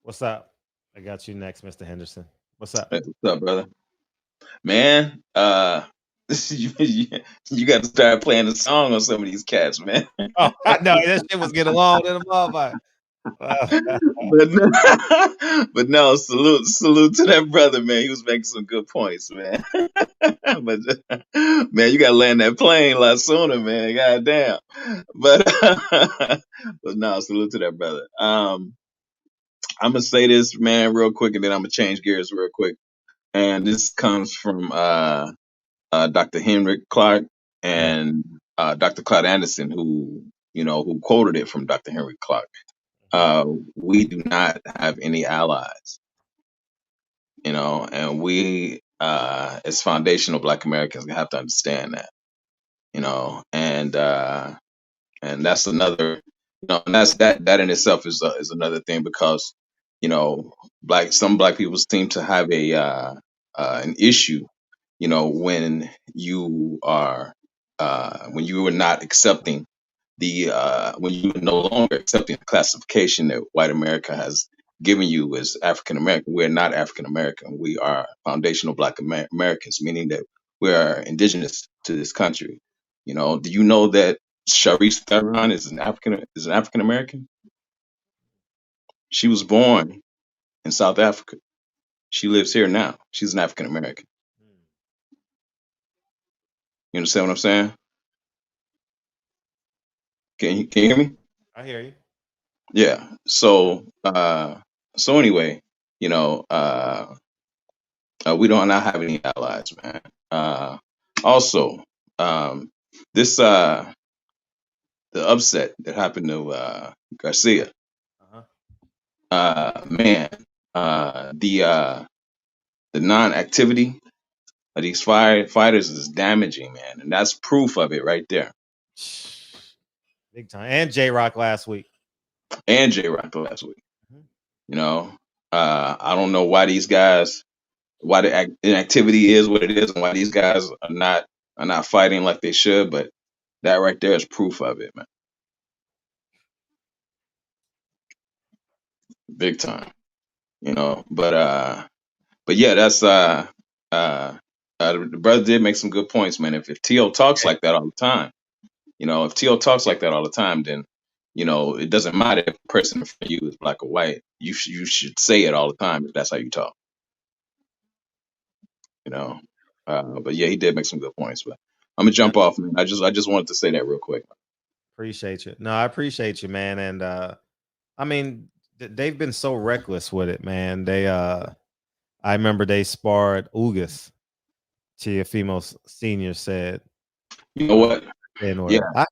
What's up? I got you next, Mr. Henderson. What's up? Hey, what's up, brother? Man, you got to start playing the song on some of these cats, man. Oh, I know that shit was getting long in the motherfucker. But no, salute to that brother, man. He was making some good points, man. But man, you gotta land that plane a lot sooner, man. Goddamn. But no, salute to that brother. I'm gonna say this, man, real quick, and then I'm gonna change gears real quick. And this comes from Dr. Henrik Clark and Dr. Claude Anderson, who quoted it from Dr. Henrik Clark. We do not have any allies, and we, as foundational Black Americans, have to understand that, and that's another, and that in itself is another thing because, some Black people seem to have an issue, when you are not accepting when you are no longer accepting the classification that white America has given you as African American. We're not African American. We are foundational Black Americans, meaning that we are indigenous to this country. Do you know that Sharice Theron is an African American? She was born in South Africa. She lives here now. She's an African American. You understand what I'm saying? Can you hear me? I hear you. Yeah. So anyway, we don't not have any allies, man. Also, this the upset that happened to Garcia. Man, the non-activity of these fighters is damaging, man, and that's proof of it right there. Big time. And J-Rock last week. I don't know why these guys, why the inactivity is what it is, and why these guys are not fighting like they should. But that right there is proof of it, man. Big time, But yeah, that's The brother did make some good points, man. If T.O. talks like that all the time, if T.O. talks like that all the time, then it doesn't matter if the person in front of you is black or white. You should say it all the time if that's how you talk. But yeah, he did make some good points. But I'm gonna jump off, man. I just wanted to say that real quick. Appreciate you. No, I appreciate you, man. And I mean, they've been so reckless with it, man. I remember they sparred Ugas. Tiafimo Senior said, You know what? Yeah, I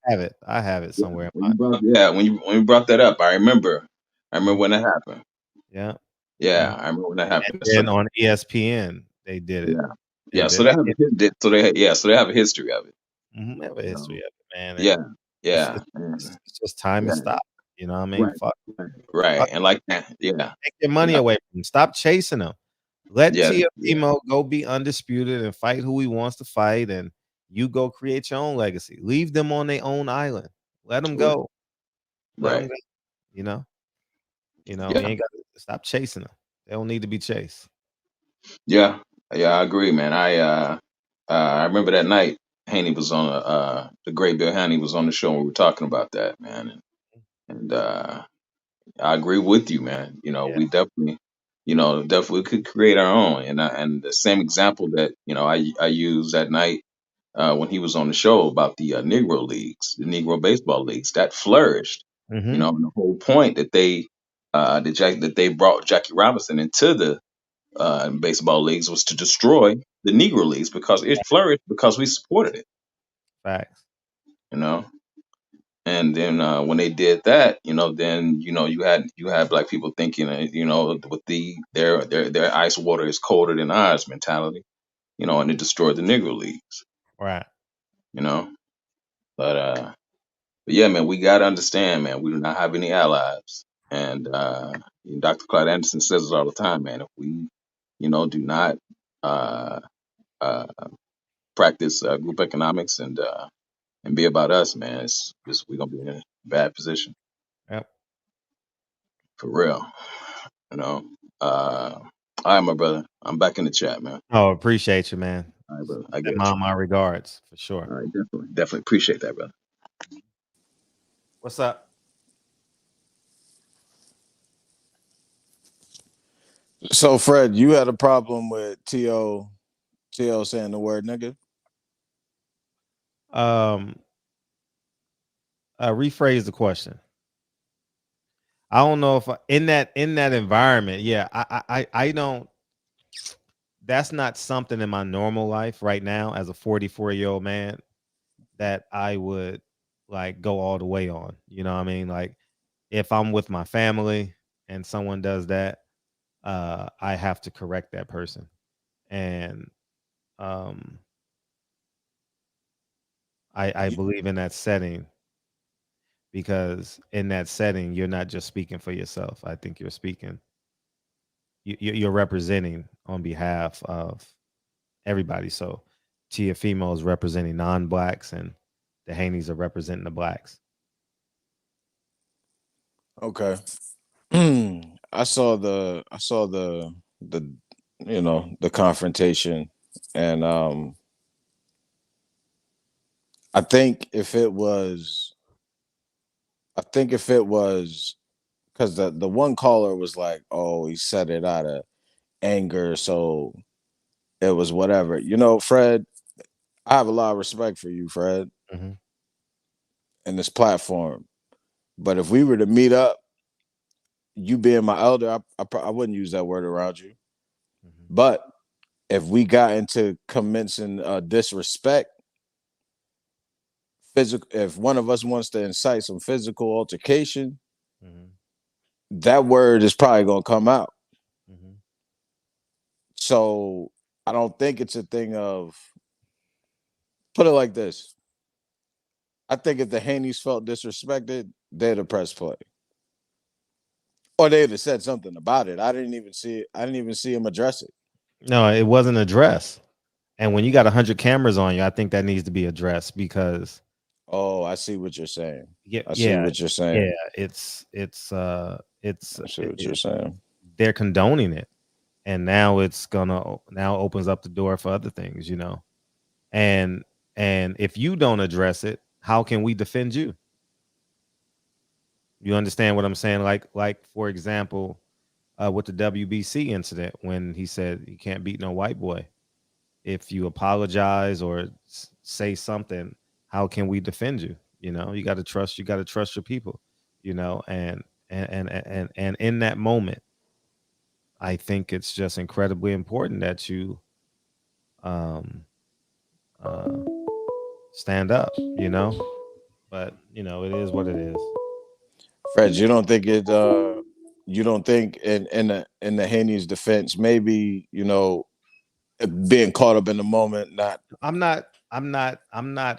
have it somewhere. When you brought that up, I remember when that happened. Yeah. I remember when that happened. And on ESPN, they did it. Yeah. So they have a history of it. They have a history of it, man. It's just time to stop. You know what I mean? Right. And like that, take your money away from them. Stop chasing them. Let Tiafimo go be undisputed and fight who he wants to fight, and you go create your own legacy. Leave them on their own island. Let them go. Let them go. You ain't got to stop chasing them. They don't need to be chased. Yeah, I agree, man. I remember that night Haney was on the great Bill Haney was on the show and we were talking about that, man. And I agree with you, man. We definitely could create our own. And the same example that I used that night when he was on the show about the Negro leagues, the Negro baseball leagues that flourished. And the whole point that they brought Jackie Robinson into the baseball leagues was to destroy the Negro leagues because it flourished because we supported it. Facts. And then when they did that, then you had black people thinking, with their ice water is colder than ours mentality, and it destroyed the Negro leagues. Right. But yeah, man, we gotta understand, man, we do not have any allies, and Dr. Clyde Anderson says it all the time, man. If we, do not practice group economics and be about us, man, we're gonna be in a bad position. Yep. For real. All right, my brother. I'm back in the chat, man. Oh, appreciate you, man. All right, brother. I get my regards for sure. All right, definitely appreciate that, brother. What's up? So, Fred, you had a problem with T.O. saying the word nigga? Rephrase the question. I don't know if in that environment, yeah, I don't. That's not something in my normal life right now as a 44-year-old man that I would like go all the way on. You know what I mean? Like if I'm with my family and someone does that, I have to correct that person. And I believe in that setting because in that setting, you're not just speaking for yourself. I think you're speaking. You're representing on behalf of everybody. So Tiafimo is representing non-blacks and the Haneys are representing the blacks. Okay. I saw the the confrontation, and I think if it was because the one caller was like, oh, he said it out of anger, so it was whatever. Fred, I have a lot of respect for you, Fred, and this platform. But if we were to meet up, you being my elder, I wouldn't use that word around you. But if we got into commencing disrespect, if one of us wants to incite some physical altercation, that word is probably going to come out. So I don't think it's a thing of, put it like this. I think if the Haneys felt disrespected, they'd have pressed play. Or they'd have said something about it. I didn't even see it. I didn't even see him address it. No, it wasn't addressed. And when you got 100 cameras on you, I think that needs to be addressed because. Oh, I see what you're saying. Yeah, I see what you're saying. Yeah, it's. I see what you're saying. They're condoning it, and now it's gonna now opens up the door for other things, you know. And if you don't address it, how can we defend you? You understand what I'm saying? Like for example, with the WBC incident when he said you can't beat no white boy. If you apologize or say something, how can we defend you? You know, you got to trust. You got to trust your people. You know, and in that moment, I think it's just incredibly important that you um uh stand up. You know, but you know it is what it is. Fred, you don't think in the Haney's defense, maybe, you know, being caught up in the moment, not I'm not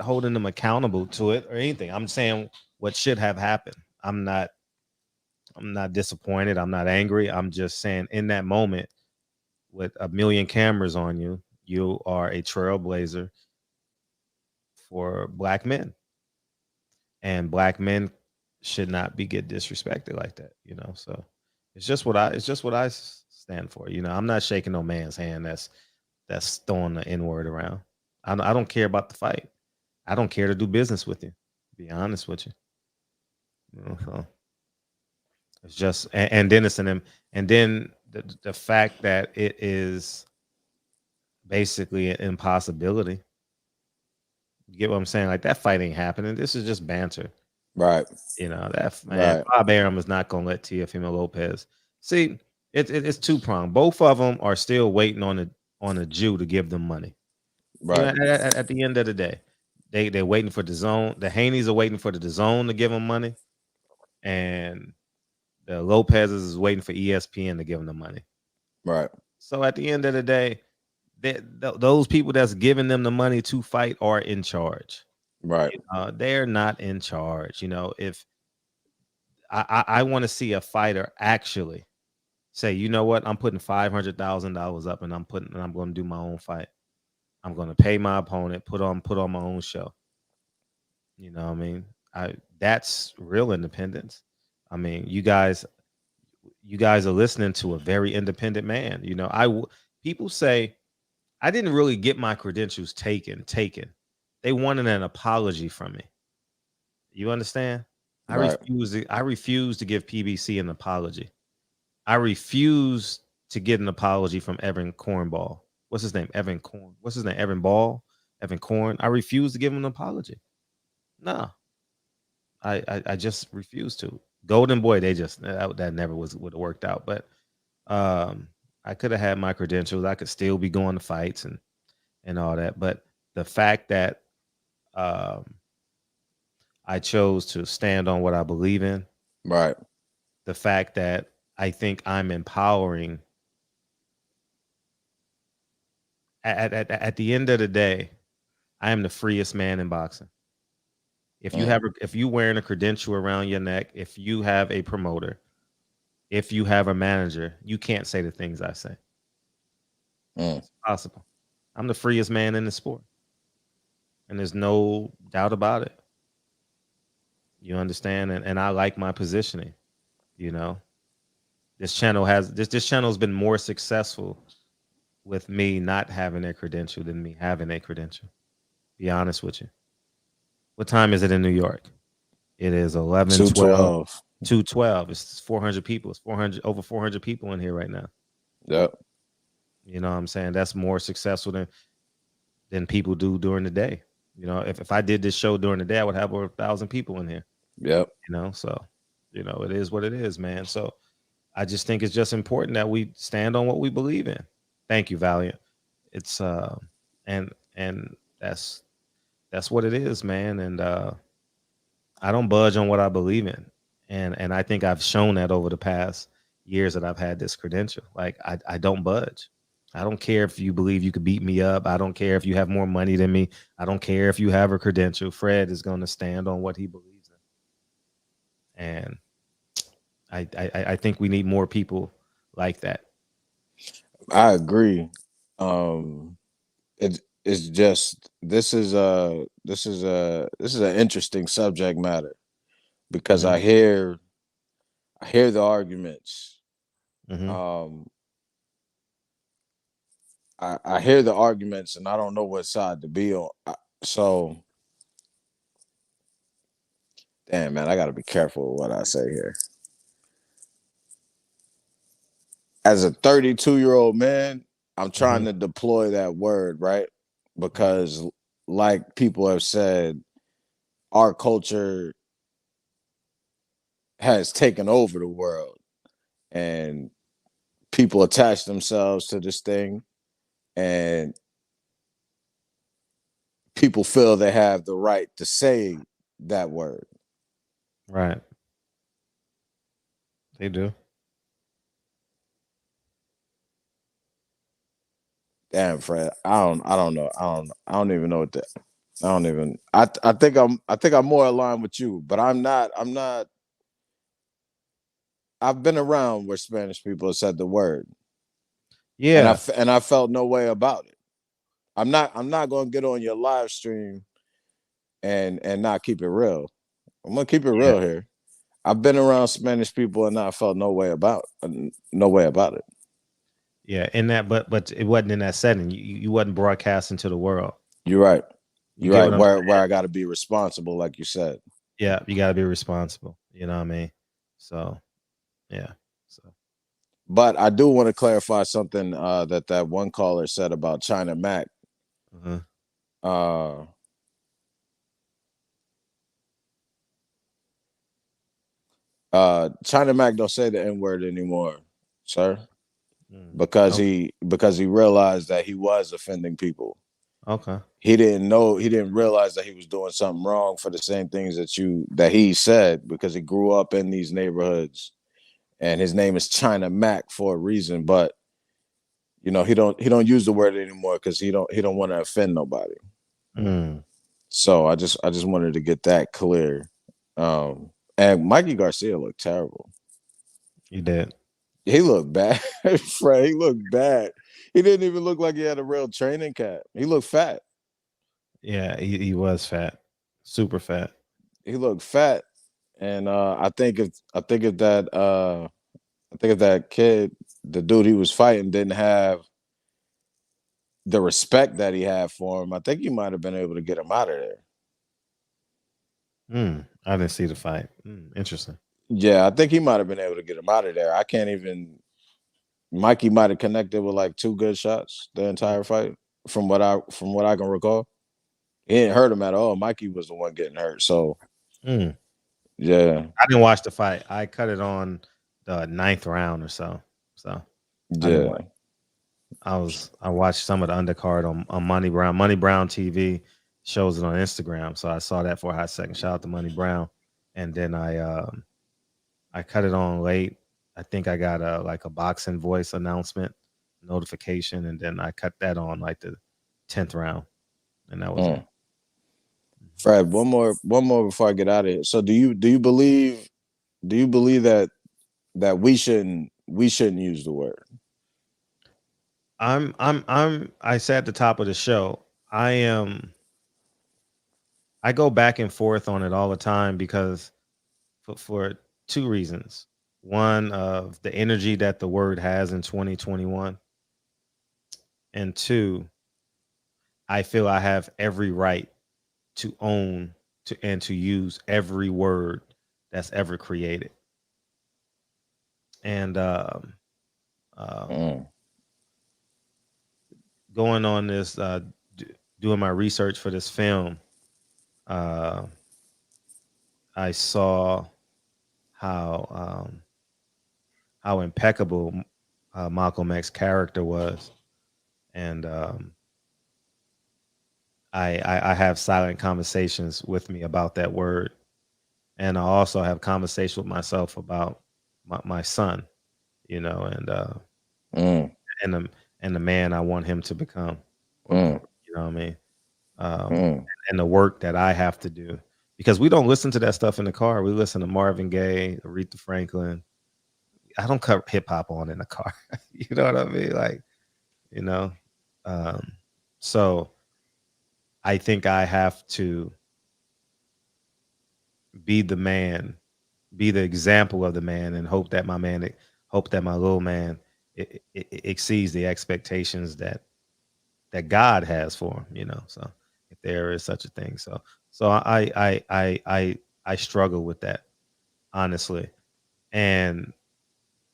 holding them accountable to it or anything. I'm saying what should have happened. I'm not disappointed. I'm not angry. I'm just saying in that moment with a million cameras on you, you are a trailblazer for black men. And black men should not be get disrespected like that, you know. So it's just what stand for. You know, I'm not shaking no man's hand that's throwing the N-word around. I don't care about the fight. I don't care to do business with you. To be honest with you. You know, so it's just and then it's and then the fact that it is basically an impossibility. You get what I'm saying? Like that fight ain't happening. This is just banter. right. You know, that man, Right. Bob Arum is not gonna let Teofimo Lopez. See, it's two pronged. Both of them are still waiting on a Jew to give them money. You know, Right. at the end of the day, they're waiting for the zone. The Haneys are waiting for the zone to give them money, and the Lopez's is waiting for ESPN to give them the money. Right. So at the end of the day, those people that's giving them the money to fight are in charge. Right. They're not in charge. You know, if I want to see a fighter actually say, you know what, I'm putting $500,000 up, and I'm going to do my own fight. I'm going to pay my opponent, put on my own show. You know what I mean? That's real independence. I mean, you guys are listening to a very independent man. You know, people say I didn't really get my credentials taken. They wanted an apology from me. You understand? Right. I refuse to give PBC an apology. I refuse to get an apology from Evan Cornball. What's his name? Evan Corn. What's his name? Evan Ball? Evan Corn. I refuse to give him an apology. No. I just refuse to. Golden Boy, they just that never would have worked out. But I could have had my credentials. I could still be going to fights and all that. But the fact that I chose to stand on what I believe in. Right. The fact that I think I'm empowering. At the end of the day, I am the freest man in boxing. If you wearing a credential around your neck, if you have a promoter, if you have a manager, you can't say the things I say. It's possible. I'm the freest man in the sport. And there's no doubt about it. You understand? And I like my positioning. You know, this channel has been more successful with me not having a credential than me having a credential. Be honest with you. What time is it in New York? It is 11:12. 212. 2:12. It's 400 people. It's over 400 people in here right now. Yep. You know what I'm saying? That's more successful than people do during the day. You know, if I did this show during the day, I would have over 1,000 people in here. Yep. You know, so you know, it is what it is, man. So I just think it's just important that we stand on what we believe in. Thank you, Valiant. It's and that's what it is, man. And I don't budge on what I believe in. And I think I've shown that over the past years that I've had this credential. Like I don't budge. I don't care if you believe you could beat me up. I don't care if you have more money than me. I don't care if you have a credential. Fred is going to stand on what he believes in. And I think we need more people like that. I agree. It's just this is an interesting subject matter because I hear the arguments. Mhm. I hear the arguments and I don't know what side to be on. So, damn man, I got to be careful with what I say here. As a 32-year-old man, I'm trying to deploy that word, right? Because, like people have said, our culture has taken over the world, and people attach themselves to this thing, and people feel they have the right to say that word. Right. They do. Damn, Fred. I don't know. I don't even know what that. I don't even. I think I'm more aligned with you, but I'm not. I've been around where Spanish people have said the word, Yeah. and I felt no way about it. I'm not going to get on your live stream and not keep it real. I'm gonna keep it real here. I've been around Spanish people and I felt no way about it. Yeah, in that, but it wasn't in that setting. You wasn't broadcasting to the world. You're right. You You're get right. what I'm Where saying? I got to be responsible, like you said. Yeah, you got to be responsible. You know what I mean? So, yeah. So, But I do want to clarify something that one caller said about China Mac. China Mac don't say the N word anymore, sir, because he realized that he was offending people. Okay. He didn't realize that he was doing something wrong for the same things that he said, because he grew up in these neighborhoods, and his name is China Mac for a reason. But he don't use the word anymore because he don't want to offend nobody. So I just wanted to get that clear. And Mikey Garcia looked terrible. He did. He looked bad, Fred. He looked bad. He didn't even look like he had a real training camp. He looked fat. Yeah, he was fat, super fat. He looked fat, and I think if that kid, the dude he was fighting, didn't have the respect that he had for him, I think he might have been able to get him out of there. I didn't see the fight. Interesting. Yeah, I think he might have been able to get him out of there. I can't even. Mikey might have connected with like 2 good shots the entire fight, from what I can recall. He didn't hurt him at all. Mikey was the one getting hurt. So, yeah, I didn't watch the fight. I cut it on the 9th round or so. So, yeah. I watched some of the undercard on Money Brown. Money Brown TV shows it on Instagram, so I saw that for a hot second. Shout out to Money Brown, and then I cut it on late. I think I got a boxing voice announcement notification, and then I cut that on like the 10th round, and that was it. Fred, one more before I get out of here. So do you believe that we shouldn't use the word? I said at the top of the show, I go back and forth on it all the time because for 2 reasons. One, of the energy that the word has in 2021, and 2, I feel I have every right to own and to use every word that's ever created. And going on this, doing my research for this film, I saw how impeccable Malcolm X's character was, and I have silent conversations with me about that word, and I also have conversations with myself about my son, and the man I want him to become. You know what I mean? And the work that I have to do, because we don't listen to that stuff in the car. We listen to Marvin Gaye, Aretha Franklin. I don't cut hip hop on in the car. You know what I mean? Like, so I think I have to be the man, be the example of the man, and hope that my little man, it exceeds the expectations that that God has for him, you know. So if there is such a thing. So I struggle with that, honestly. And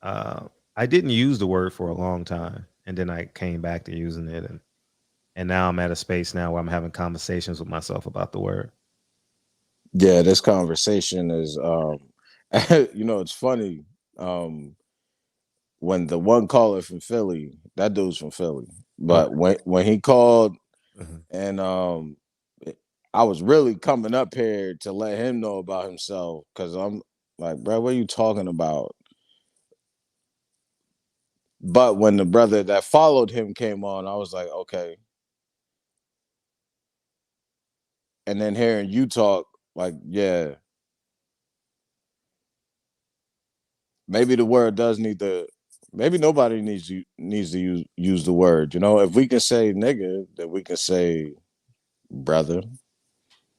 I didn't use the word for a long time, and then I came back to using it, and now I'm at a space now where I'm having conversations with myself about the word. Yeah, this conversation is you know, it's funny. When the one caller from Philly, that dude's from Philly, but Okay. when he called Mhm. and I was really coming up here to let him know about himself because I'm like, bro, what are you talking about? But when the brother that followed him came on, I was like, okay. And then hearing you talk, like, yeah, maybe the word does need to. Maybe nobody needs to use the word. You know, if we can say nigga, then we can say brother.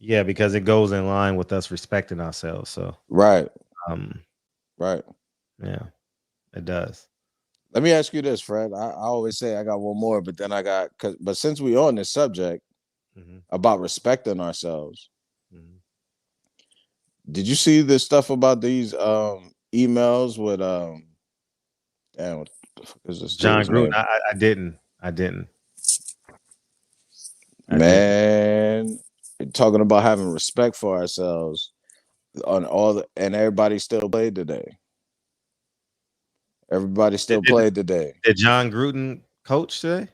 Yeah, because it goes in line with us respecting ourselves. So, Right, um, right. yeah, it does. Let me ask you this, Fred. I always say I got one more, but then I got but since we on this subject Mhm, about respecting ourselves, mhm. did you see this stuff about these emails with damn, what the fuck is this John dude's Gruden, name? I didn't, I didn't, I didn't. Man, talking about having respect for ourselves on and everybody still played today. Everybody Did, still did, played today. did John Gruden coach today?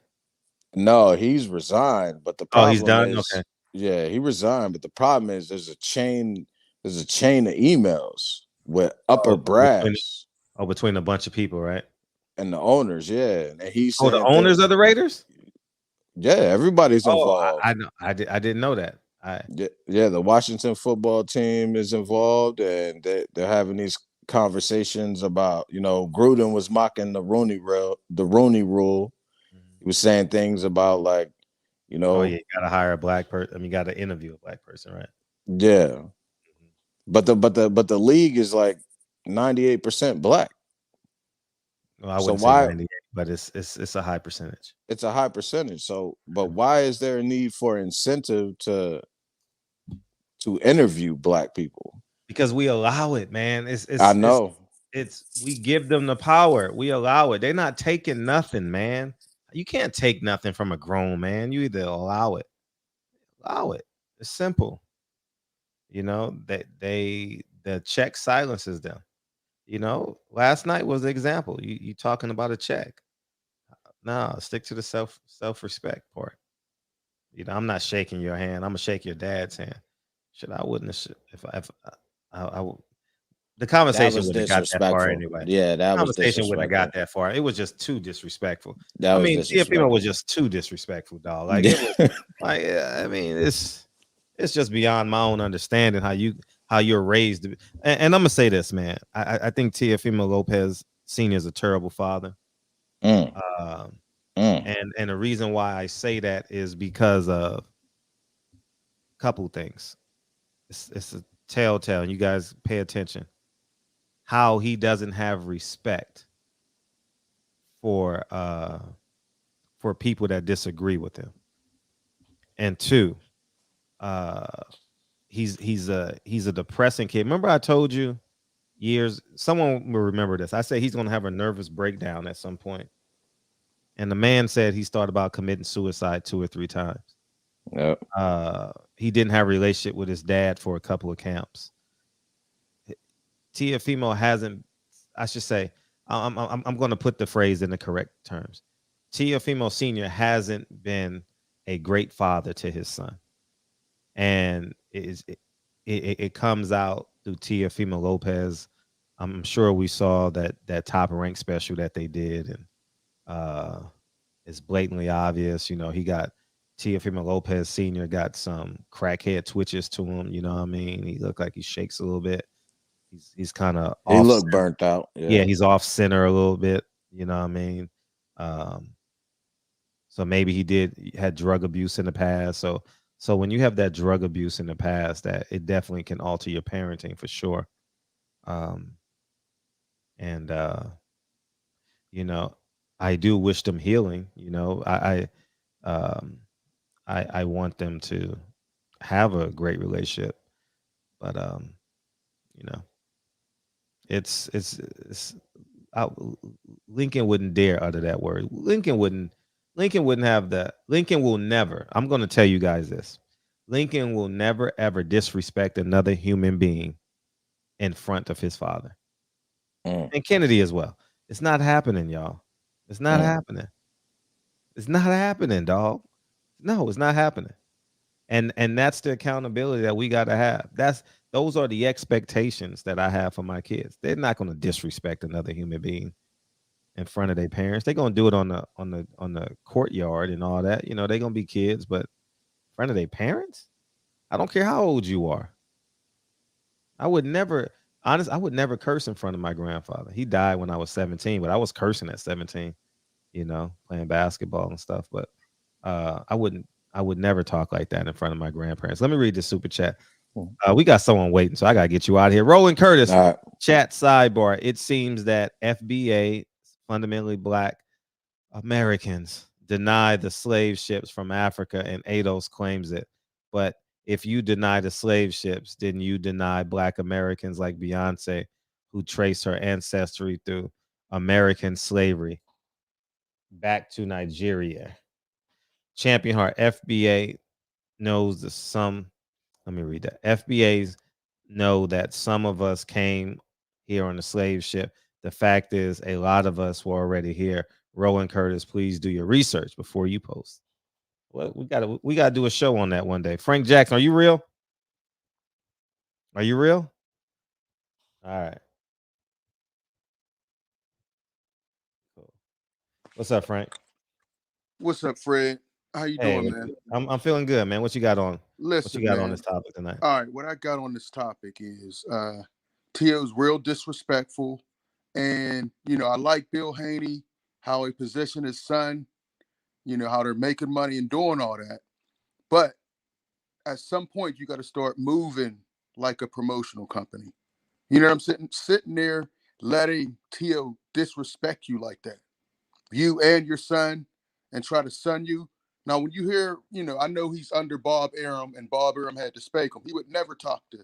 No, he's resigned, but the Oh, he's problem done. Okay. is, yeah, he resigned, but the problem is there's a chain of emails with upper Oh, brass between a bunch of people, right? and the owners, yeah. And he's Oh, the saying owners things, of the Raiders. yeah, everybody's Oh, involved. I know. I didn't know that. Yeah, yeah, the Washington football team is involved, and they're having these conversations about, you know, Gruden was mocking the Rooney Rule. He was saying things about like, you Oh yeah, know, you gotta hire a black person. I mean, you gotta interview a black person, right? yeah. But the league is like 98% black. Well, I So wouldn't say why 98, but it's a high percentage. it's a high percentage. So but why is there a need for incentive to interview black people? Because we allow it, man. It's I it's it's know. it's we give them the power. We allow it. They're not taking nothing, man. You can't take nothing from a grown man. You either allow it. It's simple. You know, the check silences them. You know, last night was the example. You talking about a check. No, stick to the self-respect part. You know, I'm not shaking your hand. I'm gonna shake your dad's hand. Shit, I wouldn't have if I would the That conversation was wouldn't have got that far disrespectful. anyway. Yeah, The that was conversation wouldn't have got disrespectful. that far. It was just too disrespectful. That I was mean, Tiafimo was disrespectful. just too disrespectful, dog. Like it was like I mean, it's just beyond my own understanding how you're raised. And I'm gonna say this, man. I think Tiafimo Lopez Sr. is a terrible father. Mm, Um, mm. and the reason why I say that is because of a couple things. It's a telltale, and you guys pay attention. How he doesn't have respect for people that disagree with him. And two, uh he's a depressing kid. Remember I told you years someone will remember this. I said he's gonna have a nervous breakdown at some point. And the man said he's thought about committing suicide 2 or 3 times. Yep. He didn't have a relationship with his dad for a couple of camps. Tiafimo hasn't, I should say, I'm going to put the phrase in the correct terms. Tiafimo Sr. hasn't been a great father to his son. And it comes out through Tiafimo Lopez. I'm sure we saw that top rank special that they did, and it's blatantly obvious. You know, he got Tiafimo Lopez Sr. got some crackhead twitches to him. You know what I mean? He looked like he shakes a little bit. He's kind of He off. looked burnt out. Yeah, Yeah. he's off center a little bit. You know what I mean? Um, so maybe had drug abuse in the past. So when you have that drug abuse in the past, that it definitely can alter your parenting for sure. Um, and you know, I do wish them healing. You know, I I want them to have a great relationship, but you know, it's I, Lincoln wouldn't dare utter that word. Lincoln wouldn't have that. Lincoln will never. I'm going to tell you guys this. Lincoln will never ever disrespect another human being in front of his father. And Kennedy as well. It's not happening, y'all. It's not happening. It's not happening, dog. No, it's not happening. And that's the accountability that we got to have. Those are the expectations that I have for my kids. They're not going to disrespect another human being in front of their parents. They're going to do it on the courtyard and all that. You know, they're going to be kids, but in front of their parents? I don't care how old you are. I would never curse in front of my grandfather. He died when I was 17, but I was cursing at 17, you know, playing basketball and stuff. But I would never talk like that in front of my grandparents. Let me read this super chat. We got someone waiting, so I gotta get you out of here. Roland Curtis, chat sidebar. It seems that FBA, fundamentally black Americans, deny the slave ships from Africa, and Ados claims it. But if you deny the slave ships, then you deny black Americans like Beyonce, who trace her ancestry through American slavery back to Nigeria. Champion Heart, FBA knows the some. Let me read that. FBAs know that some of us came here on the slave ship. The fact is, a lot of us were already here. Roland Curtis, please do your research before you post. Well, we gotta do a show on that one day. Frank Jackson, are you real? Are you real? All right. Cool. What's up, Frank? What's up, Fred? How you Hey, doing, man? I'm feeling good, man. What you got on? Listen, what you got man. on this topic tonight? All right, what I got on this topic is Tio's real disrespectful, and I like Bill Haney, how he positioned his son, how they're making money and doing all that, but at some point you got to start moving like a promotional company. You know what I'm sitting there letting Tio disrespect you like that, you and your son, and try to son you. Now, when you hear, I know he's under Bob Arum, and Bob Arum had to spank him. He would never talk to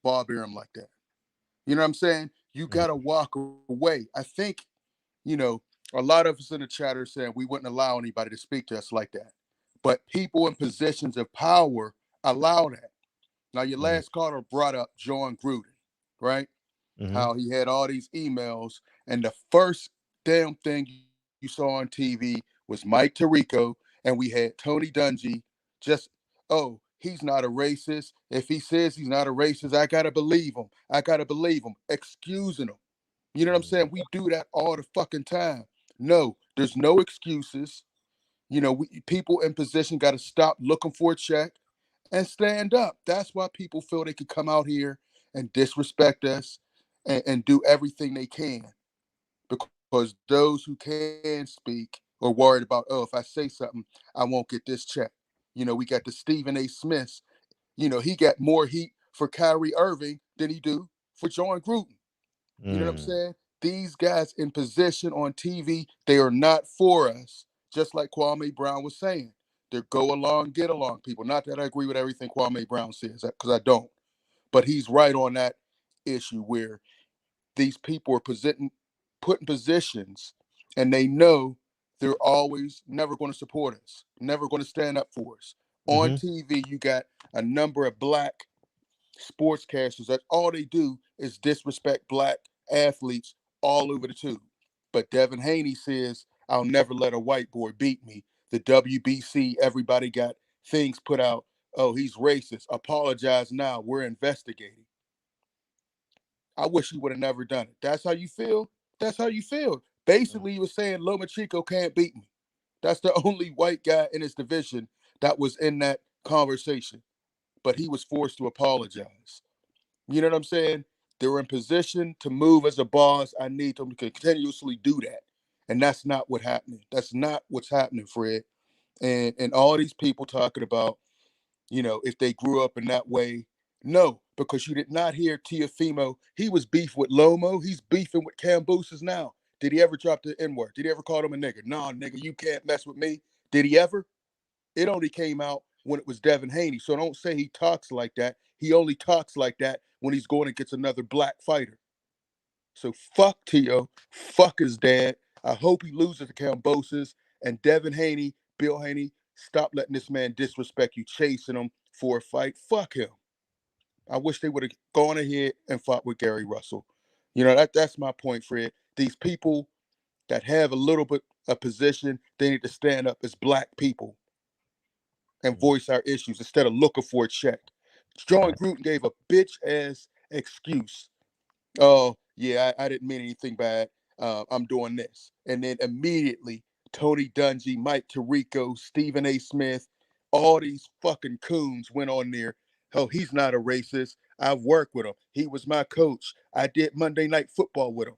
Bob Arum like that. You know what I'm saying? You got to walk away. I think, a lot of us in the chat are saying we wouldn't allow anybody to speak to us like that. But people in positions of power allow that. Now, your last caller brought up John Gruden, right? How he had all these emails, and the first damn thing you saw on TV was Mike Tirico, and we had Tony Dungy. He's not a racist. If he says he's not a racist, I gotta believe him. Excusing him. You know what I'm saying? We do that all the fucking time. No, there's no excuses. People in position got to stop looking for a check and stand up. That's why people feel they could come out here and disrespect us and do everything they can, because those who can speak are worried about, if I say something, I won't get this check. We got the Stephen A. Smiths. He got more heat for Kyrie Irving than he do for John Gruden. You know what I'm saying? These guys in position on TV, they are not for us. Just like Kwame Brown was saying. They're go along, get along people. Not that I agree with everything Kwame Brown says, because I don't. But he's right on that issue where these people are put in positions, and they know they're always never going to support us, never going to stand up for us. On TV, you got a number of black sportscasters that all they do is disrespect black athletes all over the tube. But Devin Haney says, I'll never let a white boy beat me. The WBC, everybody got things put out. Oh, he's racist. Apologize now. We're investigating. I wish he would have never done it. That's how you feel? That's how you feel. Basically, he was saying Lomachenko can't beat me. That's the only white guy in his division that was in that conversation. But he was forced to apologize. You know what I'm saying? They're in position to move as a boss. I need them to continuously do that. And that's not what's happening. That's not what's happening, Fred. And all these people talking about, if they grew up in that way. No, because you did not hear Tiafimo. He was beef with Lomo. He's beefing with Cambooses now. Did he ever drop the N-word? Did he ever call him a nigger? Nah, nigga, you can't mess with me. Did he ever? It only came out when it was Devin Haney. So don't say he talks like that. He only talks like that when he's going against another black fighter. So fuck Tio, fuck his dad. I hope he loses to Cambosis. And Devin Haney, Bill Haney, stop letting this man disrespect you, chasing him for a fight. Fuck him. I wish they would have gone ahead and fought with Gary Russell. You know, that's my point, Fred. These people that have a little bit of position, they need to stand up as black people and voice our issues instead of looking for a check. John Gruden gave a bitch ass excuse. Oh, yeah, I didn't mean anything bad. I'm doing this. And then immediately, Tony Dungy, Mike Tirico, Stephen A. Smith, all these fucking coons went on there. Oh, he's not a racist. I've worked with him. He was my coach. I did Monday Night Football with him.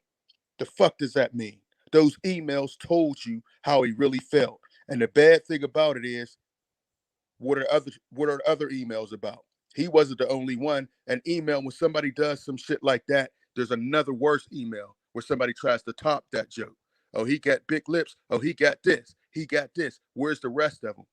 The fuck does that mean? Those emails told you how he really felt. And the bad thing about it is, what are the other emails about? He wasn't the only one. An email, when somebody does some shit like that, there's another worse email where somebody tries to top that joke. Oh, he got big lips. Oh, he got this. He got this. Where's the rest of them?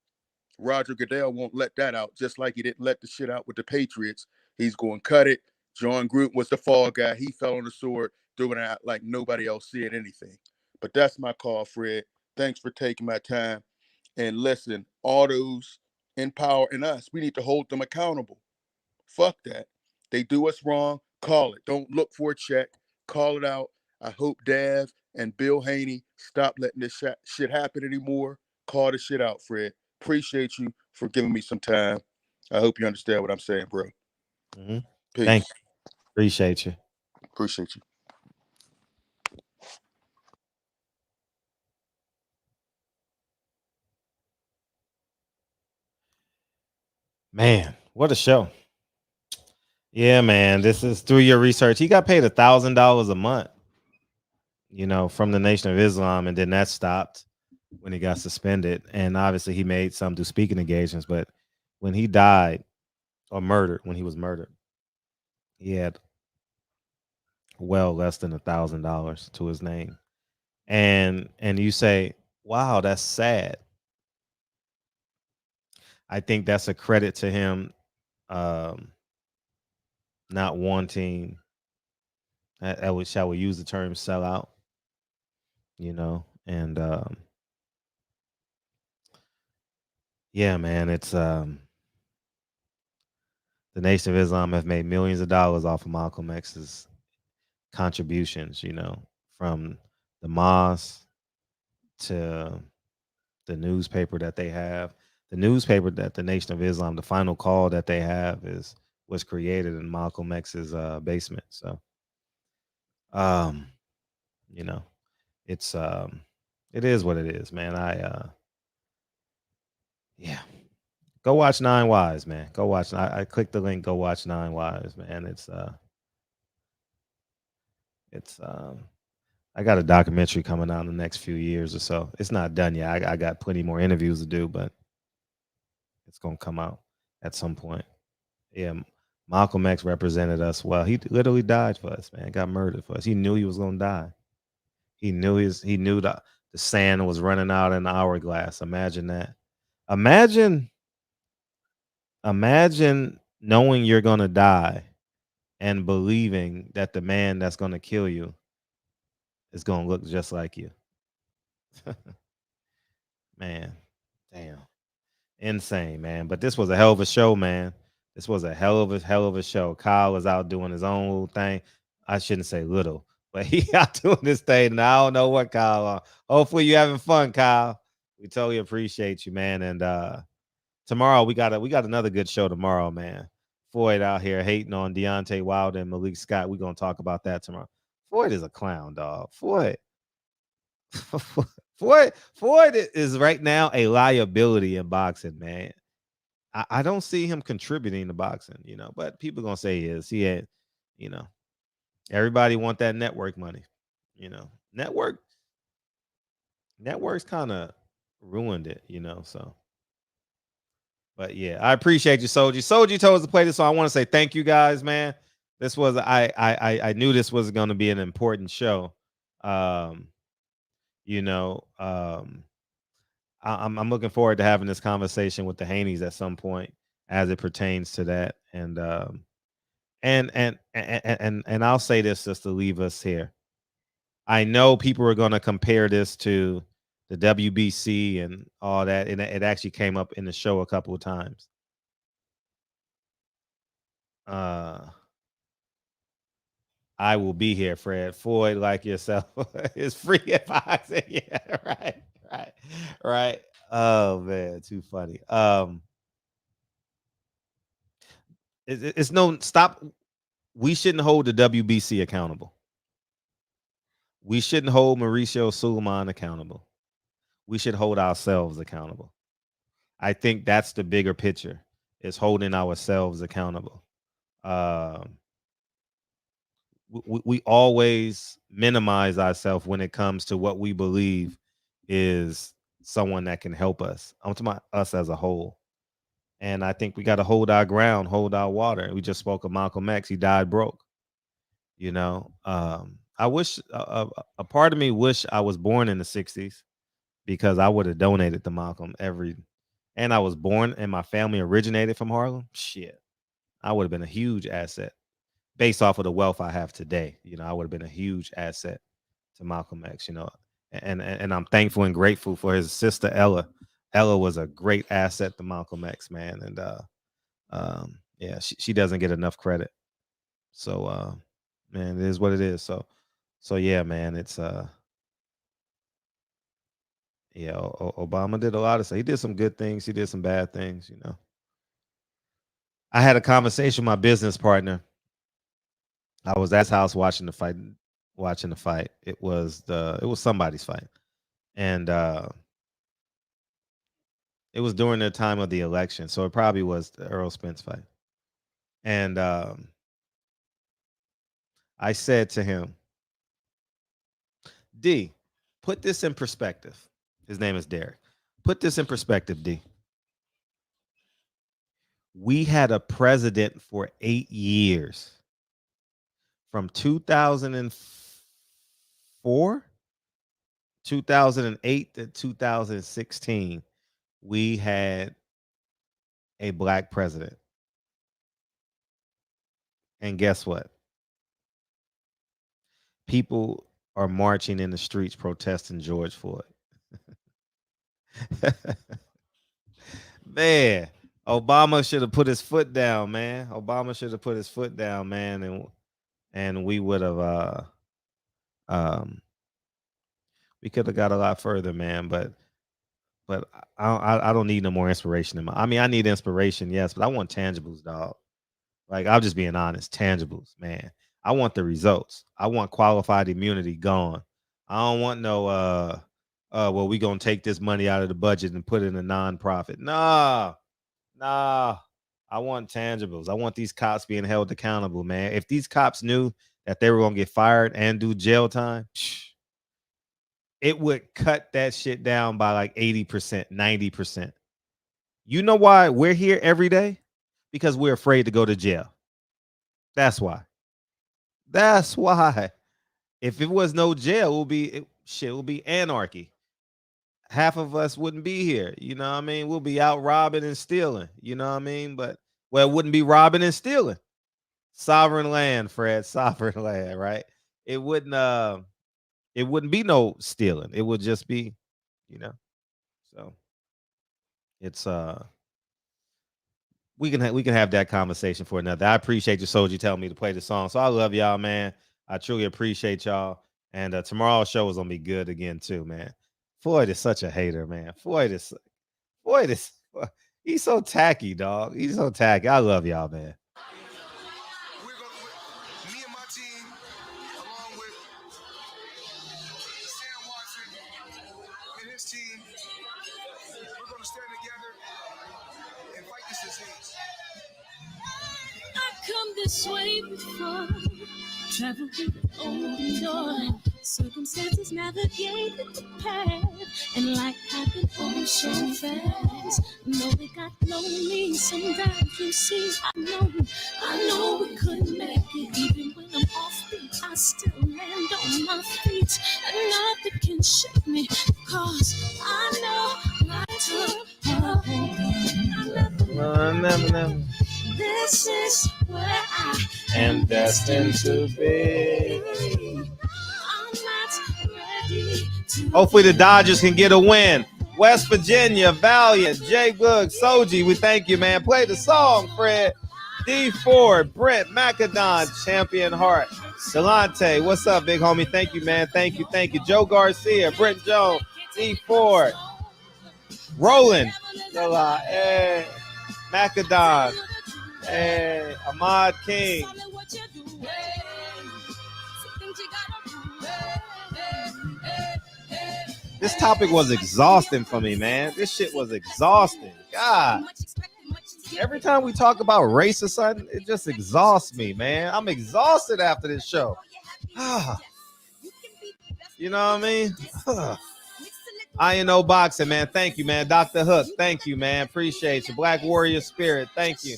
Roger Goodell won't let that out, just like he didn't let the shit out with the Patriots. He's going to cut it. John Gruden was the fall guy. He fell on the sword, threw it out like nobody else said anything. But that's my call, Fred. Thanks for taking my time. And listen, all those in power in us, we need to hold them accountable. Fuck that. They do us wrong, call it. Don't look for a check. Call it out. I hope Dav and Bill Haney stop letting this shit happen anymore. Call the shit out, Fred. Appreciate you for giving me some time. I hope you understand what I'm saying, bro. Mm-hmm. Peace. Thank you. Appreciate you. Appreciate you. Man, what a show. Yeah, man. This is through your research. He got paid $1,000 a month, you know, from the Nation of Islam, and then that stopped when he got suspended. And obviously he made some do speaking engagements, but when he died or murdered, when he was murdered, he had well less than $1,000 to his name. And you say, wow, that's sad. I think that's a credit to him not wanting, shall we use the term sell out, you know, and yeah, man, it's the Nation of Islam have made millions of dollars off of Malcolm X's contributions, you know, from the mosque to the newspaper that they have. The newspaper that the Nation of Islam, the final call that they have was created in Malcolm X's basement. So you know, it's it is what it is, man. Yeah. Go watch Nine Wives, man. Go watch. I clicked the link. Go watch Nine Wives, man. It's I got a documentary coming out in the next few years or so. It's not done yet. I got plenty more interviews to do, but it's gonna come out at some point. Yeah, Malcolm X represented us well. He literally died for us, man. Got murdered for us. He knew he was gonna die. He knew the sand was running out in the hourglass. Imagine that. Imagine knowing you're gonna die and believing that the man that's gonna kill you is gonna look just like you. Man, damn. Insane, man. But this was a hell of a show, man. This was a hell of a show. Kyle was out doing his own little thing. I shouldn't say little, but he out doing this thing. And I don't know what Kyle. Hopefully you having fun, Kyle. We totally appreciate you, man. And tomorrow we got another good show tomorrow, man. Floyd out here hating on Deontay Wilder and Malik Scott. We're gonna talk about that tomorrow. Floyd is a clown, dog. Floyd. Floyd is right now a liability in boxing, man. I don't see him contributing to boxing, you know, but people gonna say he is. He had, you know, everybody want that network money, you know. Networks kind of ruined it, you know. So, but yeah, I appreciate you, Soji. Soji told us to play this, so I want to say thank you guys, man. This was I knew this was going to be an important show. You know, I'm looking forward to having this conversation with the Haneys at some point as it pertains to that. And I'll say this just to leave us here. I know people are going to compare this to the WBC and all that, and it actually came up in the show a couple of times. I will be here, Fred. Floyd, like yourself, is free at boxing. Yeah, right. Oh man, too funny. It's no stop. We shouldn't hold the WBC accountable. We shouldn't hold Mauricio Suleiman accountable. We should hold ourselves accountable. I think that's the bigger picture, is holding ourselves accountable. We always minimize ourselves when it comes to what we believe is someone that can help us. I'm talking about us as a whole. And I think we got to hold our ground, hold our water. We just spoke of Malcolm X. He died broke. You know, I wish a part of me wish I was born in the 60s, because I would have donated to Malcolm and I was born and my family originated from Harlem. Shit, I would have been a huge asset based off of the wealth I have today. You know, I would have been a huge asset to Malcolm X, you know, and I'm thankful and grateful for his sister Ella. Ella was a great asset to Malcolm X, man. And yeah, she doesn't get enough credit. So man, it is what it is. So yeah, man, it's yeah, Obama did a lot of stuff. He did some good things, he did some bad things, you know. I had a conversation with my business partner. I was at his house watching the fight. It was somebody's fight. And it was during the time of the election. So it probably was the Earl Spence fight. And I said to him, D, put this in perspective. His name is Derek. Put this in perspective, D. We had a president for 8 years. From 2004, 2008 to 2016, we had a black president. And guess what? People are marching in the streets protesting George Floyd. Man, Obama should have put his foot down, man. Obama should have put his foot down, man, and we would have we could have got a lot further, man. But I don't need no more inspiration. I mean, I need inspiration, yes, but I want tangibles, dog. Like, I'm just being honest, tangibles, man. I want the results. I want qualified immunity gone. I don't want no well, we gonna take this money out of the budget and put it in a nonprofit. Nah. I want tangibles. I want these cops being held accountable, man. If these cops knew that they were gonna get fired and do jail time, it would cut that shit down by like 80%, 90%. You know why we're here every day? Because we're afraid to go to jail. That's why. That's why. If it was no jail, it will be anarchy. Half of us wouldn't be here. You know what I mean? We'll be out robbing and stealing. You know what I mean? But well, it wouldn't be robbing and stealing. Sovereign land, Fred. Sovereign land, right? It wouldn't be no stealing. It would just be, you know. So it's we can have that conversation for another. I appreciate you, Soldier, telling me to play the song. So I love y'all, man. I truly appreciate y'all. And tomorrow's show is gonna be good again too, man. Floyd is such a hater, man. Floyd is he's so tacky, dog. He's so tacky. I love y'all, man. Me and my team, along with Sam Watson and his team, we're going to stand together and fight this disease. I come this way before, travel with an open door. Circumstances navigate the path, and life happened all so fast. No, they got lonely. Sometimes you see, I know we couldn't make it. Even when I'm offbeat, I still land on my feet, and nothing can shake me. Cause I know This is where I am destined to be. I'm not ready to Hopefully the Dodgers can get a win. West Virginia, Valiant, Jay Boog, Soji, we thank you, man. Play the song, Fred. D Ford, Brent, Macadon, Champion Heart. Delante, what's up, big homie? Thank you, man. Thank you. Joe Garcia, Brent Jones, D Ford, Roland, hey, Macadon, hey, Ahmad King. This topic was exhausting for me, man. This shit was exhausting. God. Every time we talk about race or something, it just exhausts me, man. I'm exhausted after this show. You know what I mean? INO Boxing, man. Thank you, man. Dr. Hook, thank you, man. Appreciate you. Black Warrior Spirit, thank you.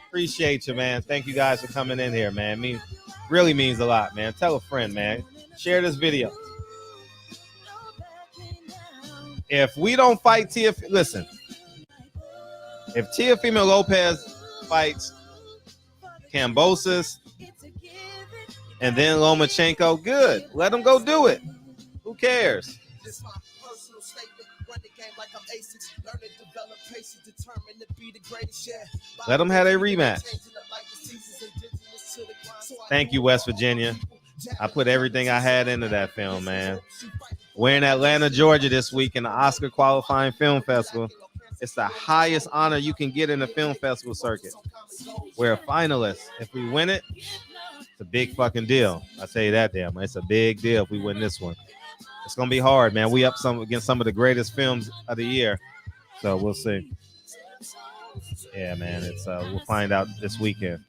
Appreciate you, man. Thank you guys for coming in here, man. Really means a lot, man. Tell a friend, man. Share this video. If we don't fight listen, if Teofimo Lopez fights Kambosos and then Lomachenko, good. Let him go do it. Who cares? Let them have a rematch. Thank you, West Virginia. I put everything I had into that film, man. We're in Atlanta, Georgia this week in the Oscar qualifying film festival. It's the highest honor you can get in the film festival circuit. We're a finalist. If we win it, it's a big fucking deal. I tell you that, damn. It's a big deal if we win this one. It's gonna be hard, man. We up against some of the greatest films of the year, so we'll see. Yeah, man. It's we'll find out this weekend.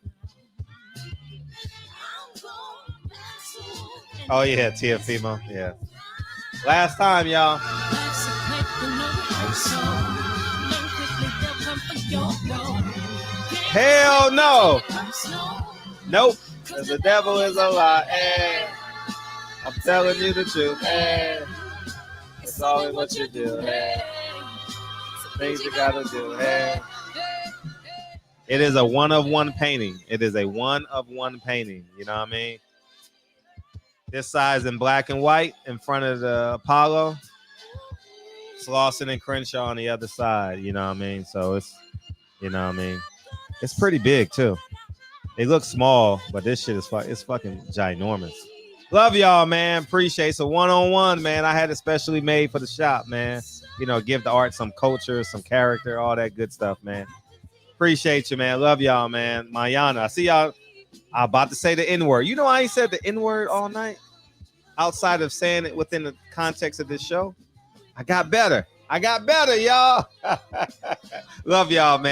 Oh yeah, Teofimo. Yeah. Last time, y'all. Hell no. Nope. The devil is a lie. Hey. I'm telling you the truth. Hey. It's always what you do. Hey. Things you gotta do. Hey. It is a one-of-one painting. It is a one-of-one painting. You know what I mean? This side's in black and white in front of the Apollo. Slauson and Crenshaw on the other side. You know what I mean? So it's, you know what I mean? It's pretty big, too. They look small, but this shit is it's fucking ginormous. Love y'all, man. Appreciate it. So one-on-one, man. I had it specially made for the shop, man. You know, give the art some culture, some character, all that good stuff, man. Appreciate you, man. Love y'all, man. Mayana. I see y'all. I'm about to say the N-word. You know, I ain't said the N-word all night outside of saying it within the context of this show. I got better, y'all. Love y'all, man.